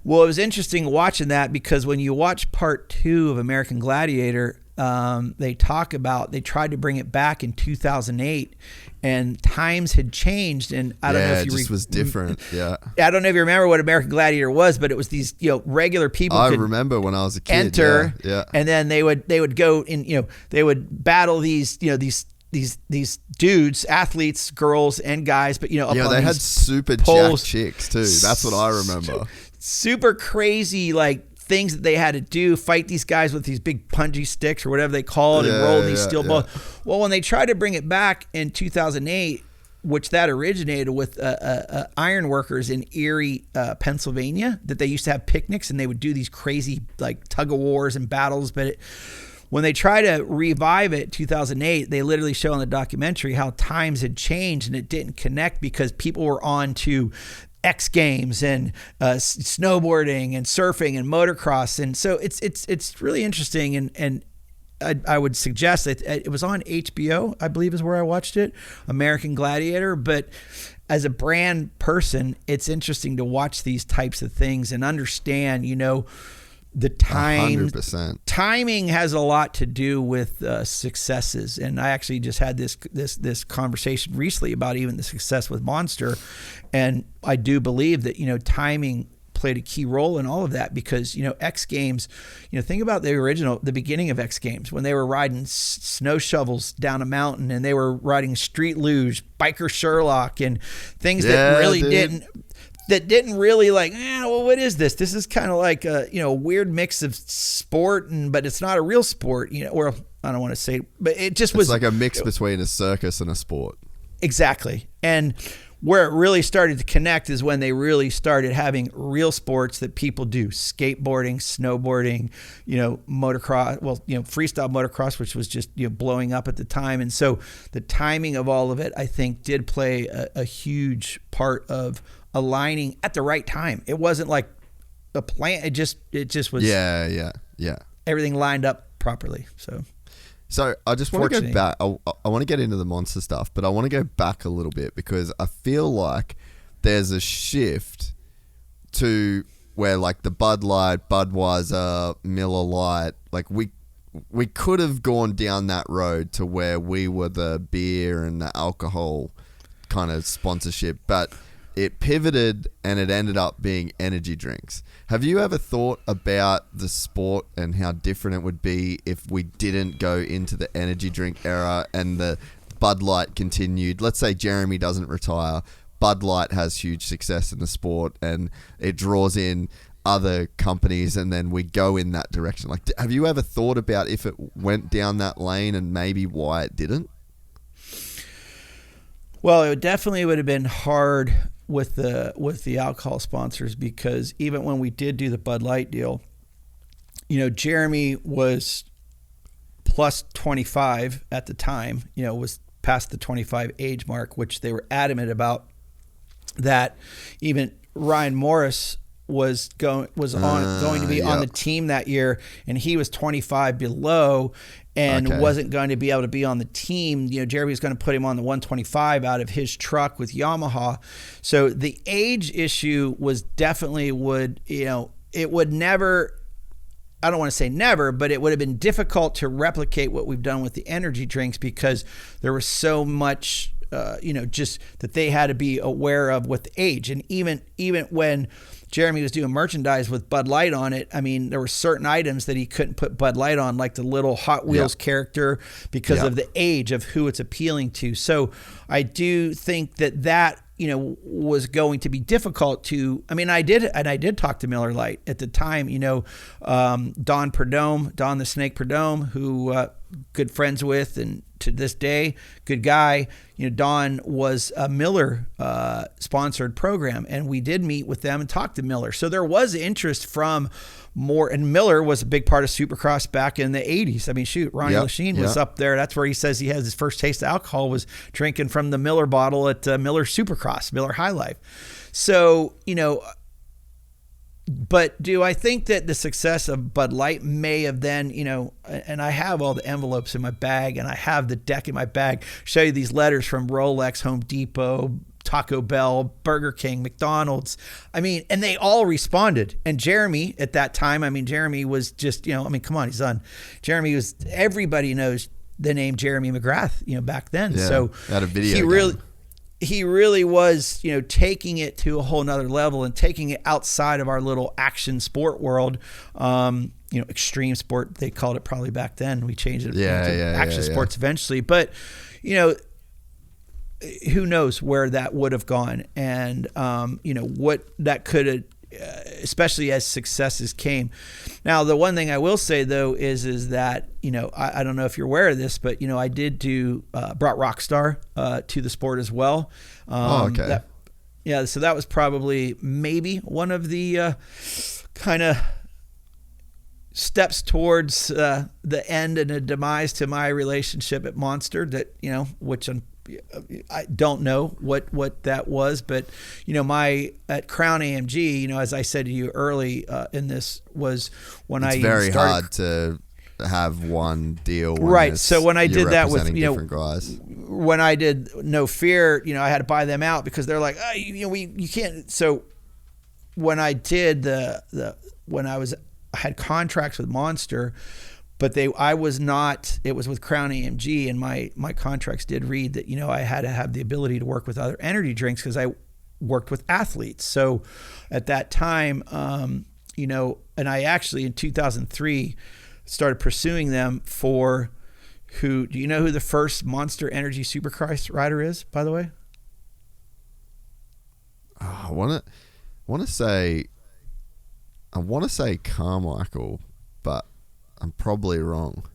Well, it was interesting watching that, because when you watch part 2 of American Gladiator, they tried to bring it back in 2008, and times had changed, and I don't know if you it just was different. Yeah, I don't know if you remember what American Gladiator was, but it was these regular people. I remember when I was a kid. Enter, yeah. And then they would go in, they would battle these these dudes, athletes, girls and guys, but they had super jacked chicks too. That's what I remember. Super crazy, like, things that they had to do, fight these guys with these big punji sticks or whatever they call it, and roll these steel balls. Well, when they tried to bring it back in 2008, which that originated with iron workers in Erie, Pennsylvania, that they used to have picnics, and they would do these crazy, like, tug of wars and battles. But when they try to revive it, 2008, they literally show in the documentary how times had changed, and it didn't connect because people were on to X Games and snowboarding and surfing and motocross. And so it's really interesting. And I would suggest that it was on HBO, I believe is where I watched it, American Gladiator. But as a brand person, it's interesting to watch these types of things and understand, the time. 100%. Timing has a lot to do with successes. And I actually just had this conversation recently about even the success with Monster. And I do believe that, timing played a key role in all of that, because, X Games, think about the beginning of X Games, when they were riding snow shovels down a mountain, and they were riding street luge, biker Sherlock, and things that really didn't really, like, well, what is this? This is kind of like a, weird mix of sport, but it's not a real sport, or I don't want to say, but it just was like a mix between a circus and a sport. Exactly. And where it really started to connect is when they really started having real sports that people do: skateboarding, snowboarding, motocross, freestyle motocross, which was just, blowing up at the time. And so the timing of all of it, I think, did play a huge part of aligning at the right time. It wasn't like a plan. It just was. Yeah. Everything lined up properly. So I just want to go back. I want to get into the Monster stuff, but I want to go back a little bit, because I feel like there's a shift to where, like, the Bud Light, Budweiser, Miller Lite, like, we could have gone down that road to where we were the beer and the alcohol kind of sponsorship, but it pivoted and it ended up being energy drinks. Have you ever thought about the sport and how different it would be if we didn't go into the energy drink era and the Bud Light continued? Let's say Jeremy doesn't retire. Bud Light has huge success in the sport and it draws in other companies, and then we go in that direction. Like, have you ever thought about if it went down that lane and maybe why it didn't? Well, it definitely would have been hard with the alcohol sponsors, because even when we did do the Bud Light deal, Jeremy was plus 25 at the time, was past the 25 age mark, which they were adamant about. That even Ryan Morris was going to be on the team that year, and he was 25 below and wasn't going to be able to be on the team. Jeremy was going to put him on the 125 out of his truck with Yamaha. So the age issue was definitely it would never, I don't want to say never, but it would have been difficult to replicate what we've done with the energy drinks, because there was so much just that they had to be aware of with age. And even when Jeremy was doing merchandise with Bud Light on it, I mean, there were certain items that he couldn't put Bud Light on, like the little Hot Wheels character, because of the age of who it's appealing to. So I do think that was going to be difficult to, I did talk to Miller Lite at the time, Don the Snake Perdome, who good friends with, and to this day, good guy. Don was a Miller sponsored program, and we did meet with them and talk to Miller. So there was interest from more, and Miller was a big part of Supercross back in the 80s. I mean, shoot, Ronnie Lachine was up there. That's where he says he has his first taste of alcohol, was drinking from the Miller bottle at Miller Supercross, Miller High Life. So, but do I think that the success of Bud Light may have then, and I have all the envelopes in my bag, and I have the deck in my bag, show you these letters from Rolex, Home Depot, Taco Bell, Burger King, McDonald's. And they all responded. And Jeremy at that time, Jeremy was just, come on, he's on. Jeremy was, everybody knows the name Jeremy McGrath, back then. Yeah, so had a video he really was, taking it to a whole nother level and taking it outside of our little action sport world. Extreme sport, they called it probably back then. We changed it to action sports eventually. But, who knows where that would have gone, and, what that could have, especially as successes came. Now, the one thing I will say though is that, I don't know if you're aware of this, but, I did brought Rockstar to the sport as well. So that was probably maybe one of the kind of steps towards the end and a demise to my relationship at Monster, that, which I don't know what that was, but my at Crown AMG, as I said to you early in this, was when it's very hard to have one deal, right? So when I did that with different guys, when I did No Fear, I had to buy them out because they're like, oh, you can't. So when I did I had contracts with Monster, but I was not, it was with Crown AMG, and my contracts did read that, I had to have the ability to work with other energy drinks because I worked with athletes. So at that time, and I actually in 2003 started pursuing them for do you know who the first Monster Energy Supercross rider is, by the way? I want to say Carmichael, but I'm probably wrong.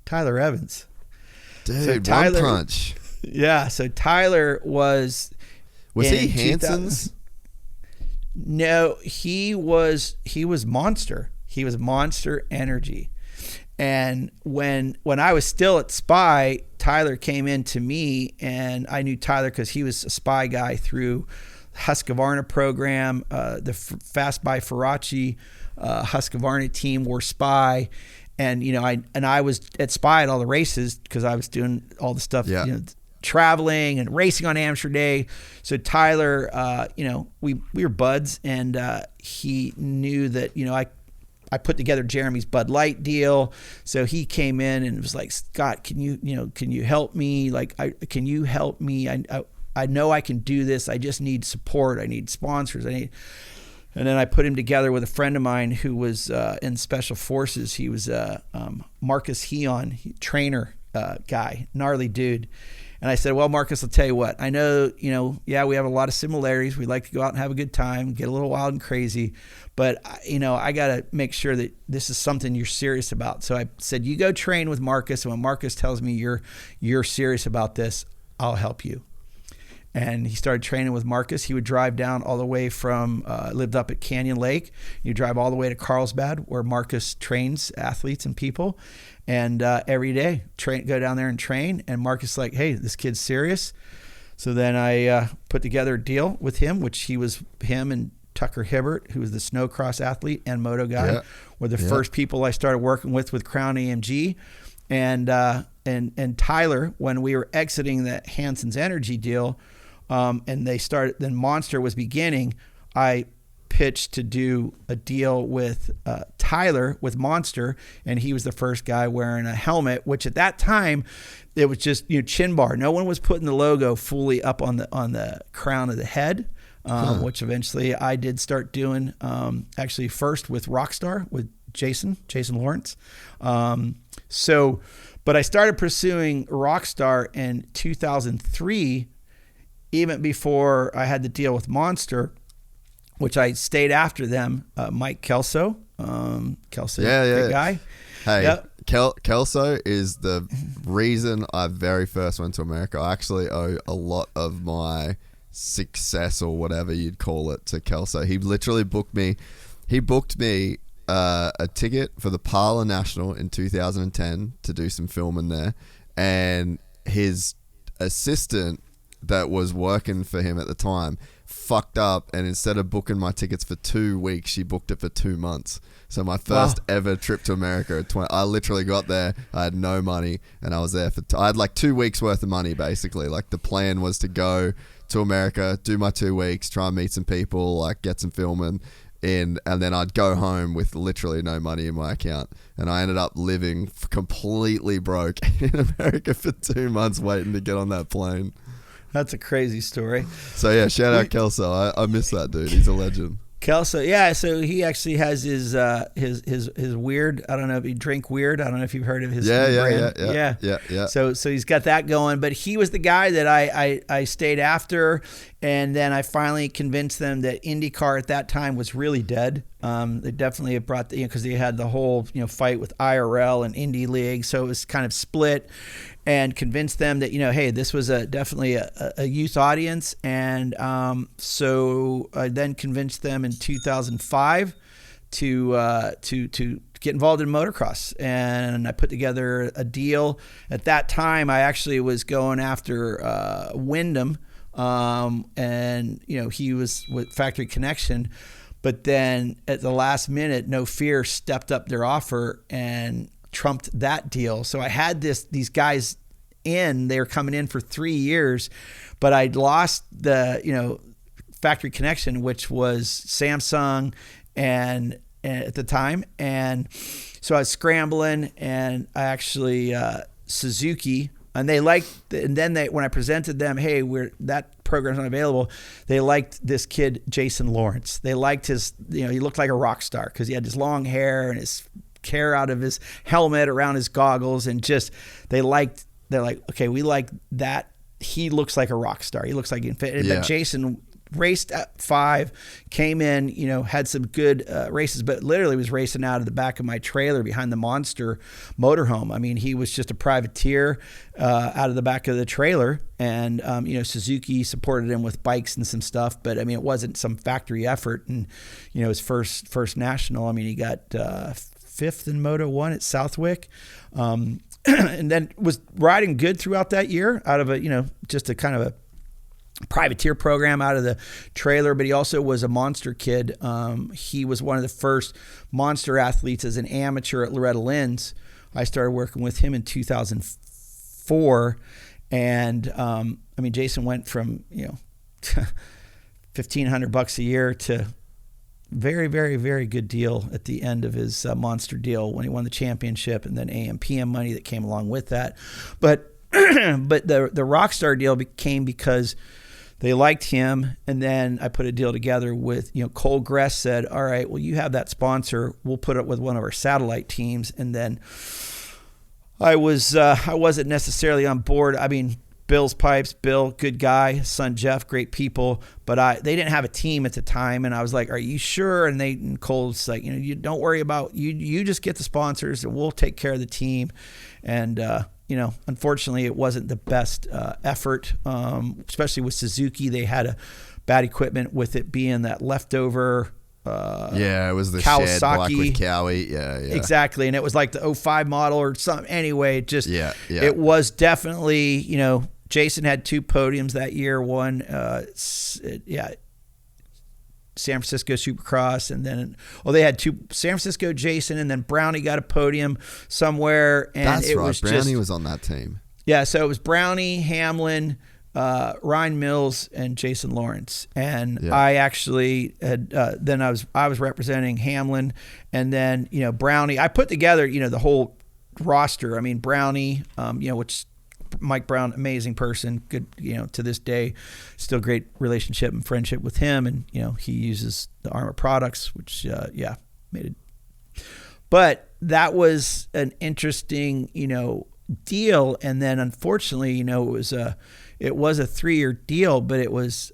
Tyler Evans. Dude, so Tyler, One Punch. Yeah, so Tyler was he Hanson's? No, he was Monster. He was Monster Energy. And when I was still at Spy, Tyler came in to me, and I knew Tyler because he was a Spy guy through Husqvarna program, the Fast by Faraci Husqvarna team were Spy, and I was at Spy at all the races because I was doing all the stuff, traveling and racing on Amateur Day. So Tyler, we were buds, and he knew that I put together Jeremy's Bud Light deal. So he came in and was like, Scott, can you help me? Like, can you help me? I know I can do this. I just need support. I need sponsors. And then I put him together with a friend of mine who was in Special Forces. He was Marcus Heon, trainer guy, gnarly dude. And I said, well, Marcus, I'll tell you what. I know, we have a lot of similarities. We like to go out and have a good time, get a little wild and crazy. But, I got to make sure that this is something you're serious about. So I said, you go train with Marcus. And when Marcus tells me you're serious about this, I'll help you. And he started training with Marcus. He would drive down all the way from, lived up at Canyon Lake. You drive all the way to Carlsbad, where Marcus trains athletes and people. And every day, go down there and train. And Marcus like, hey, this kid's serious. So then I put together a deal with him, which him and Tucker Hibbert, who was the snowcross athlete and moto guy, were the first people I started working with Crown AMG. And Tyler, when we were exiting the Hanson's Energy deal, and then Monster was beginning, I pitched to do a deal with Tyler with Monster, and he was the first guy wearing a helmet, which at that time it was just chin bar. No one was putting the logo fully up on the crown of the head, which eventually I did start doing. Actually, first with Rockstar with Jason Lawrence. But I started pursuing Rockstar in 2003, even before I had the deal with Monster, which I stayed after them. Mike Kelso, great guy. Hey, yep. Kelso is the reason I very first went to America. I actually owe a lot of my success, or whatever you'd call it, to Kelso. He literally booked me. He booked me a ticket for the Parla National in 2010 to do some filming there, and his assistant that was working for him at the time fucked up, and instead of booking my tickets for 2 weeks, she booked it for 2 months. So my first ever trip to America at 20, I literally got there, I had no money, and I was there for I had like 2 weeks worth of money basically. Like the plan was to go to America, do my 2 weeks, try and meet some people, like get some filming in, and then I'd go home with literally no money in my account. And I ended up living completely broke in America for 2 months waiting to get on that plane. That's a crazy story. So yeah, shout out Kelso. I miss that dude. He's a legend. Kelso, yeah. So he actually has his weird. I don't know if he drink weird. I don't know if you've heard of his brand. Yeah. So he's got that going. But he was the guy that I stayed after, and then I finally convinced them that IndyCar at that time was really dead. They definitely have brought because they had the whole fight with IRL and Indy League, so it was kind of split. And convinced them that hey, this was definitely a youth audience, and so I then convinced them in 2005 to get involved in motocross, and I put together a deal. At that time, I actually was going after Wyndham, and he was with Factory Connection, but then at the last minute, No Fear stepped up their offer and trumped that deal. So I had these guys they were coming in for 3 years, but I'd lost the Factory Connection, which was Samsung and at the time, and so I was scrambling, and I actually Suzuki, and they liked, and then when I presented them, hey, that program's not available, they liked this kid Jason Lawrence. They liked his he looked like a rock star because he had his long hair and his hair out of his helmet around his goggles, and just they're like, okay, we like that. He looks like a rock star. He looks like he can fit. Yeah. But Jason raced at 5, came in, had some good races, but literally was racing out of the back of my trailer behind the Monster motorhome. I mean, he was just a privateer out of the back of the trailer, and Suzuki supported him with bikes and some stuff, but I mean, it wasn't some factory effort. And his first national, I mean, he got 5th in Moto 1 at Southwick. And then was riding good throughout that year out of just a kind of a privateer program out of the trailer, but he also was a Monster kid. He was one of the first Monster athletes as an amateur at Loretta Lynn's. I started working with him in 2004, and I mean, Jason went from $1,500 a year to Very, very, very good deal at the end of his Monster deal when he won the championship, and then AM/PM money that came along with that. But the Rockstar deal came because they liked him, and then I put a deal together with, Cole Gress said, all right, well, you have that sponsor. We'll put it with one of our satellite teams. And then I wasn't necessarily on board. I mean, Bill's Pipes, Bill, good guy, son Jeff, great people, but they didn't have a team at the time, and I was like, are you sure? And Cole's like, you don't worry about, you just get the sponsors and we'll take care of the team. And unfortunately it wasn't the best effort, especially with Suzuki. They had a bad equipment with it being that leftover it was the Kawasaki shared black with Cowie. Yeah. Exactly. And it was like the 05 model or something. Anyway, it was definitely, Jason had 2 podiums that year. One, San Francisco Supercross, and then they had 2, San Francisco Jason, and then Brownie got a podium somewhere. And that's right. Brownie was on that team. Yeah, so it was Brownie, Hamlin, Ryan Mills, and Jason Lawrence. And I actually had then I was representing Hamlin, and then Brownie. I put together the whole roster. I mean, Brownie, which Mike Brown, amazing person, good, to this day, still great relationship and friendship with him. And, he uses the ARMA products, which, made it. But that was an interesting, deal. And then unfortunately, it was a 3-year deal, but it was,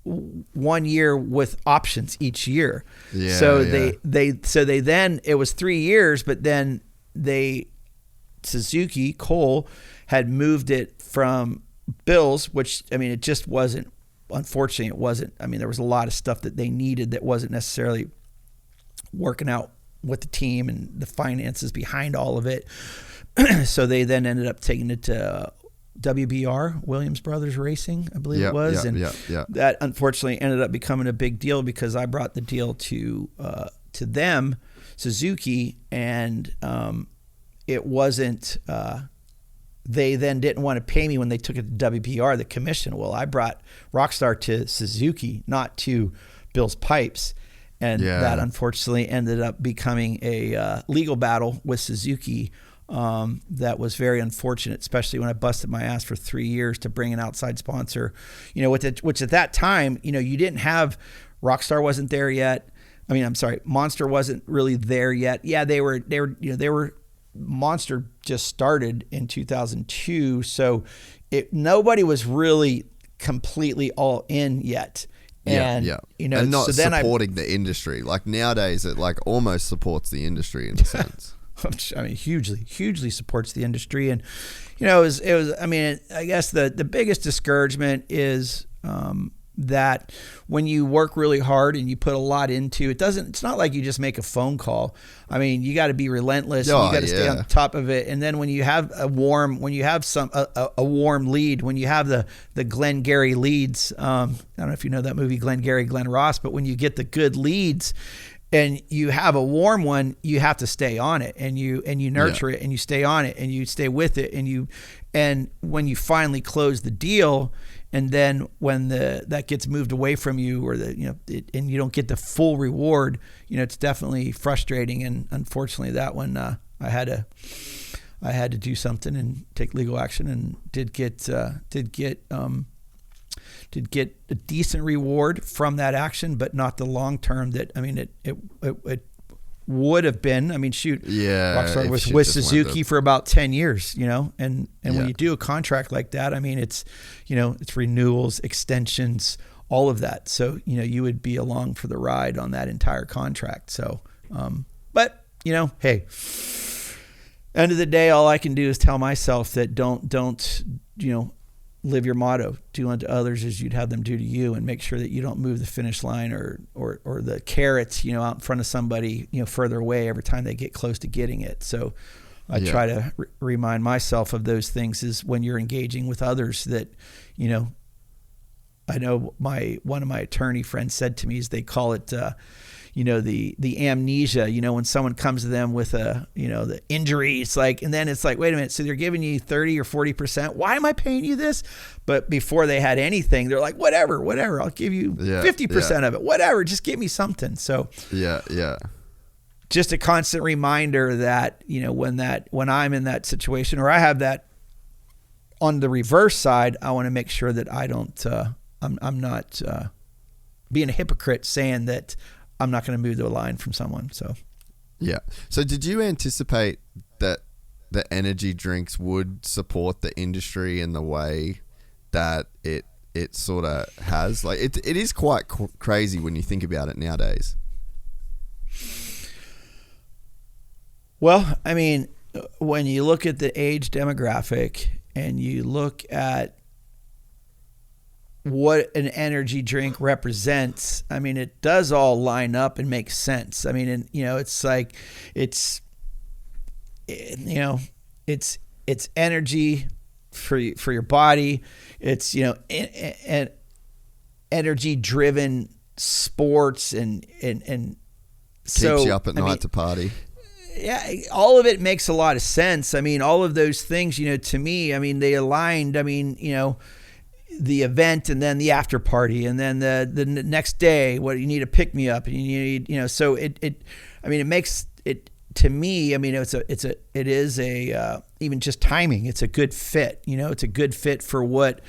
1 year with options each year. Yeah. So they then, it was 3 years, but then Suzuki, Cole, had moved it from Bill's, which, I mean, it just wasn't, unfortunately, it wasn't. I mean, there was a lot of stuff that they needed that wasn't necessarily working out with the team and the finances behind all of it. So they then ended up taking it to WBR, Williams Brothers Racing, I believe it was. That unfortunately ended up becoming a big deal because I brought the deal to them, Suzuki, and it wasn't, they then didn't want to pay me when they took it to WBR, the commission. Well, I brought Rockstar to Suzuki, not to Bill's Pipes. And that unfortunately ended up becoming a legal battle with Suzuki. That was very unfortunate, especially when I busted my ass for 3 years to bring an outside sponsor, which at that time, you didn't have, Rockstar wasn't there yet. I mean, I'm sorry, Monster wasn't really there yet. Yeah, they were, Monster just started in 2002. So nobody was really completely all in yet. And, and not supporting the industry. Like nowadays, it like almost supports the industry in a sense. I mean, hugely supports the industry. And, it was, I mean, I guess the biggest discouragement is, that when you work really hard and you put a lot into it, it's not like you just make a phone call. I mean, you got to be relentless. And you got to stay on top of it. And then when you have a warm lead, when you have the Glengarry leads, I don't know if you know that movie, Glengarry, Glen Ross, but when you get the good leads and you have a warm one, you have to stay on it and you nurture it and you stay on it and you stay with it. And when you finally close the deal, and then when that gets moved away from you, or and you don't get the full reward, it's definitely frustrating. And unfortunately, that one I had to do something and take legal action, and did get a decent reward from that action, but not the long term that, I mean, it would have been. I mean, shoot, Rockstar was with Suzuki for about 10 years, and when you do a contract like that, I mean, it's renewals, extensions, all of that. So, you would be along for the ride on that entire contract. So, but hey, end of the day, all I can do is tell myself that don't, live your motto, do unto others as you'd have them do to you, and make sure that you don't move the finish line or the carrots, out in front of somebody, further away every time they get close to getting it. So I try to remind myself of those things is when you're engaging with others that, I know one of my attorney friends said to me is they call it, the amnesia, when someone comes to them with the injury, it's like, and then it's like, wait a minute, so they're giving you 30 or 40%. Why am I paying you this? But before they had anything, they're like, whatever, I'll give you 50% of it, whatever, just give me something. So just a constant reminder that, when I'm in that situation, or I have that on the reverse side, I want to make sure that I don't, I'm not being a hypocrite saying that I'm not going to move the line from someone. So, So did you anticipate that the energy drinks would support the industry in the way that it sort of has? Like it is quite crazy when you think about it nowadays. Well, I mean, when you look at the age demographic and you look at what an energy drink represents, I mean, it does all line up and make sense. I mean, and it's like, it's energy for your body. It's, energy driven sports and so keeps you up at night to party. Yeah, all of it makes a lot of sense. I mean, all of those things, to me, I mean, they aligned. I mean, the event and then the after party and then the next day, what you need to pick me up and you need, so it makes it, to me, I mean, it is even just timing. It's a good fit, it's a good fit for what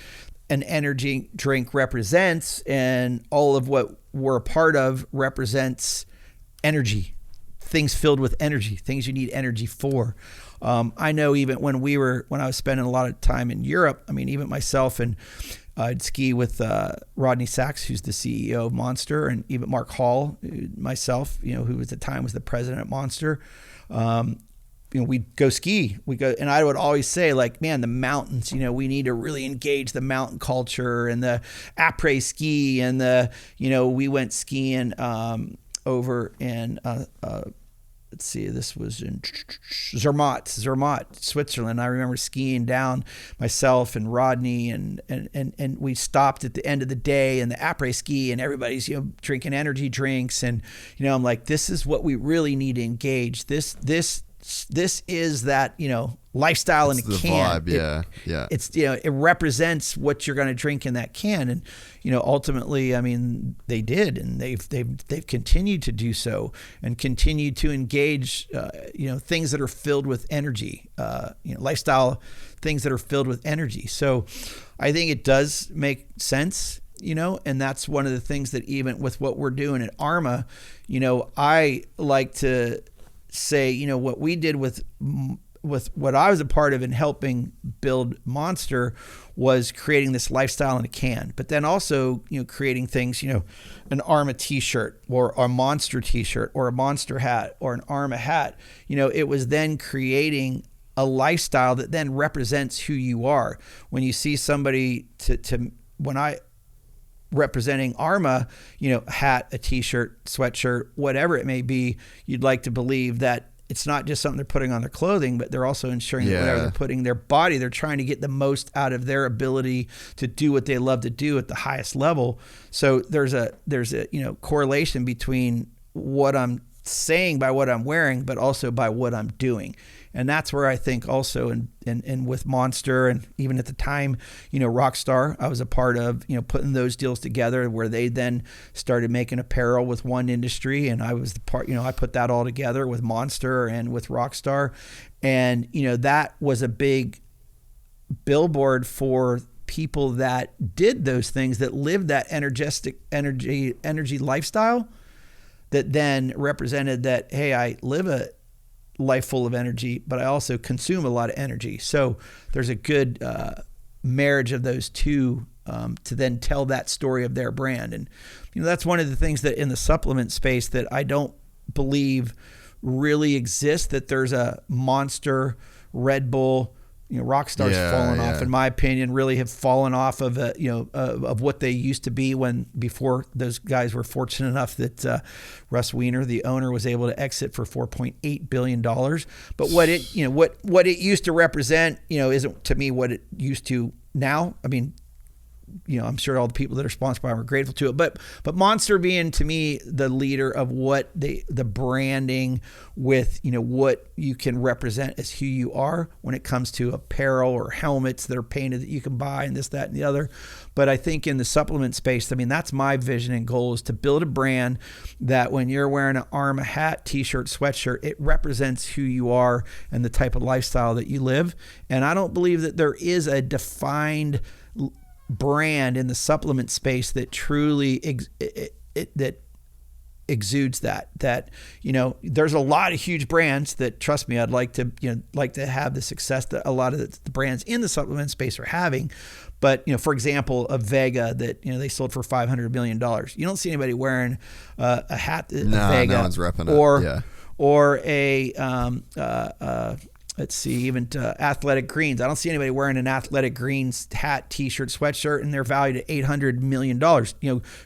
an energy drink represents, and all of what we're a part of represents energy, things filled with energy, things you need energy for. I know even when I was spending a lot of time in Europe, I mean, even myself, and I'd ski with Rodney Sachs, who's the CEO of Monster, and even Mark Hall, myself, who at the time was the president at Monster. We'd go ski. And I would always say, like, man, the mountains, we need to really engage the mountain culture and the après ski and we went skiing over in let's see, this was in Zermatt, Switzerland. I remember skiing down, myself and Rodney, and we stopped at the end of the day in the après ski, and everybody's drinking energy drinks, and I'm like, this is what we really need to engage. This is that lifestyle in a can. Vibe, yeah. It's it represents what you're going to drink in that can, and ultimately, I mean, they did, and they've continued to do so, and continue to engage things that are filled with energy, lifestyle things that are filled with energy. So I think it does make sense, and that's one of the things that even with what we're doing at ARMA, I like to say, what we did with what I was a part of in helping build Monster was creating this lifestyle in a can, but then also, creating things, an ARMA t-shirt or a Monster t-shirt or a Monster hat or an ARMA hat. It was then creating a lifestyle that then represents who you are. When you see somebody when I representing ARMA, hat, a t-shirt, sweatshirt, whatever it may be, you'd like to believe that it's not just something they're putting on their clothing, but they're also ensuring that whatever they're putting their body, they're trying to get the most out of their ability to do what they love to do at the highest level. So there's a correlation between what I'm saying by what I'm wearing, but also by what I'm doing. And that's where I think also in with Monster, and even at the time, Rockstar, I was a part of, putting those deals together where they then started making apparel with one industry. And I was the part, I put that all together with Monster and with Rockstar. And, that was a big billboard for people that did those things, that lived that energy lifestyle, that then represented that, hey, I live a life full of energy, but I also consume a lot of energy. So there's a good marriage of those two to then tell that story of their brand. And that's one of the things that in the supplement space that I don't believe really exists, that there's a Monster, Red Bull, Rockstar's fallen off, in my opinion, really have fallen off of of what they used to be before those guys were fortunate enough that Russ Weiner, the owner, was able to exit for $4.8 billion. But what it used to represent, isn't to me what it used to now. I mean, I'm sure all the people that are sponsored by them are grateful to it. But Monster being to me the leader of what the branding with, what you can represent as who you are when it comes to apparel or helmets that are painted that you can buy and this, that, and the other. But I think in the supplement space, that's my vision and goal, is to build a brand that when you're wearing an ARMA hat, t-shirt, sweatshirt, it represents who you are and the type of lifestyle that you live. And I don't believe that there is a defined brand in the supplement space that truly that exudes that there's a lot of huge brands that, trust me, I'd like to have the success that a lot of the brands in the supplement space are having. But, for example, a Vega that, they sold for $500 million. You don't see anybody wearing a hat, Vega, no one's repping it. Or a, let's see, even Athletic Greens. I don't see anybody wearing an Athletic Greens hat, t-shirt, sweatshirt, and they're valued at $800 million.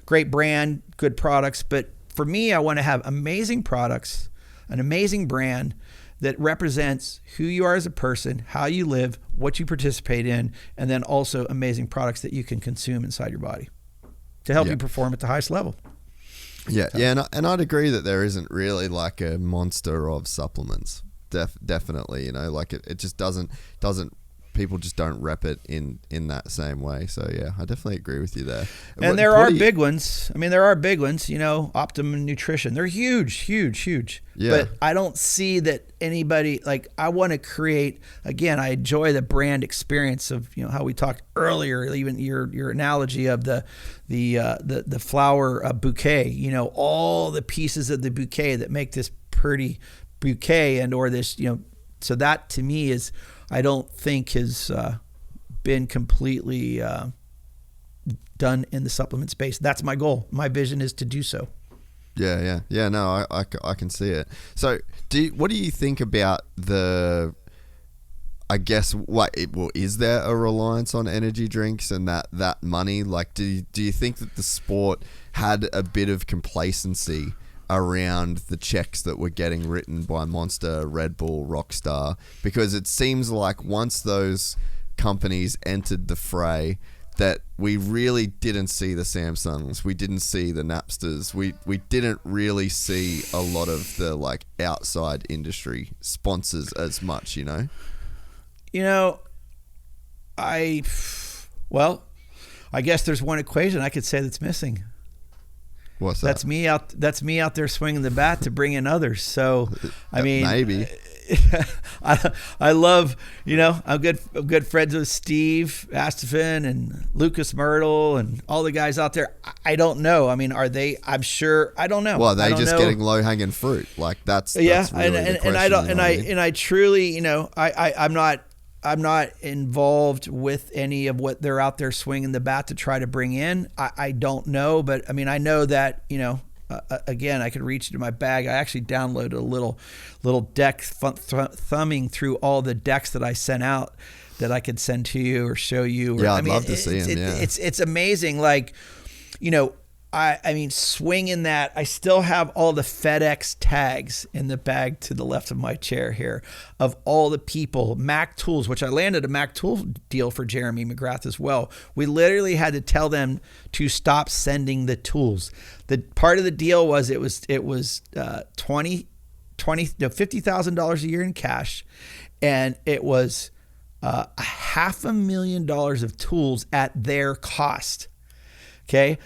Great brand, good products. But for me, I want to have amazing products, an amazing brand that represents who you are as a person, how you live, what you participate in, and then also amazing products that you can consume inside your body to help you perform at the highest level. Yeah, and I'd agree that there isn't really like a monster of supplements. Definitely, it just doesn't. People just don't rep it in that same way. So yeah, I definitely agree with you there. And there are big ones. There are big ones. Optimum Nutrition. They're huge. Yeah. But I don't see that anybody, I want to create, again, I enjoy the brand experience of, how we talked earlier, even your analogy of the flower bouquet, all the pieces of the bouquet that make this pretty bouquet or this, so that to me is, I don't think has been completely done in the supplement space. That's my goal. My vision is to do so. Yeah. No, I can see it. So, what do you think about I guess, is there a reliance on energy drinks and that money? Do you think that the sport had a bit of complacency around the checks that were getting written by Monster, Red Bull, Rockstar? Because it seems like once those companies entered the fray, that we really didn't see the Samsungs, we didn't see the Napsters, we didn't really see a lot of the outside industry sponsors as much, I guess there's one equation I could say that's missing. What's that? That's me out there swinging the bat to bring in others. So, maybe. I love, I'm good friends with Steve Astafin and Lucas Myrtle and all the guys out there. I don't know. Are they? I'm sure. I don't know. Well, are they just getting low hanging fruit? That's really the question, and I truly, I'm not involved with any of what they're out there swinging the bat to try to bring in. I don't know, but I know that, again, I could reach into my bag. I actually downloaded a little deck thumbing through all the decks that I sent out that I could send to you or show you. I'd love to see them. It's amazing. Swinging that, I still have all the FedEx tags in the bag to the left of my chair here of all the people. Mac Tools, which I landed a Mac Tool deal for Jeremy McGrath as well. We literally had to tell them to stop sending the tools. The part of the deal was it was $50,000 a year in cash, and it was $500,000 of tools at their cost. Okay.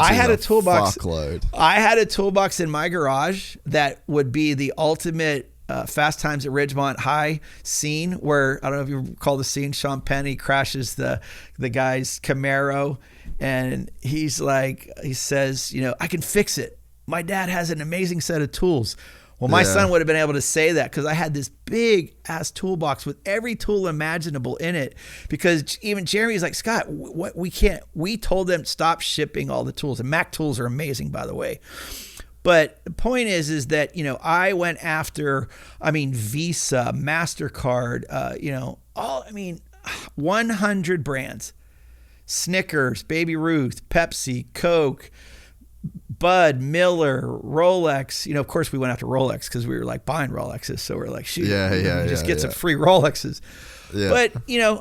I had a toolbox. Fuckload. I had a toolbox in my garage that would be the ultimate Fast Times at Ridgemont High scene, where, I don't know if you recall the scene, Sean Penn crashes the guy's Camaro, and he says, I can fix it. My dad has an amazing set of tools. Well, my son would have been able to say that because I had this big ass toolbox with every tool imaginable in it. Because even Jeremy's like, Scott, we told them stop shipping all the tools. And Mac Tools are amazing, by the way. But the point is that, I went after, Visa, MasterCard, 100 brands, Snickers, Baby Ruth, Pepsi, Coke, Bud, Miller, Rolex. Of course we went after Rolex because we were buying Rolexes. So we're like, shoot, just get some free Rolexes. Yeah. But,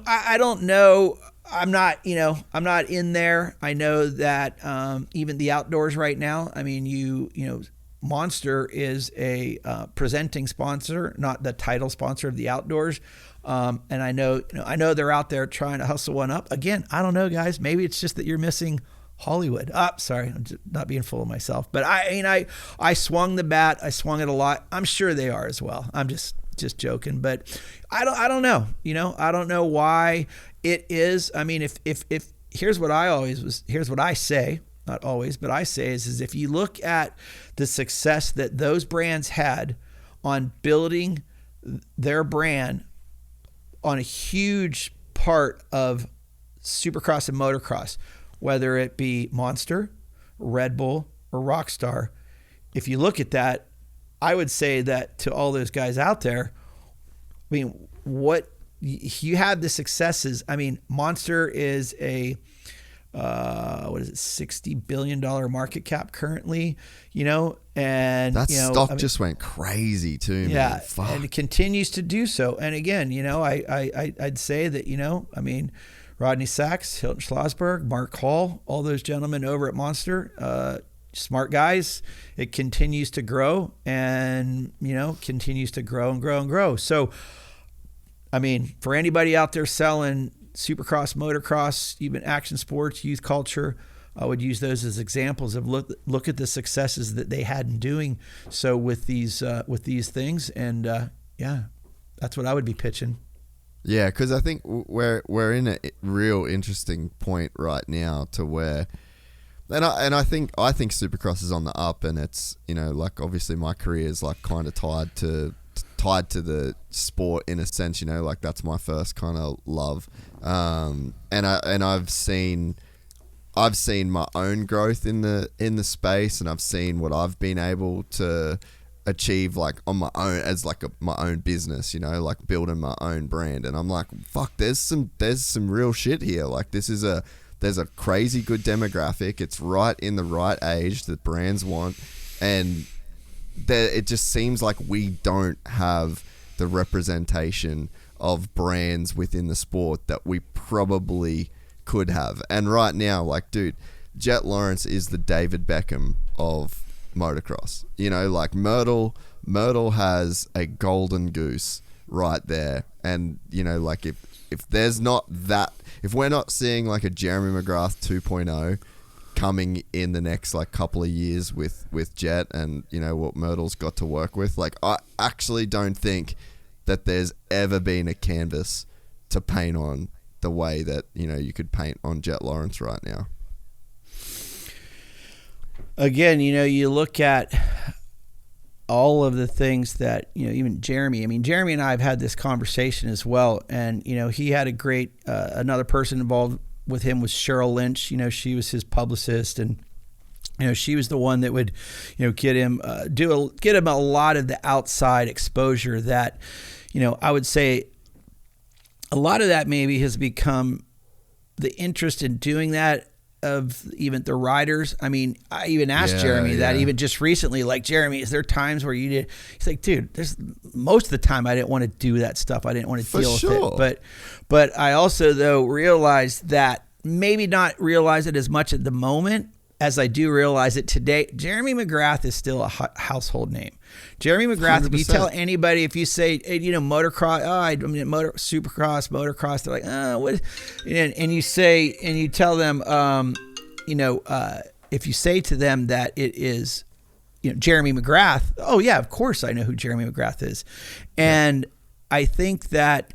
I don't know. I'm not in there. I know that even the outdoors right now, I mean, Monster is a presenting sponsor, not the title sponsor of the outdoors. And I know they're out there trying to hustle one up. Again, I don't know, guys. Maybe it's just that you're missing Hollywood. Sorry, I'm just not being full of myself. But I swung the bat. I swung it a lot. I'm sure they are as well. I'm just joking. But I don't know. I don't know why it is. I mean, if here's what I say. Not always, but I say is if you look at the success that those brands had on building their brand on a huge part of Supercross and Motocross, whether it be Monster, Red Bull, or Rockstar, if you look at that, I would say that to all those guys out there, I mean, what you have the successes. I mean, Monster is a $60 billion market cap currently, and that stock just went crazy too. Yeah. Man. Fuck. And it continues to do so. And again, I'd say that, I mean, Rodney Sachs, Hilton Schlossberg, Mark Hall, all those gentlemen over at Monster, smart guys. It continues to grow and, continues to grow and grow and grow. So, I mean, for anybody out there selling Supercross, motocross, even action sports, youth culture, I would use those as examples of look at the successes that they had in doing so with these things, and that's what I would be pitching. Yeah, because I think we're in a real interesting point right now to where, and I think Supercross is on the up, and it's like obviously my career is like kind of tied to the sport in a sense, like that's my first kind of love, and I've seen my own growth in the space, and I've seen what I've been able to achieve like on my own as like my own business, like building my own brand, and I'm like, fuck, there's some real shit here. Like there's a crazy good demographic. It's right in the right age that brands want, and it just seems like we don't have the representation of brands within the sport that we probably could have. And right now, like, dude, Jett Lawrence is the David Beckham of motocross. Like Myrtle has a golden goose right there. And, like if there's not that, if we're not seeing like a Jeremy McGrath 2.0 coming in the next like couple of years with Jett and what Myrtle's got to work with, like I actually don't think that there's ever been a canvas to paint on the way that you could paint on Jett Lawrence right now. Again, you look at all of the things that even Jeremy. I mean, Jeremy and I have had this conversation as well, and he had a great another person involved with him was Cheryl Lynch. She was his publicist, and she was the one that would get him a lot of the outside exposure that I would say a lot of that maybe has become the interest in doing that of even the riders. I mean, I even asked Jeremy that even just recently, like, Jeremy, is there times where you did? He's like, dude, there's most of the time I didn't want to do that stuff. I didn't want to deal with it. But I also though realized that maybe not realize it as much at the moment as I do realize it today. Jeremy McGrath is still a household name. Jeremy McGrath, 100%. If you tell anybody, if you say, motocross, Supercross, motocross, they're like, what? And you tell them, if you say to them that it is, Jeremy McGrath, oh yeah, of course I know who Jeremy McGrath is. And I think that,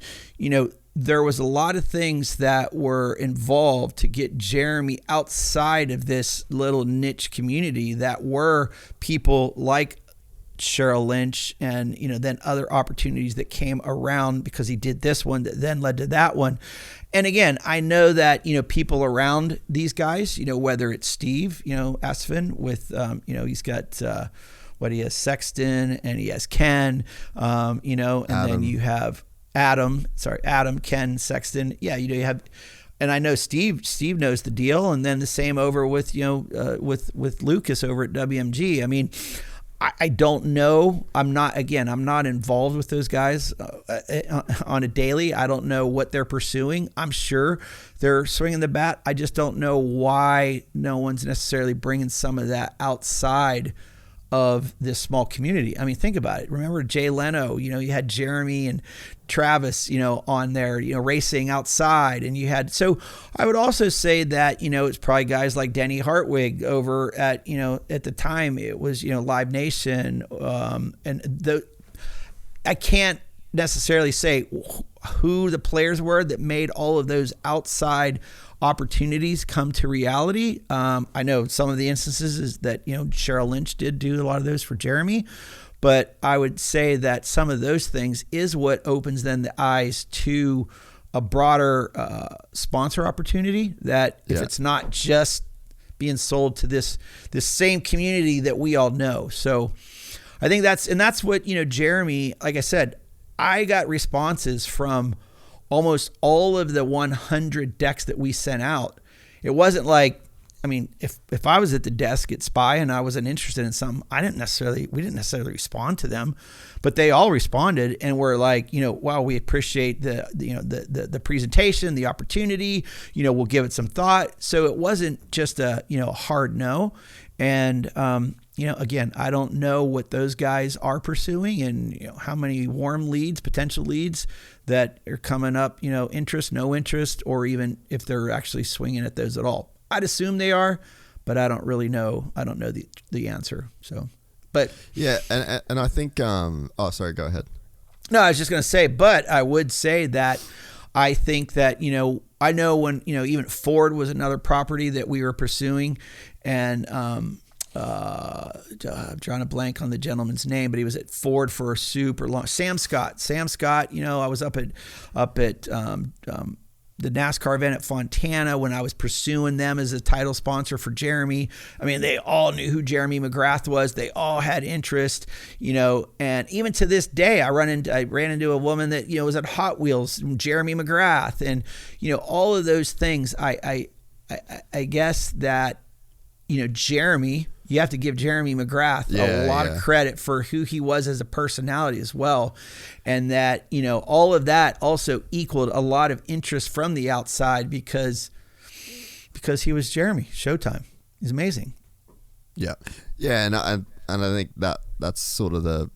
there was a lot of things that were involved to get Jeremy outside of this little niche community that were people like Cheryl Lynch and, then other opportunities that came around because he did this one that then led to that one. And again, I know that, people around these guys, whether it's Steve, Asfin with, he's got, he has Sexton and he has Ken, and Adam. Then you have Adam, Ken, Sexton. Yeah, you have, and I know Steve knows the deal, and then the same over with with Lucas over at WMG. I mean, I don't know. I'm not involved with those guys on a daily. I don't know what they're pursuing. I'm sure they're swinging the bat. I just don't know why no one's necessarily bringing some of that outside of this small community. I mean, think about it. Remember Jay Leno, you had Jeremy and Travis, on there, racing outside, and you had, so I would also say that, it's probably guys like Denny Hartwig over at, at the time it was, Live Nation. I can't necessarily say who the players were that made all of those outside opportunities come to reality. I know some of the instances is that, Cheryl Lynch did do a lot of those for Jeremy, but I would say that some of those things is what opens then the eyes to a broader sponsor opportunity, that if it's not just being sold to this same community that we all know. So I think that's what, Jeremy, like I said, I got responses from almost all of the 100 decks that we sent out. It wasn't like, I mean, if I was at the desk at SPY and I wasn't interested in something, we didn't necessarily respond to them, but they all responded and were like, wow, we appreciate the presentation, the opportunity, we'll give it some thought. So it wasn't just a hard no. And again, I don't know what those guys are pursuing and how many warm leads, potential leads that are coming up, interest, no interest, or even if they're actually swinging at those at all. I'd assume they are, but I don't really know. I don't know the answer. So, but yeah. And I think, sorry, go ahead. No, I was just going to say, but I would say that I think that, I know when, even Ford was another property that we were pursuing, and I'm drawing a blank on the gentleman's name, but he was at Ford for a super long. Sam Scott. I was up at the NASCAR event at Fontana when I was pursuing them as a title sponsor for Jeremy. I mean, they all knew who Jeremy McGrath was. They all had interest, and even to this day, I ran into a woman that, was at Hot Wheels, Jeremy McGrath, and, all of those things. I guess that, Jeremy, you have to give Jeremy McGrath a lot of credit for who he was as a personality as well. And that, all of that also equaled a lot of interest from the outside because he was Jeremy. Showtime. He's amazing. Yeah. Yeah. And I think that's sort of the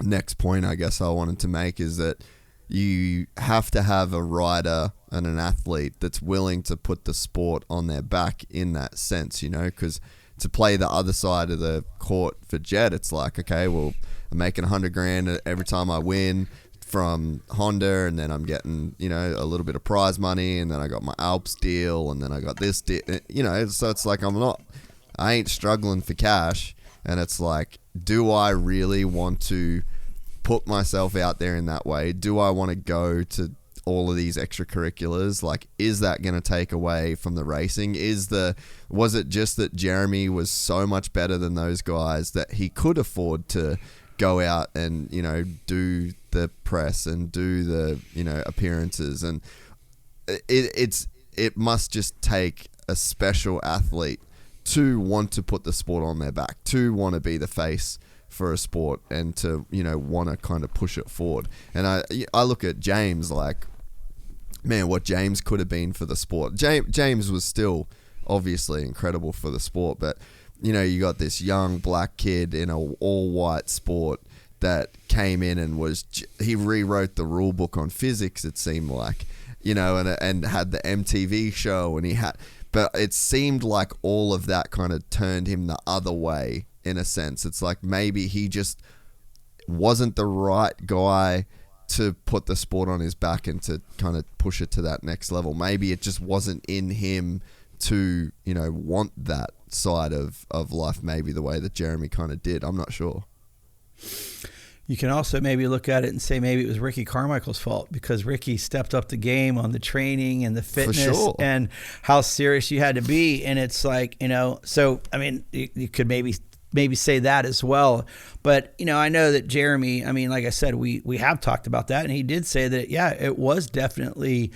next point I guess I wanted to make, is that you have to have a rider and an athlete that's willing to put the sport on their back in that sense, because to play the other side of the court for Jett, it's like, okay, well, I'm making $100,000 every time I win from Honda, and then I'm getting, a little bit of prize money, and then I got my Alps deal, and then I got this deal, so it's like I ain't struggling for cash, and it's like, do I really want to put myself out there in that way? Do I want to go to all of these extracurriculars? Like, is that going to take away from the racing? Was it just that Jeremy was so much better than those guys that he could afford to go out and, do the press and do the, appearances? And it must just take a special athlete to want to put the sport on their back, to want to be the face for a sport, and to, want to kind of push it forward. And I look at James like, man, what James could have been for the sport. James was still obviously incredible for the sport, but, you got this young black kid in a all-white sport that came in and he rewrote the rule book on physics, it seemed like, and had the MTV show, and but it seemed like all of that kind of turned him the other way. In a sense, it's like maybe he just wasn't the right guy to put the sport on his back and to kind of push it to that next level. Maybe it just wasn't in him to, want that side of life, maybe the way that Jeremy kind of did. I'm not sure. You can also maybe look at it and say maybe it was Ricky Carmichael's fault, because Ricky stepped up the game on the training and the fitness and how serious you had to be. And it's like, so, I mean, you could maybe say that as well. But, I know that Jeremy, like I said, we have talked about that, and he did say that, yeah, it was definitely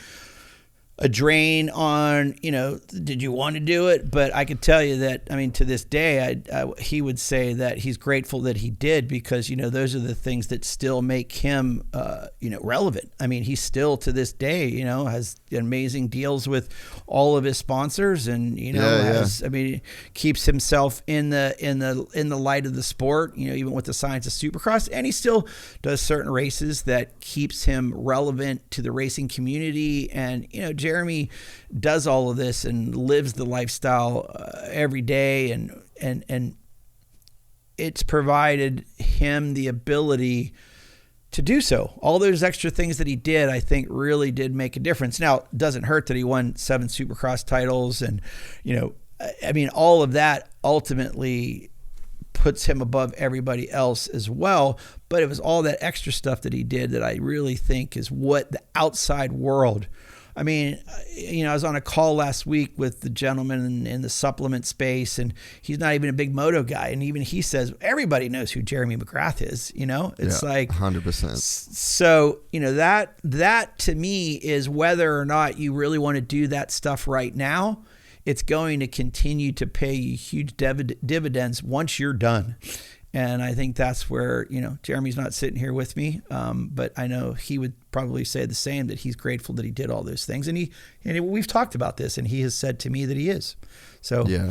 a drain on, did you want to do it? But I can tell you that, I mean, to this day, he would say that he's grateful that he did, because, those are the things that still make him, relevant. I mean, he still to this day, has amazing deals with all of his sponsors, and, I mean, keeps himself in the light of the sport, even with the science of Supercross, and he still does certain races that keeps him relevant to the racing community. And, Jeremy does all of this and lives the lifestyle every day, and it's provided him the ability to do so. All those extra things that he did, I think, really did make a difference. Now, it doesn't hurt that he won 7 Supercross titles, and I mean, all of that ultimately puts him above everybody else as well. But it was all that extra stuff that he did that I really think is what the outside world, I mean, I was on a call last week with the gentleman in the supplement space, and he's not even a big moto guy. And even he says, everybody knows who Jeremy McGrath is, it's like 100%. So, that to me is whether or not you really want to do that stuff right now, it's going to continue to pay you huge dividends once you're done. And I think that's where, Jeremy's not sitting here with me, but I know he would probably say the same, that he's grateful that he did all those things. And we've talked about this, and he has said to me that he is. So yeah.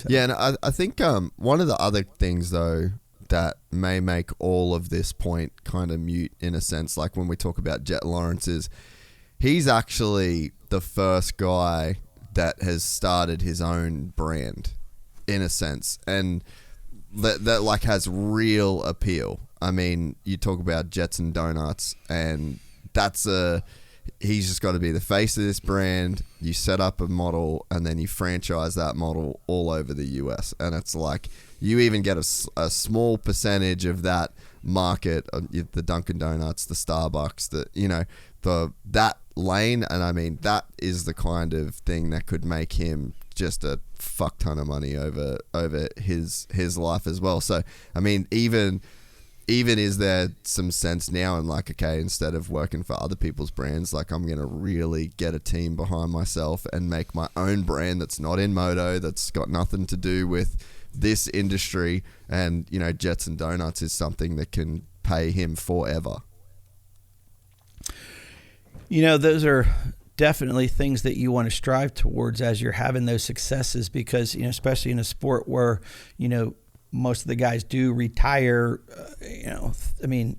Yeah, and I think one of the other things, though, that may make all of this point kind of mute in a sense, like when we talk about Jett Lawrence, is he's actually the first guy that has started his own brand in a sense, and that like has real appeal. I mean, you talk about Jets and Donuts, and he's just got to be the face of this brand. You set up a model, and then you franchise that model all over the US, and it's like you even get a small percentage of that market, the Dunkin' Donuts, the Starbucks, that lane. And I mean, that is the kind of thing that could make him just a fuck ton of money over his life as well. So I mean, even is there some sense now in like, okay, instead of working for other people's brands, like I'm gonna really get a team behind myself and make my own brand that's not in moto, that's got nothing to do with this industry. And Jets and Donuts is something that can pay him forever. Those are definitely things that you want to strive towards as you're having those successes, because, especially in a sport where, most of the guys do retire, I mean,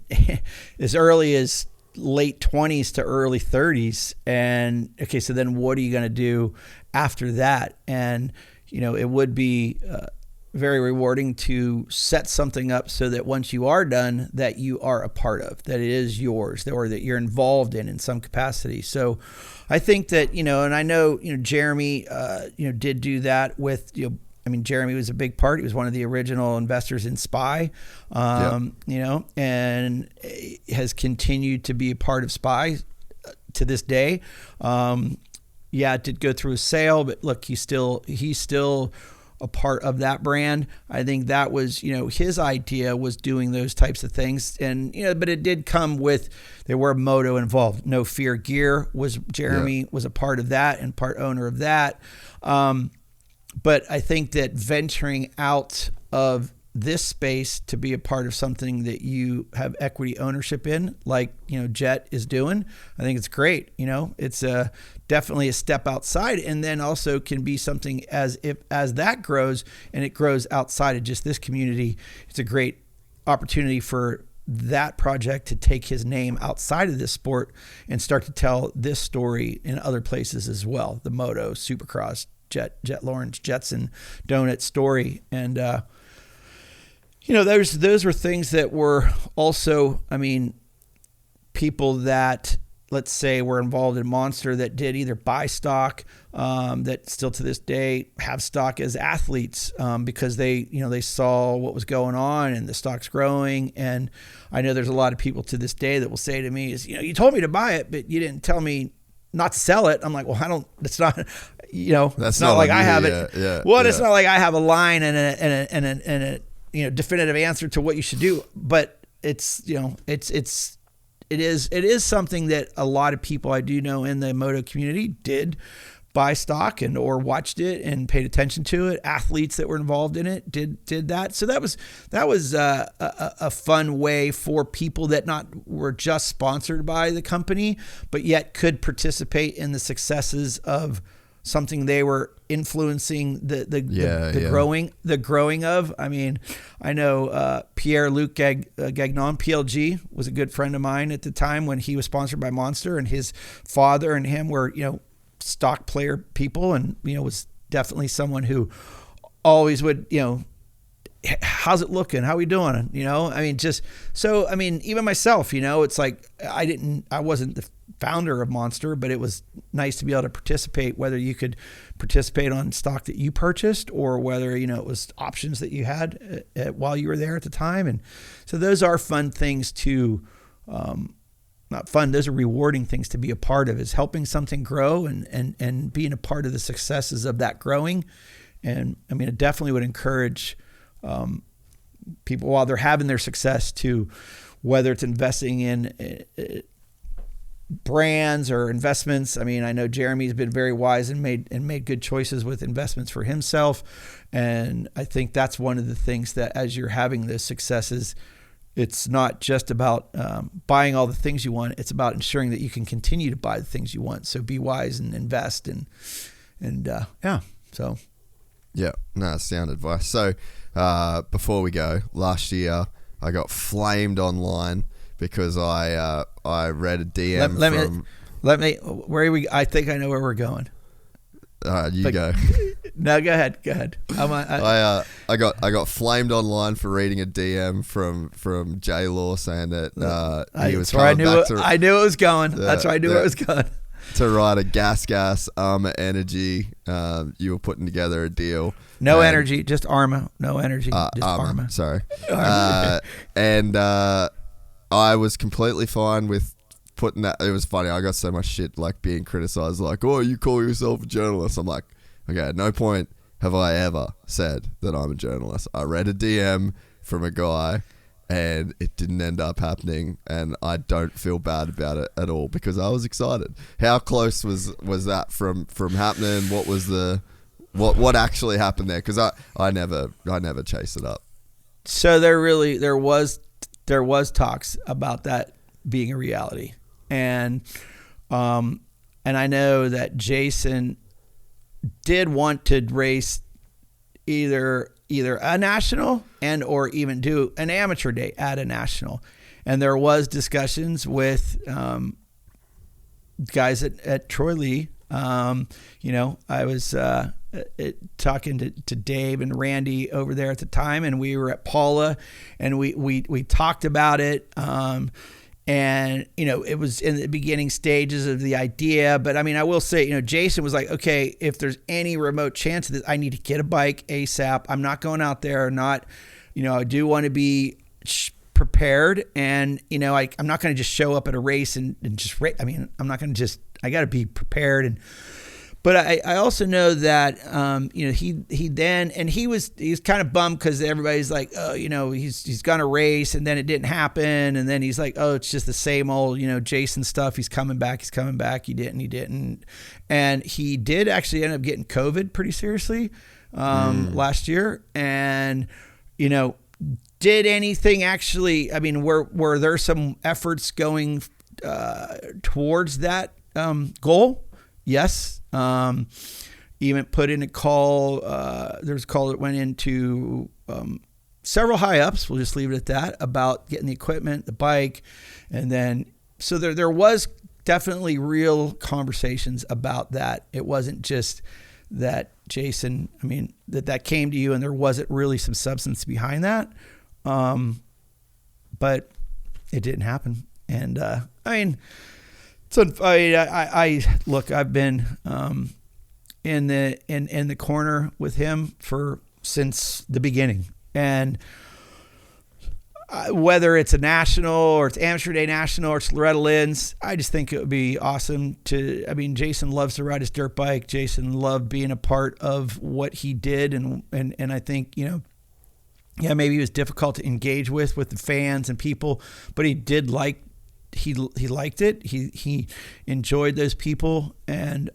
as early as late 20s to early 30s. And okay, so then what are you going to do after that? And, it would be very rewarding to set something up so that once you are done, that you are a part of, that it is yours, or that you're involved in some capacity. So I think that, and I know, Jeremy, did do that with, I mean, Jeremy was a big part. He was one of the original investors in SPY, and has continued to be a part of SPY to this day. It did go through a sale, but look, he's still a part of that brand. I think that was, his idea was doing those types of things. And, but it did come with, there were moto involved. No Fear Gear was, Jeremy was a part of that and part owner of that. But I think that venturing out of this space to be a part of something that you have equity ownership in, like, Jett is doing, I think it's great. It's definitely a step outside, and then also can be something as that grows and it grows outside of just this community, it's a great opportunity for that project to take his name outside of this sport and start to tell this story in other places as well. The moto, Supercross, Jett Lawrence, Jets and Donut story. And, those were things that were also, I mean, people that, let's say, were involved in Monster that did either buy stock, that still to this day have stock as athletes, because they saw what was going on and the stock's growing. And I know there's a lot of people to this day that will say to me is, you told me to buy it, but you didn't tell me not to sell it. I'm like, well, it's not, it's not like I have it. It's not like I have a line and a definitive answer to what you should do, but it's it is something that a lot of people I do know in the moto community did buy stock and or watched it and paid attention to it. Athletes that were involved in it did that. So that was a fun way for people that were just sponsored by the company, but yet could participate in the successes of something they were influencing the growing of. I mean, I know Pierre-Luc Gagnon, PLG, was a good friend of mine at the time when he was sponsored by Monster, and his father and him were, stock player people, and, was definitely someone who always would, how's it looking? How we doing? Even myself, it's like, I wasn't the founder of Monster, but it was nice to be able to participate, whether you could participate on stock that you purchased or whether, it was options that you had while you were there at the time. And so those are fun things to, not fun, those are rewarding things to be a part of, is helping something grow and being a part of the successes of that growing. And I mean, it definitely would encourage people while they're having their success to, whether it's investing in brands or investments. I mean, I know Jeremy's been very wise and made good choices with investments for himself. And I think that's one of the things that, as you're having those successes, it's not just about buying all the things you want. It's about ensuring that you can continue to buy the things you want. So be wise and invest So. Yeah, no, sound advice. So before we go, last year I got flamed online because I read a DM Let me. Where are we? I think I know where we're going. You go. No, go ahead. I got flamed online for reading a DM from J Law saying that he was coming back to. I knew it was going. That's why I knew it was going. To ride a gas ARMA Energy. You were putting together a deal. No energy, just ARMA. No energy, just ARMA. Sorry. And I was completely fine with putting that. It was funny. I got so much shit like being criticized, like, "Oh, you call yourself a journalist." I'm like, okay, at no point have I ever said that I'm a journalist. I read a DM from a guy and it didn't end up happening, and I don't feel bad about it at all because I was excited. How close was that from happening? What was what actually happened there? Because I never chase it up. So there was talks about that being a reality, and I know that Jason did want to race either a national and or even do an amateur day at a national, and there was discussions with guys at Troy Lee. I was talking to Dave and Randy over there at the time, and we were at Paula, and we talked about it. And, it was in the beginning stages of the idea. But, I mean, I will say, Jason was like, okay, if there's any remote chance of this, I need to get a bike ASAP. I'm not going out there I do want to be prepared. And, I'm not going to just show up at a race and just race. I mean, I'm not going to just – I got to be prepared. But I also know that, he then, and he's kind of bummed because everybody's like, oh, he's going to race, and then it didn't happen. And then he's like, oh, it's just the same old, Jason stuff. He's coming back. He didn't. And he did actually end up getting COVID pretty seriously last year. And, did anything actually, I mean, were there some efforts going towards that goal? Yes. Even put in a call. There's a call that went into several high ups. We'll just leave it at that, about getting the equipment, the bike. And then, so there was definitely real conversations about that. It wasn't just that Jason, I mean, that came to you and there wasn't really some substance behind that. But it didn't happen. And, so look, I've been in the corner with him since the beginning, and whether it's a national or it's Amateur Day National or it's Loretta Lynn's, I just think it would be awesome to. I mean, Jason loves to ride his dirt bike. Jason loved being a part of what he did, and I think maybe he was difficult to engage with the fans and people, but he did like he liked it. He enjoyed those people, and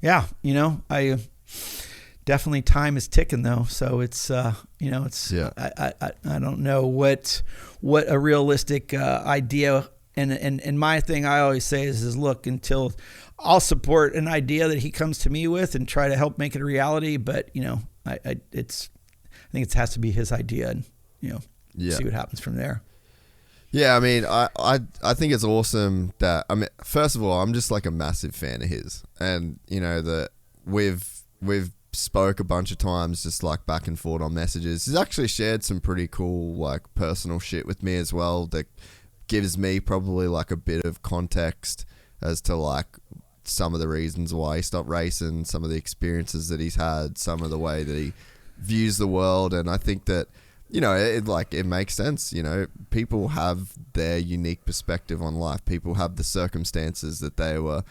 yeah, you know, I definitely time is ticking though. So it's you know, it's I don't know what a realistic idea. And my thing I always say is look, until I'll support an idea that he comes to me with and try to help make it a reality. But you know, I think it has to be his idea, and you know, see what happens from there. Yeah, I mean, I think it's awesome that, I mean, first of all, I'm just like a massive fan of his, and you know that we've spoke a bunch of times, just like back and forth on messages. He's actually shared some pretty cool like personal shit with me as well that gives me probably like a bit of context as to like some of the reasons why he stopped racing, some of the experiences that he's had, some of the way that he views the world. And I think that, you know, it makes sense. You know, people have their unique perspective on life. People have the circumstances that they were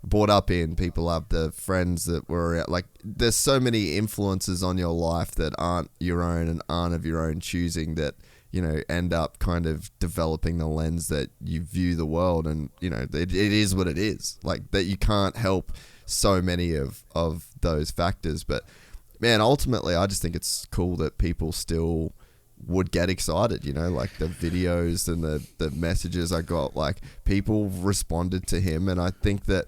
brought up in. People have the friends that were like, there's so many influences on your life that aren't your own and aren't of your own choosing, that, you know, end up kind of developing the lens that you view the world. And, you know, it is what it is, like that you can't help so many of those factors. But man, ultimately, I just think it's cool that people still would get excited, you know, like the videos and the messages I got, like people responded to him. And I think that,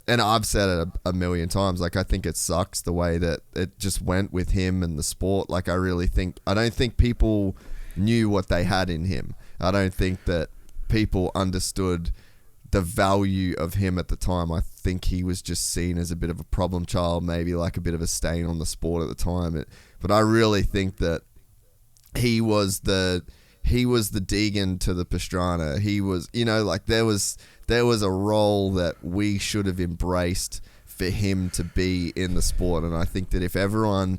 and I've said it a million times, like I think it sucks the way that it just went with him and the sport. Like I don't think people knew what they had in him. I don't think that people understood the value of him at the time. I think he was just seen as a bit of a problem child, maybe like a bit of a stain on the sport at the time. But I really think that he was the Deegan to the Pastrana. He was, you know, like there was a role that we should have embraced for him to be in the sport. And I think that if everyone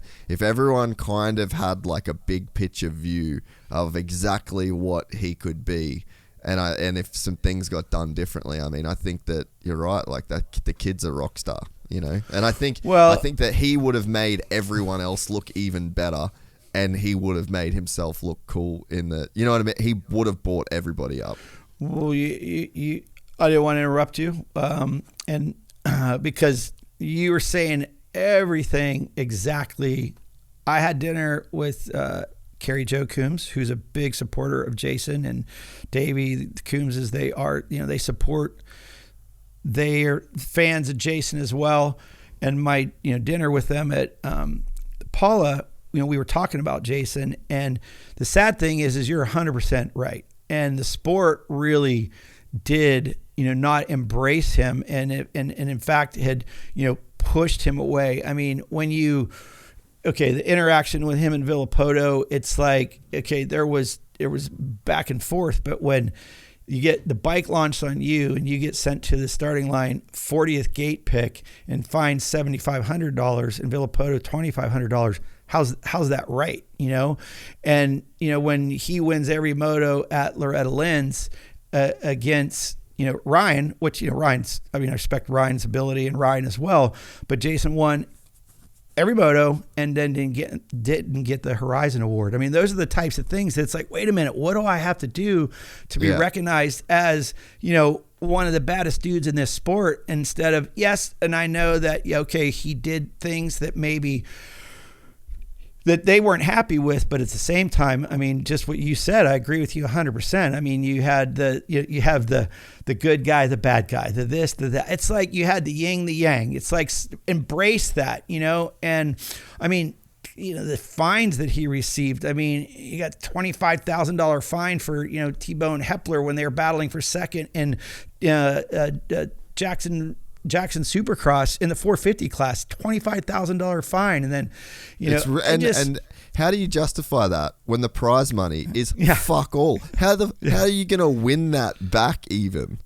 kind of had like a big picture view of exactly what he could be, and if some things got done differently, I mean, I think that you're right, like that the kid's a rock star, you know. And I think that he would have made everyone else look even better, and he would have made himself look cool in the, you know what I mean? He would have brought everybody up. Well, you I didn't want to interrupt you, and because you were saying everything exactly. I had dinner with Carrie Jo Coombs, who's a big supporter of Jason, and Davey Coombs, they are, you know, they support, they're fans of Jason as well. And my, you know, dinner with them at Paula, you know, we were talking about Jason, and the sad thing is you're 100% right. And the sport really did, you know, not embrace him, and in fact had, you know, pushed him away. I mean, when the interaction with him in Villapoto, it's like, okay, it was back and forth, but when you get the bike launched on you and you get sent to the starting line, 40th gate pick, and fined $7,500, and Villapoto $2,500, how's that right? You know? And, you know, when he wins every moto at Loretta Lynn's against, you know, Ryan, which, you know, I respect Ryan's ability and Ryan as well, but Jason won every moto and then didn't get the Horizon Award. I mean, those are the types of things that's like, wait a minute, what do I have to do to be recognized as, you know, one of the baddest dudes in this sport, instead of, yes, and I know that, okay, he did things that maybe that they weren't happy with, but at the same time, I mean, just what you said, I agree with you 100%. I mean, you had you have the good guy, the bad guy, the this, the that. It's like you had the yin, the yang. It's like, embrace that, you know? And I mean, you know, the fines that he received, I mean, he got $25,000 fine for, you know, T-Bone Hepler when they were battling for second, and Jackson Supercross in the 450 class, $25,000 fine. And then, you know, and how do you justify that when the prize money is fuck all? How are you going to win that back even?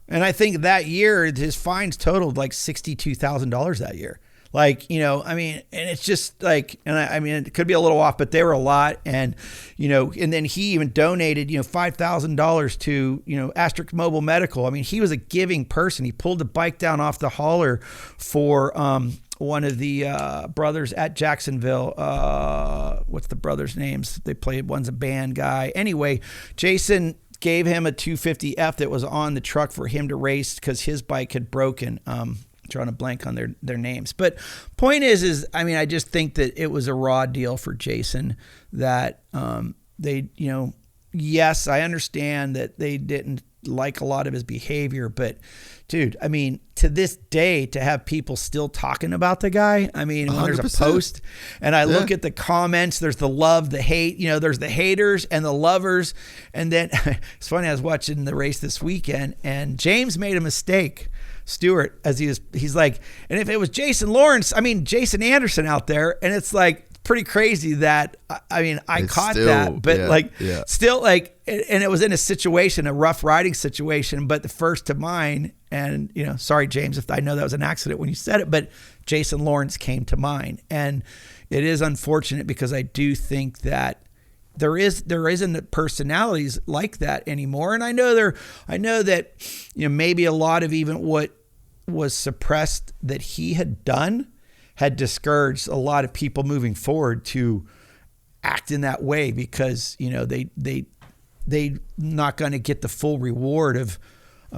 And I think that year his fines totaled like $62,000 that year. Like, you know, I mean, and it's just like, and I mean, it could be a little off, but they were a lot. And, you know, and then he even donated, you know, $5,000 to, you know, Asterisk Mobile Medical. I mean, he was a giving person. He pulled the bike down off the hauler for one of the brothers at Jacksonville. What's the brothers' names? They played, one's a band guy. Anyway, Jason gave him a 250F that was on the truck for him to race because his bike had broken. Drawing a blank on their names. But point is, I mean, I just think that it was a raw deal for Jason that they, you know, yes, I understand that they didn't like a lot of his behavior, but dude, I mean, to this day, to have people still talking about the guy, I mean, when 100%. There's a post and I look at the comments, there's the love, the hate, you know, there's the haters and the lovers. And then it's funny, I was watching the race this weekend and James made a mistake. Stewart, as he's like, and if it was Jason Anderson out there, and it's like pretty crazy that, I mean, I caught still, that, but still like, and it was in a situation, a rough riding situation, but the first to mind, and, you know, sorry, James, if I know that was an accident when you said it, but Jason Lawrence came to mind. And it is unfortunate because I do think that there isn't personalities like that anymore. And I know that, you know, maybe a lot of even what was suppressed that he had done had discouraged a lot of people moving forward to act in that way because, you know, they not going to get the full reward of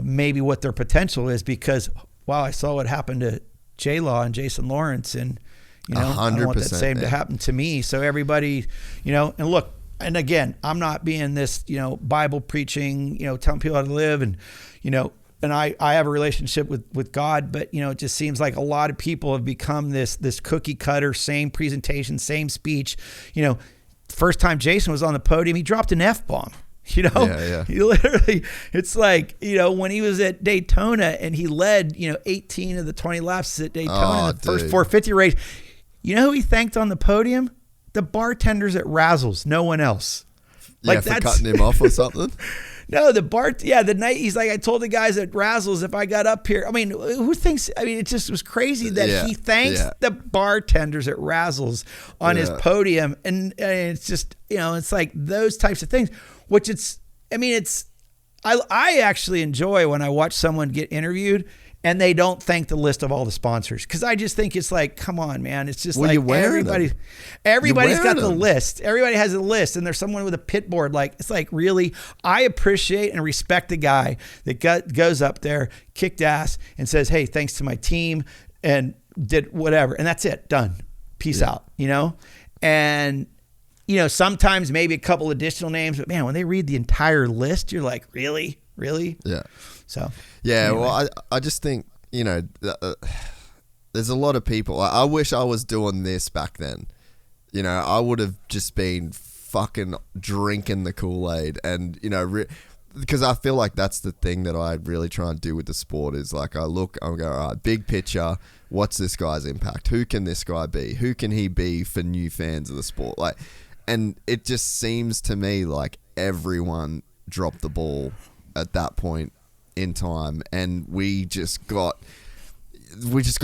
maybe what their potential is because, wow, I saw what happened to J-Law and Jason Lawrence and, you know, 100%, I want that same to happen to me. So everybody, you know, and look, and again, I'm not being this, you know, Bible preaching, you know, telling people how to live and, you know, and I have a relationship with God, but, you know, it just seems like a lot of people have become this cookie cutter, same presentation, same speech. You know, first time Jason was on the podium, he dropped an F-bomb, you know, he literally, it's like, you know, when he was at Daytona and he led, you know, 18 of the 20 laps at Daytona in the first 450 race, you know who he thanked on the podium? The bartenders at Razzles, no one else. Like for cutting him off or something? No, the night he's like, I told the guys at Razzles if I got up here. I mean, who thinks? I mean, it just was crazy that he thanks the bartenders at Razzles on his podium, and it's just, you know, it's like those types of things. Which I actually enjoy when I watch someone get interviewed and they don't thank the list of all the sponsors. Cause I just think it's like, come on, man. It's just like everybody's got the list. Everybody has a list and there's someone with a pit board. Like, it's like, really, I appreciate and respect the guy that goes up there, kicked ass and says, hey, thanks to my team and did whatever. And that's it. Done. Peace out, you know? And, you know, sometimes maybe a couple additional names, but man, when they read the entire list, you're like, really? Yeah. So, anyway. Well, I just think, you know, there's a lot of people. I wish I was doing this back then. You know, I would have just been fucking drinking the Kool-Aid and, you know, because I feel like that's the thing that I really try and do with the sport is like, I'm going, all right, big picture. What's this guy's impact? Who can this guy be? Who can he be for new fans of the sport? Like, and it just seems to me like everyone dropped the ball at that point in time, and we just got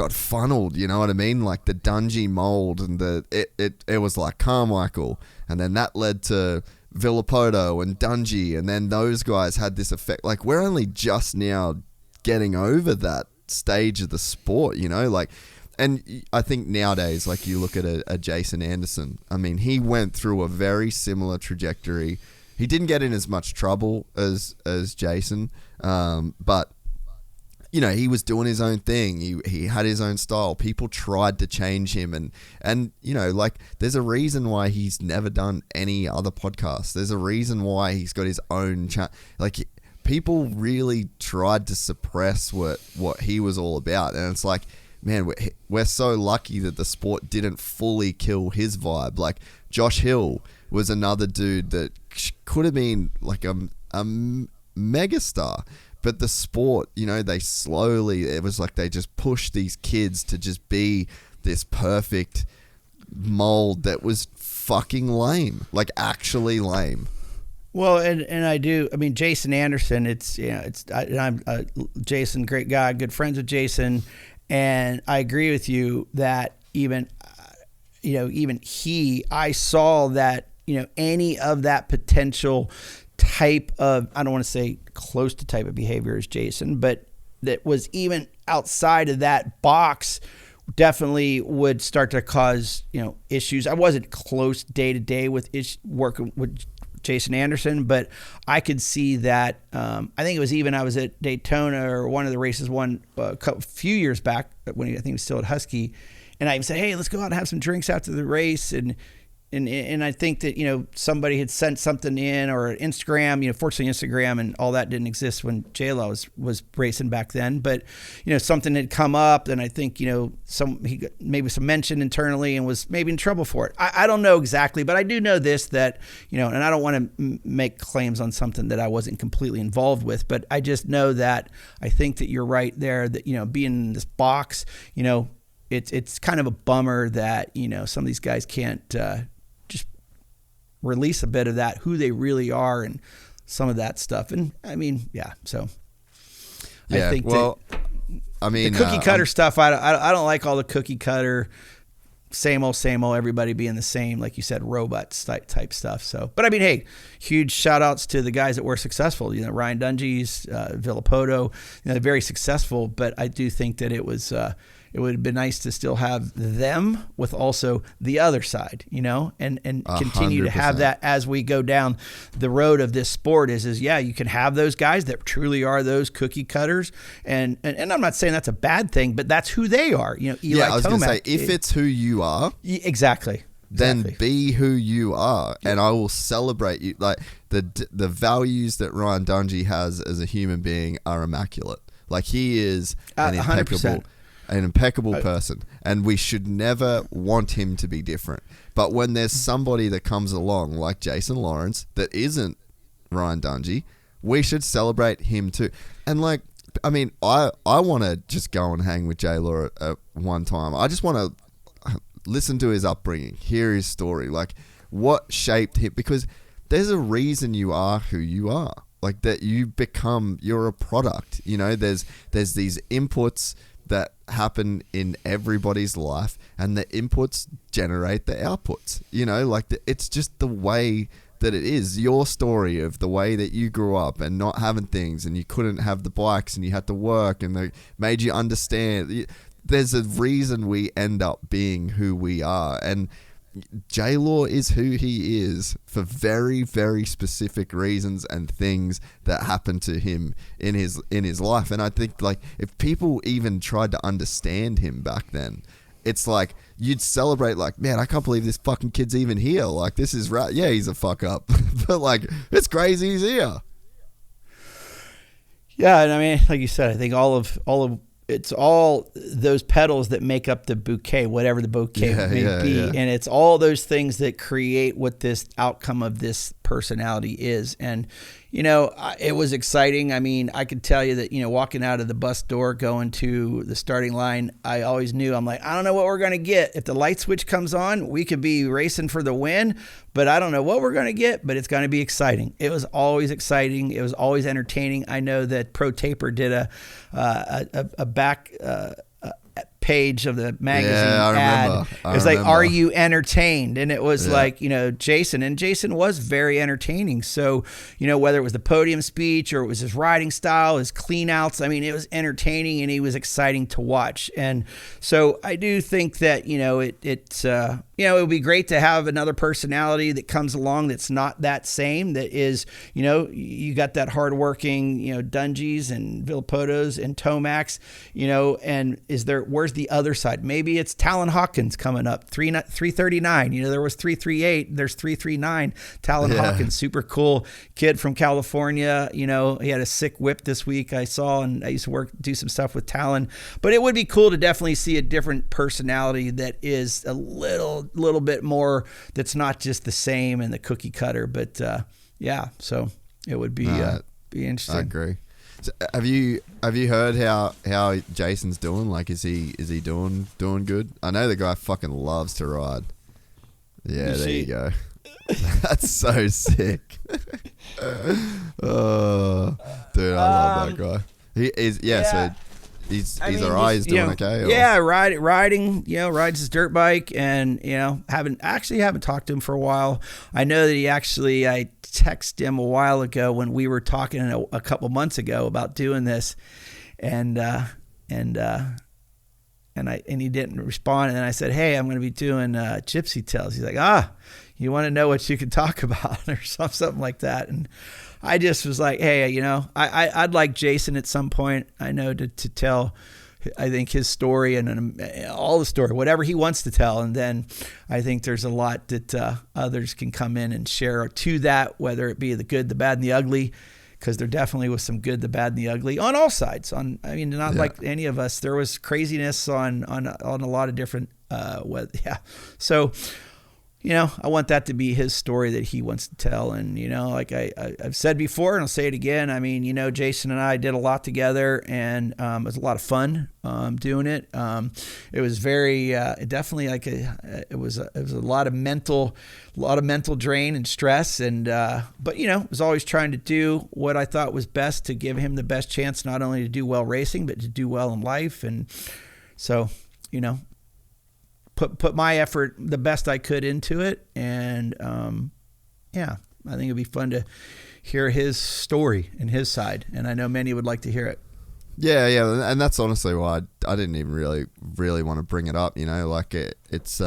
funneled, you know what I mean? Like the Dungey mold, and it was like Carmichael, and then that led to Villapoto and Dungey, and then those guys had this effect. Like, we're only just now getting over that stage of the sport, you know, like. And I think nowadays, like, you look at a Jason Anderson, I mean, he went through a very similar trajectory. He didn't get in as much trouble as Jason, but, you know, he was doing his own thing. He had his own style. People tried to change him, and you know, like, there's a reason why he's never done any other podcast. There's a reason why he's got his own like, people really tried to suppress what he was all about, and it's like, man, we're so lucky that the sport didn't fully kill his vibe. Like, Josh Hill was another dude that could have been like a megastar, but the sport, you know, it was like they just pushed these kids to just be this perfect mold that was fucking lame, like actually lame. Well, and I mean, Jason Anderson, I'm Jason, great guy, good friends with Jason. And I agree with you that even I saw that, you know, any of that potential type of, I don't want to say close to type of behavior as Jason, but that was even outside of that box definitely would start to cause, you know, issues. I wasn't close day to day with working with Jason Anderson, but I could see that. I think it was even I was at Daytona or one of the races a few years back when I think he was still at Husky, and I said, hey, let's go out and have some drinks after the race, and I think that, somebody had sent something in or Instagram, fortunately Instagram and all that didn't exist when J-Lo was racing back then, but, something had come up, and I think, he got maybe some mention internally and was maybe in trouble for it. I don't know exactly, but I do know this, that, and I don't want to make claims on something that I wasn't completely involved with, but I just know that I think that you're right there, that, being in this box, it's kind of a bummer that, some of these guys can't, release a bit of that, who they really are and some of that stuff. And I mean, so I think the cookie cutter stuff, I don't like all the cookie cutter, same old, everybody being the same, like you said, robots type stuff. So, but I mean, hey, huge shout outs to the guys that were successful, Ryan Dungey's, Villapoto, very successful, but I do think that it would have been nice to still have them with also the other side, and continue 100%. To have that as we go down the road of this sport is you can have those guys that truly are those cookie cutters. And I'm not saying that's a bad thing, but that's who they are. Eli I was going to say, Tomac, if it's who you are, exactly. Then be who you are, and I will celebrate you. Like the values that Ryan Dungey has as a human being are immaculate. Like he is an 100%. An impeccable person, and we should never want him to be different. But when there's somebody that comes along like Jason Lawrence that isn't Ryan Dungey, we should celebrate him too. And I want to just go and hang with J-Law at one time. I just want to listen to his upbringing, hear his story, like what shaped him, because there's a reason you are who you are. Like that you're a product, there's these inputs that happen in everybody's life, and the inputs generate the outputs, it's just the way that it is. Your story of the way that you grew up and not having things, and you couldn't have the bikes and you had to work, and they made you understand. There's a reason we end up being who we are, and J-Law is who he is for very, very specific reasons and things that happened to him in his life. And I think if people even tried to understand him back then, it's like you'd celebrate man, I can't believe this fucking kid's even here. Like this is right. Yeah, he's a fuck up, but it's crazy he's here. Yeah, and I mean, like you said, I think all of it's all those petals that make up the bouquet, whatever the bouquet may be. Yeah. And it's all those things that create what this outcome of this personality is. And, it was exciting. I mean, I could tell you that, walking out of the bus door, going to the starting line, I always knew, I'm like, I don't know what we're going to get. If the light switch comes on, we could be racing for the win, but I don't know what we're going to get, but it's going to be exciting. It was always exciting. It was always entertaining. I know that Pro Taper did a back page of the magazine ad. It was are you entertained? And it was Jason, and Jason was very entertaining. So, whether it was the podium speech or it was his riding style, his clean outs, I mean, it was entertaining and he was exciting to watch. And so I do think that, it would be great to have another personality that comes along that's not that same, that is, you got that hardworking, Dungeys and Villapotos and Tomacs, and where's the other side? Maybe it's Talon Hawkins coming up, 339. There was 338. There's 339. Talon Hawkins, super cool kid from California. He had a sick whip this week I saw, and I used to do some stuff with Talon. But it would be cool to definitely see a different personality that is a little bit more, that's not just the same and the cookie cutter. But so it would be interesting. I agree. So have you heard how Jason's doing? Like, is he doing good? I know the guy fucking loves to ride. Yeah, there you go. That's so sick. Oh, dude, I love that guy. He is, so he's alright. He's doing okay. Or? Yeah, riding. Rides his dirt bike, and haven't talked to him for a while. I know that I texted him a while ago when we were talking a couple months ago about doing this, and he didn't respond. And then I said, hey, I'm going to be doing Gypsy Tales. He's like, you want to know what you can talk about or something like that. And I just was like, hey, you know, I'd like Jason at some point, I know, to tell, I think, his story and all the story, whatever he wants to tell. And then I think there's a lot that others can come in and share to that, whether it be the good, the bad, and the ugly, because there definitely was some good, the bad, and the ugly on all sides. Not like any of us. There was craziness on a lot of different, So, you know, I want that to be his story that he wants to tell. And, you know, like I've said before, and I'll say it again, I mean, you know, Jason and I did a lot together, and it was a lot of fun doing it. It was very, definitely like it was a lot of mental drain and stress. And, but, you know, was always trying to do what I thought was best to give him the best chance, not only to do well racing, but to do well in life. And so, you know, put my effort the best I could into it. And I think it'd be fun to hear his story and his side. And I know many would like to hear it. Yeah. And that's honestly why I didn't even really want to bring it up, you know, like it's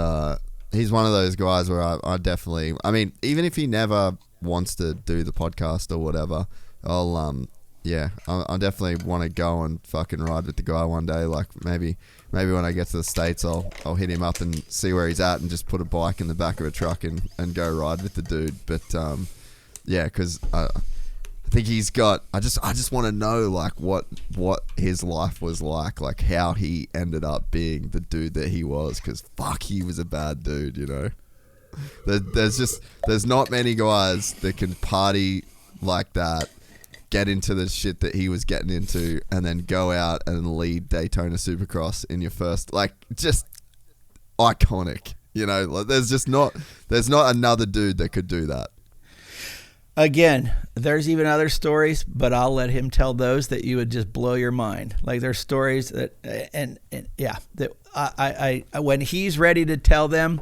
he's one of those guys where I definitely, I mean, even if he never wants to do the podcast or whatever, I definitely want to go and fucking ride with the guy one day. Like maybe when I get to the States, I'll hit him up and see where he's at and just put a bike in the back of a truck and go ride with the dude. But because I think he's got. I just want to know like what his life was like how he ended up being the dude that he was. Because fuck, he was a bad dude, you know. There's not many guys that can party like that, get into the shit that he was getting into, and then go out and lead Daytona Supercross in your first, like, just iconic, you know. Like, there's not another dude that could do that. Again, there's even other stories, but I'll let him tell those that you would just blow your mind. Like, there's stories that, that I when he's ready to tell them,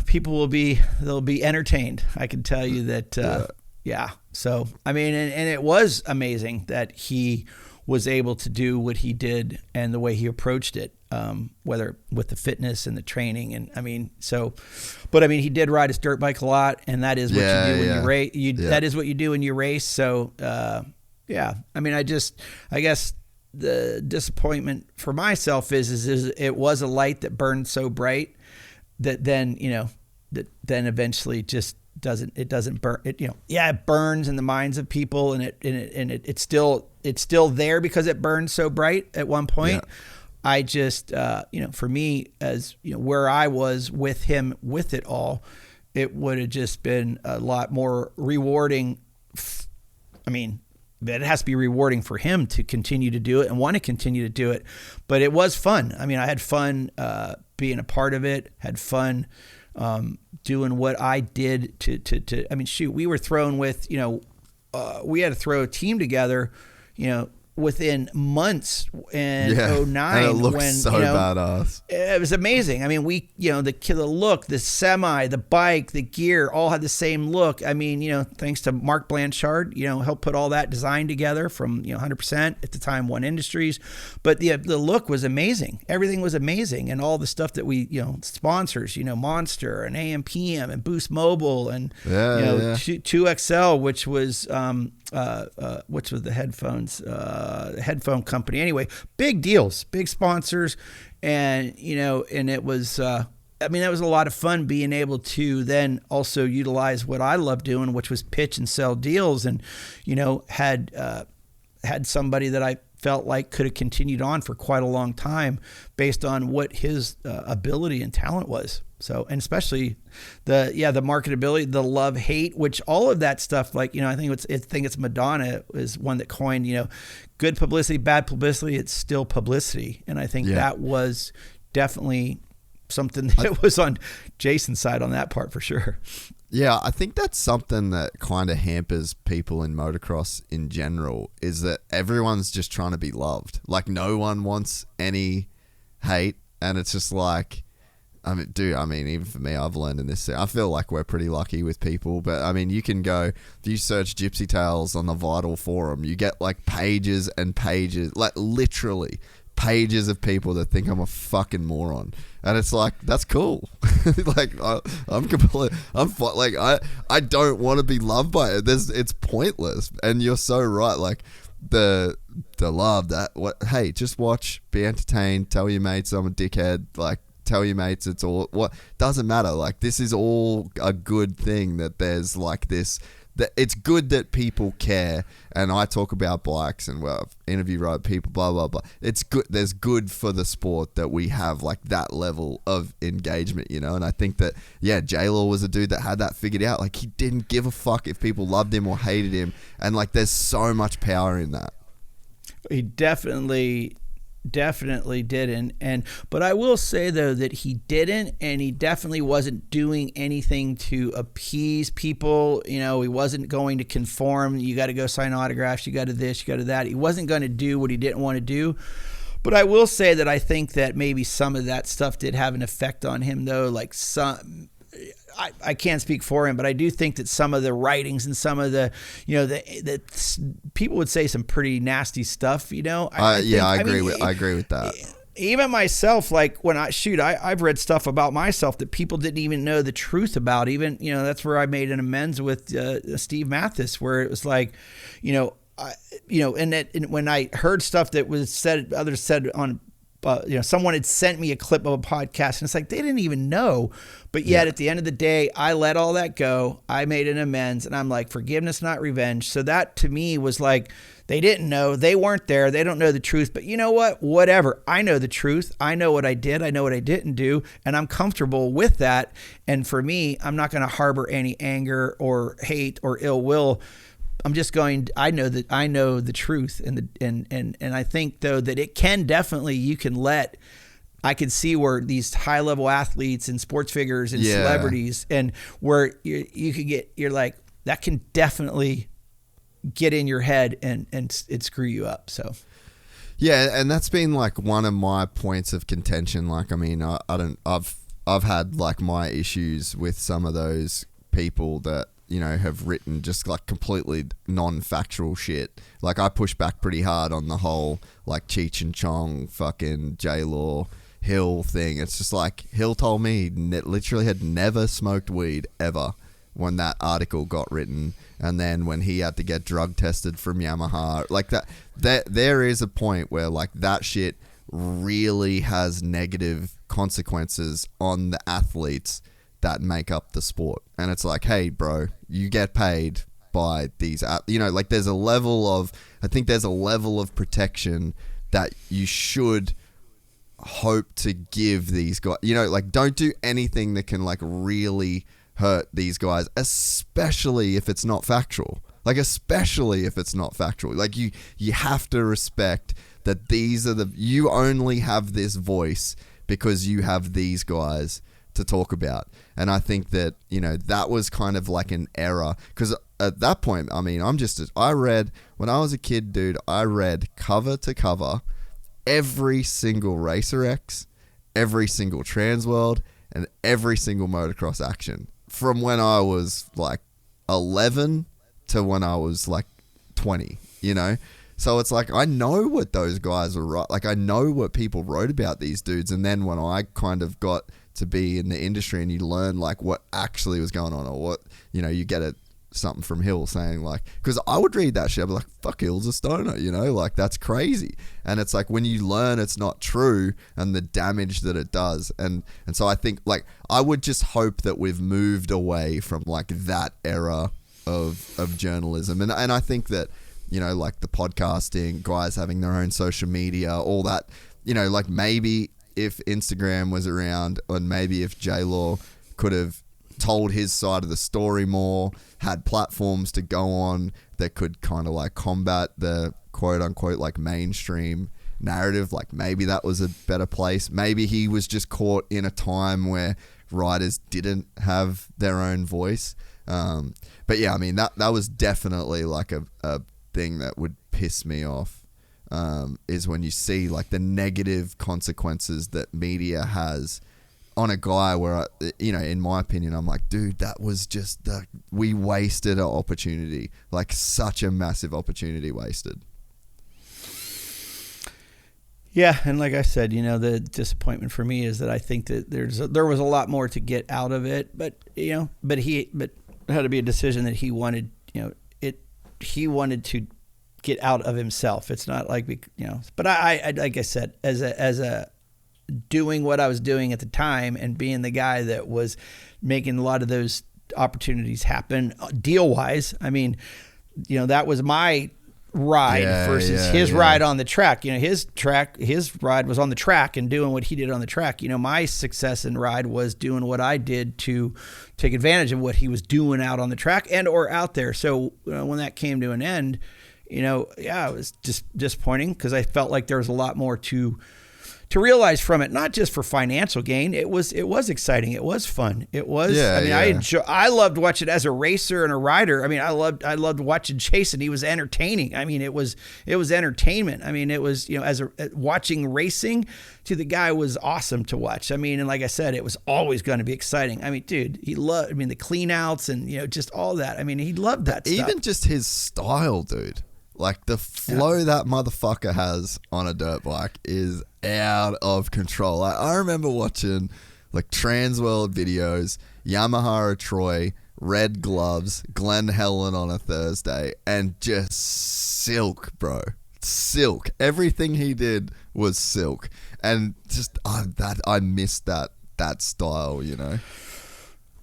people they'll be entertained. I can tell you that. Yeah. So, I mean, and it was amazing that he was able to do what he did and the way he approached it, whether with the fitness and the training. And I mean, but I mean, he did ride his dirt bike a lot, and that is what you do when you race. That is what you do when you race. So, I mean, I guess the disappointment for myself is it was a light that burned so bright that then, you know, that then eventually just doesn't burn it, you know. It burns in the minds of people, and it's still there because it burned so bright at one point. I just for me, as you know, where I was with him with it all, it would have just been a lot more rewarding. I mean, it has to be rewarding for him to continue to do it and want to continue to do it, but it was fun. I mean, I had fun being a part of it, had fun doing what I did to I mean, shoot, we were thrown with, you know, we had to throw a team together, you know, within months in 09. And it looked when, so you know, badass. It was amazing. I mean, we, you know, the look, the semi, the bike, the gear, all had the same look. I mean, you know, thanks to Mark Blanchard, you know, helped put all that design together from, you know, 100% at the time, One Industries. But the look was amazing. Everything was amazing. And all the stuff that we, you know, sponsors, you know, Monster and AMPM and Boost Mobile and, 2XL, which was the headphone company. Anyway, big deals, big sponsors. And, you know, and it was, I mean, that was a lot of fun being able to then also utilize what I love doing, which was pitch and sell deals. And, you know, had somebody that I felt like could have continued on for quite a long time based on what his ability and talent was. So, and especially the marketability, the love, hate, which all of that stuff, like, you know, I think it's Madonna is one that coined, you know, good publicity, bad publicity, it's still publicity. And I think that was definitely something that was on Jason's side on that part for sure. Yeah, I think that's something that kind of hampers people in motocross in general, is that everyone's just trying to be loved. Like, no one wants any hate, and it's just like, I mean, even for me, I've learned in this, I feel like we're pretty lucky with people, but I mean, you can go, if you search Gypsy Tales on the Vital forum, you get like pages and pages, like literally pages of people that think I'm a fucking moron, and it's like, that's cool. Like I don't want to be loved by it. It's pointless, and you're so right. Like the love that hey, just watch, be entertained, tell your mates I'm a dickhead, like tell your mates it's all what doesn't matter. Like this is all a good thing, that there's like this. That it's good that people care, and I talk about bikes and interview road people, blah blah blah. It's good. There's good for the sport that we have like that level of engagement, you know. And I think that J-Law was a dude that had that figured out. Like he didn't give a fuck if people loved him or hated him, and like there's so much power in that. He definitely didn't, but I will say though that he didn't, and he definitely wasn't doing anything to appease people. You know, he wasn't going to conform. You got to go sign autographs, you got to this, you got to that. He wasn't going to do what he didn't want to do. But I will say that I think that maybe some of that stuff did have an effect on him though. Like I can't speak for him, but I do think that some of the writings and some of the, you know, the people would say some pretty nasty stuff, you know. I agree with that. Even myself, like when I've read stuff about myself that people didn't even know the truth about. Even, you know, that's where I made an amends with Steve Mathis, where it was like, you know, and when I heard stuff that was said, others said on. You know, someone had sent me a clip of a podcast, and it's like they didn't even know. But yet, at the end of the day, I let all that go. I made an amends, and I'm like, forgiveness, not revenge. So that to me was like, they didn't know, they weren't there, they don't know the truth. But you know what? Whatever. I know the truth. I know what I did. I know what I didn't do, and I'm comfortable with that. And for me, I'm not going to harbor any anger or hate or ill will. I'm just going, I know the truth, and I think though that it can definitely, I could see where these high level athletes and sports figures and celebrities, and where you could get, you're like, that can definitely get in your head and it screw you up. So. Yeah. And that's been like one of my points of contention. Like, I mean, I've had like my issues with some of those people that, you know, have written just like completely non-factual shit. Like I push back pretty hard on the whole like Cheech and Chong fucking J-Law Hill thing. It's just like Hill told me he literally had never smoked weed ever when that article got written, and then when he had to get drug tested from Yamaha, like that there is a point where like that shit really has negative consequences on the athletes that make up the sport. And it's like, hey bro, you get paid by these, you know, like there's a level of protection that you should hope to give these guys, you know, like don't do anything that can like really hurt these guys, especially if it's not factual. Like you have to respect that you only have this voice because you have these guys to talk about. And I think that, you know, that was kind of like an error, because at that point, I mean, when I was a kid, dude, I read cover to cover every single Racer X, every single Trans World, and every single motocross action from when I was like 11 to when I was like 20, you know? So it's like, I know what those guys are right. Like I know what people wrote about these dudes. And then when I kind of got to be in the industry and you learn like what actually was going on, or what, you know, you get something from Hill saying like, because I would read that shit, I'd be like, fuck, Hill's a stoner, you know, like that's crazy. And it's like when you learn it's not true and the damage that it does. And so I think like, I would just hope that we've moved away from like that era of journalism. And I think that, you know, like the podcasting, guys having their own social media, all that, you know, like maybe if Instagram was around, and maybe if J-Law could have told his side of the story more, had platforms to go on that could kind of like combat the quote unquote like mainstream narrative, like maybe that was a better place. Maybe he was just caught in a time where writers didn't have their own voice. But yeah, I mean, that was definitely like a thing that would piss me off. Is when you see like the negative consequences that media has on a guy where, you know, in my opinion, I'm like, dude, that was just we wasted an opportunity, like such a massive opportunity wasted. Yeah, and like I said, the disappointment for me is that I think that there was a lot more to get out of it, but it had to be a decision that he wanted, he wanted to get out of himself. It's not like but I like I said, as a doing what I was doing at the time and being the guy that was making a lot of those opportunities happen deal wise. I mean, that was my ride versus his ride on the track. His ride was on the track and doing what he did on the track. My success and ride was doing what I did to take advantage of what he was doing out on the track and or out there. So when that came to an end, it was just disappointing because I felt like there was a lot more to realize from it, not just for financial gain. It was exciting. It was fun. It was, I loved watching as a racer and a rider. I mean, I loved watching Jason. He was entertaining. I mean, it was entertainment. I mean, it was, watching racing to the guy was awesome to watch. I mean, and like I said, it was always going to be exciting. I mean, dude, the clean outs and, just all that. I mean, he loved that stuff. Even just his style, dude. Like the flow that motherfucker has on a dirt bike is out of control. Like, I remember watching like Transworld videos, Yamaha Troy, red gloves, Glen Helen on a Thursday, and just silk, bro. Silk. Everything he did was silk, and just I missed that style,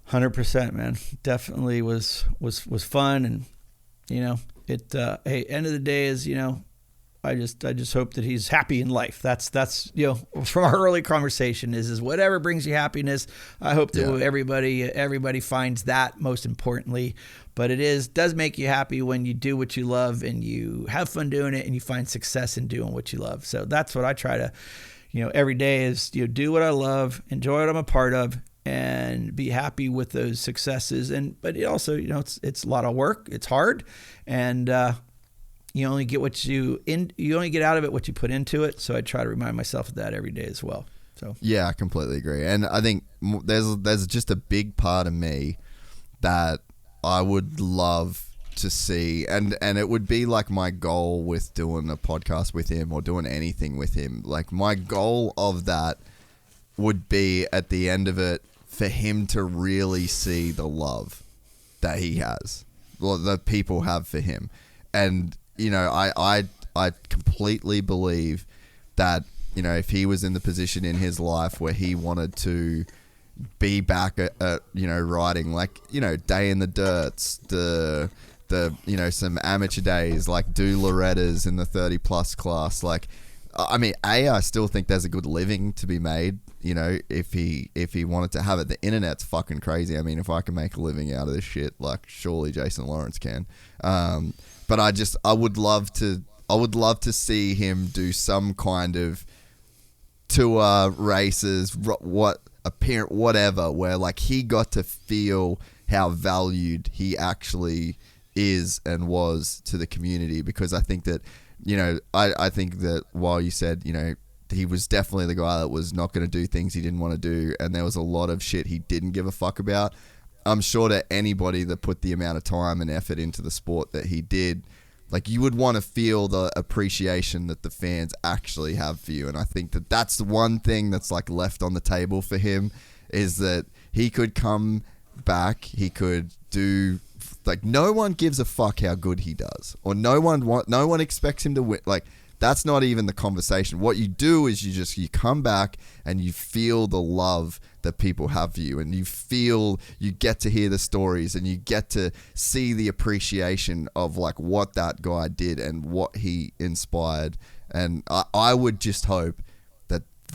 100%, man. Definitely was fun, and hey, end of the day is, I just hope that he's happy in life. That's from our early conversation is whatever brings you happiness. I hope that everybody finds that most importantly. But it does make you happy when you do what you love and you have fun doing it and you find success in doing what you love. So that's what I try to, every day is do what I love, enjoy what I'm a part of, and be happy with those successes. But it also, it's a lot of work. It's hard, and you only get you only get out of it what you put into it. So I try to remind myself of that every day as well. So yeah, I completely agree. And I think there's just a big part of me that I would love to see, and it would be like my goal with doing a podcast with him or doing anything with him. Like my goal of that would be at the end of it for him to really see the love that he has, or that people have for him. And, I completely believe that, if he was in the position in his life where he wanted to be back at riding, like, day in the dirts, the some amateur days, like do Loretta's in the 30 plus class. Like, I mean, I still think there's a good living to be made, if he wanted to have it. The internet's fucking crazy. I mean, if I can make a living out of this shit, like surely Jason Lawrence can. But I would love to see him do some kind of tour races, whatever, where like he got to feel how valued he actually is and was to the community. Because I think that, I think that while you said, he was definitely the guy that was not going to do things he didn't want to do, and there was a lot of shit he didn't give a fuck about. I'm sure that anybody that put the amount of time and effort into the sport that he did, like, you would want to feel the appreciation that the fans actually have for you. And I think that that's the one thing that's like left on the table for him, is that he could come back, he could do, like, no one gives a fuck how good he does, or no one expects him to win. Like, that's not even the conversation. What you do is you come back and you feel the love that people have for you, and you get to hear the stories, and you get to see the appreciation of like what that guy did and what he inspired. And I would just hope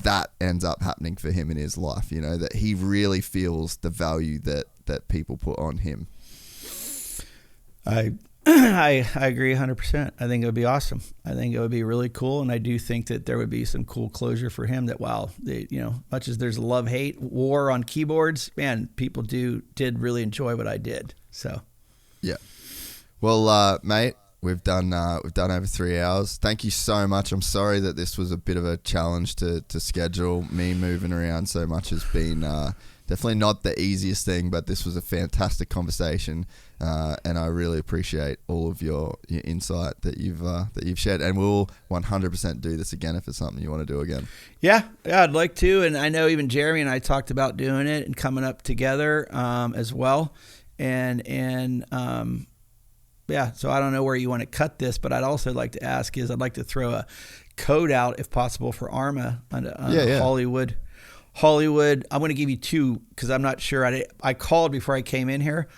that ends up happening for him in his life, that he really feels the value that people put on him. I agree 100%. I think it would be awesome. I think it would be really cool, and I do think that there would be some cool closure for him. That much as there's a love-hate war on keyboards, man, people did really enjoy what I did. So, yeah. Well, mate, we've done over 3 hours. Thank you so much. I'm sorry that this was a bit of a challenge to schedule. Me moving around so much has been definitely not the easiest thing, but this was a fantastic conversation, and I really appreciate all of your insight that you've shared. And we'll 100% do this again if it's something you want to do again. Yeah, I'd like to. And I know even Jeremy and I talked about doing it and coming up together as well. And yeah, so I don't know where you want to cut this, but I'd also like to ask I'd like to throw a code out if possible for ARMA on Hollywood. I'm going to give you two because I'm not sure. I called before I came in here.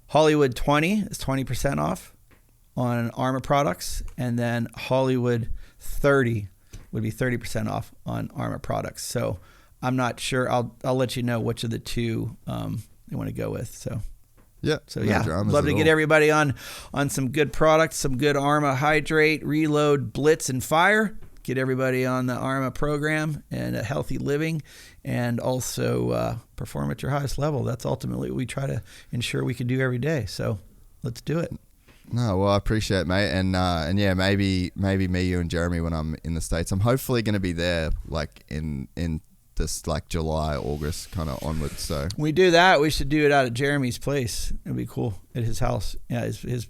Hollywood 20 is 20% off on ARMA products, and then Hollywood 30 would be 30% off on ARMA products. So I'm not sure. I'll let you know which of the two you want to go with. So yeah. So yeah, love to get everybody on some good products, some good ARMA Hydrate, Reload, Blitz, and Fire. Get everybody on the ARMA program and a healthy living, and also perform at your highest level. That's ultimately what we try to ensure we can do every day. So let's do it. No, well, I appreciate it, mate. And yeah, maybe me, you, and Jeremy when I'm in the States. I'm hopefully going to be there like in this like July, August kind of onwards. So when we do that, we should do it out at Jeremy's place. It'd be cool at his house. Yeah, his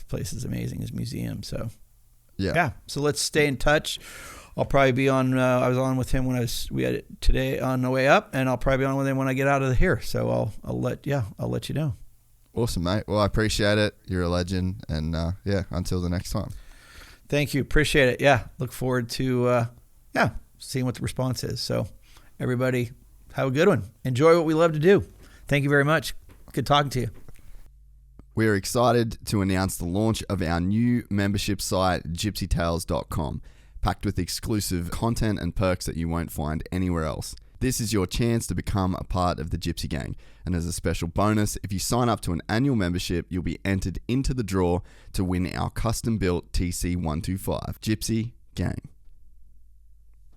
place is amazing. His museum. So yeah. So let's stay in touch. I'll probably be on. I was on with him we had it today on the way up, and I'll probably be on with him when I get out of here. So I'll let you know. Awesome, mate. Well, I appreciate it. You're a legend, and yeah, until the next time. Thank you. Appreciate it. Yeah, look forward to seeing what the response is. So everybody have a good one. Enjoy what we love to do. Thank you very much. Good talking to you. We're excited to announce the launch of our new membership site, gypsytales.com, packed with exclusive content and perks that you won't find anywhere else. This is your chance to become a part of the Gypsy Gang. And as a special bonus, if you sign up to an annual membership, you'll be entered into the draw to win our custom-built TC125. Gypsy Gang.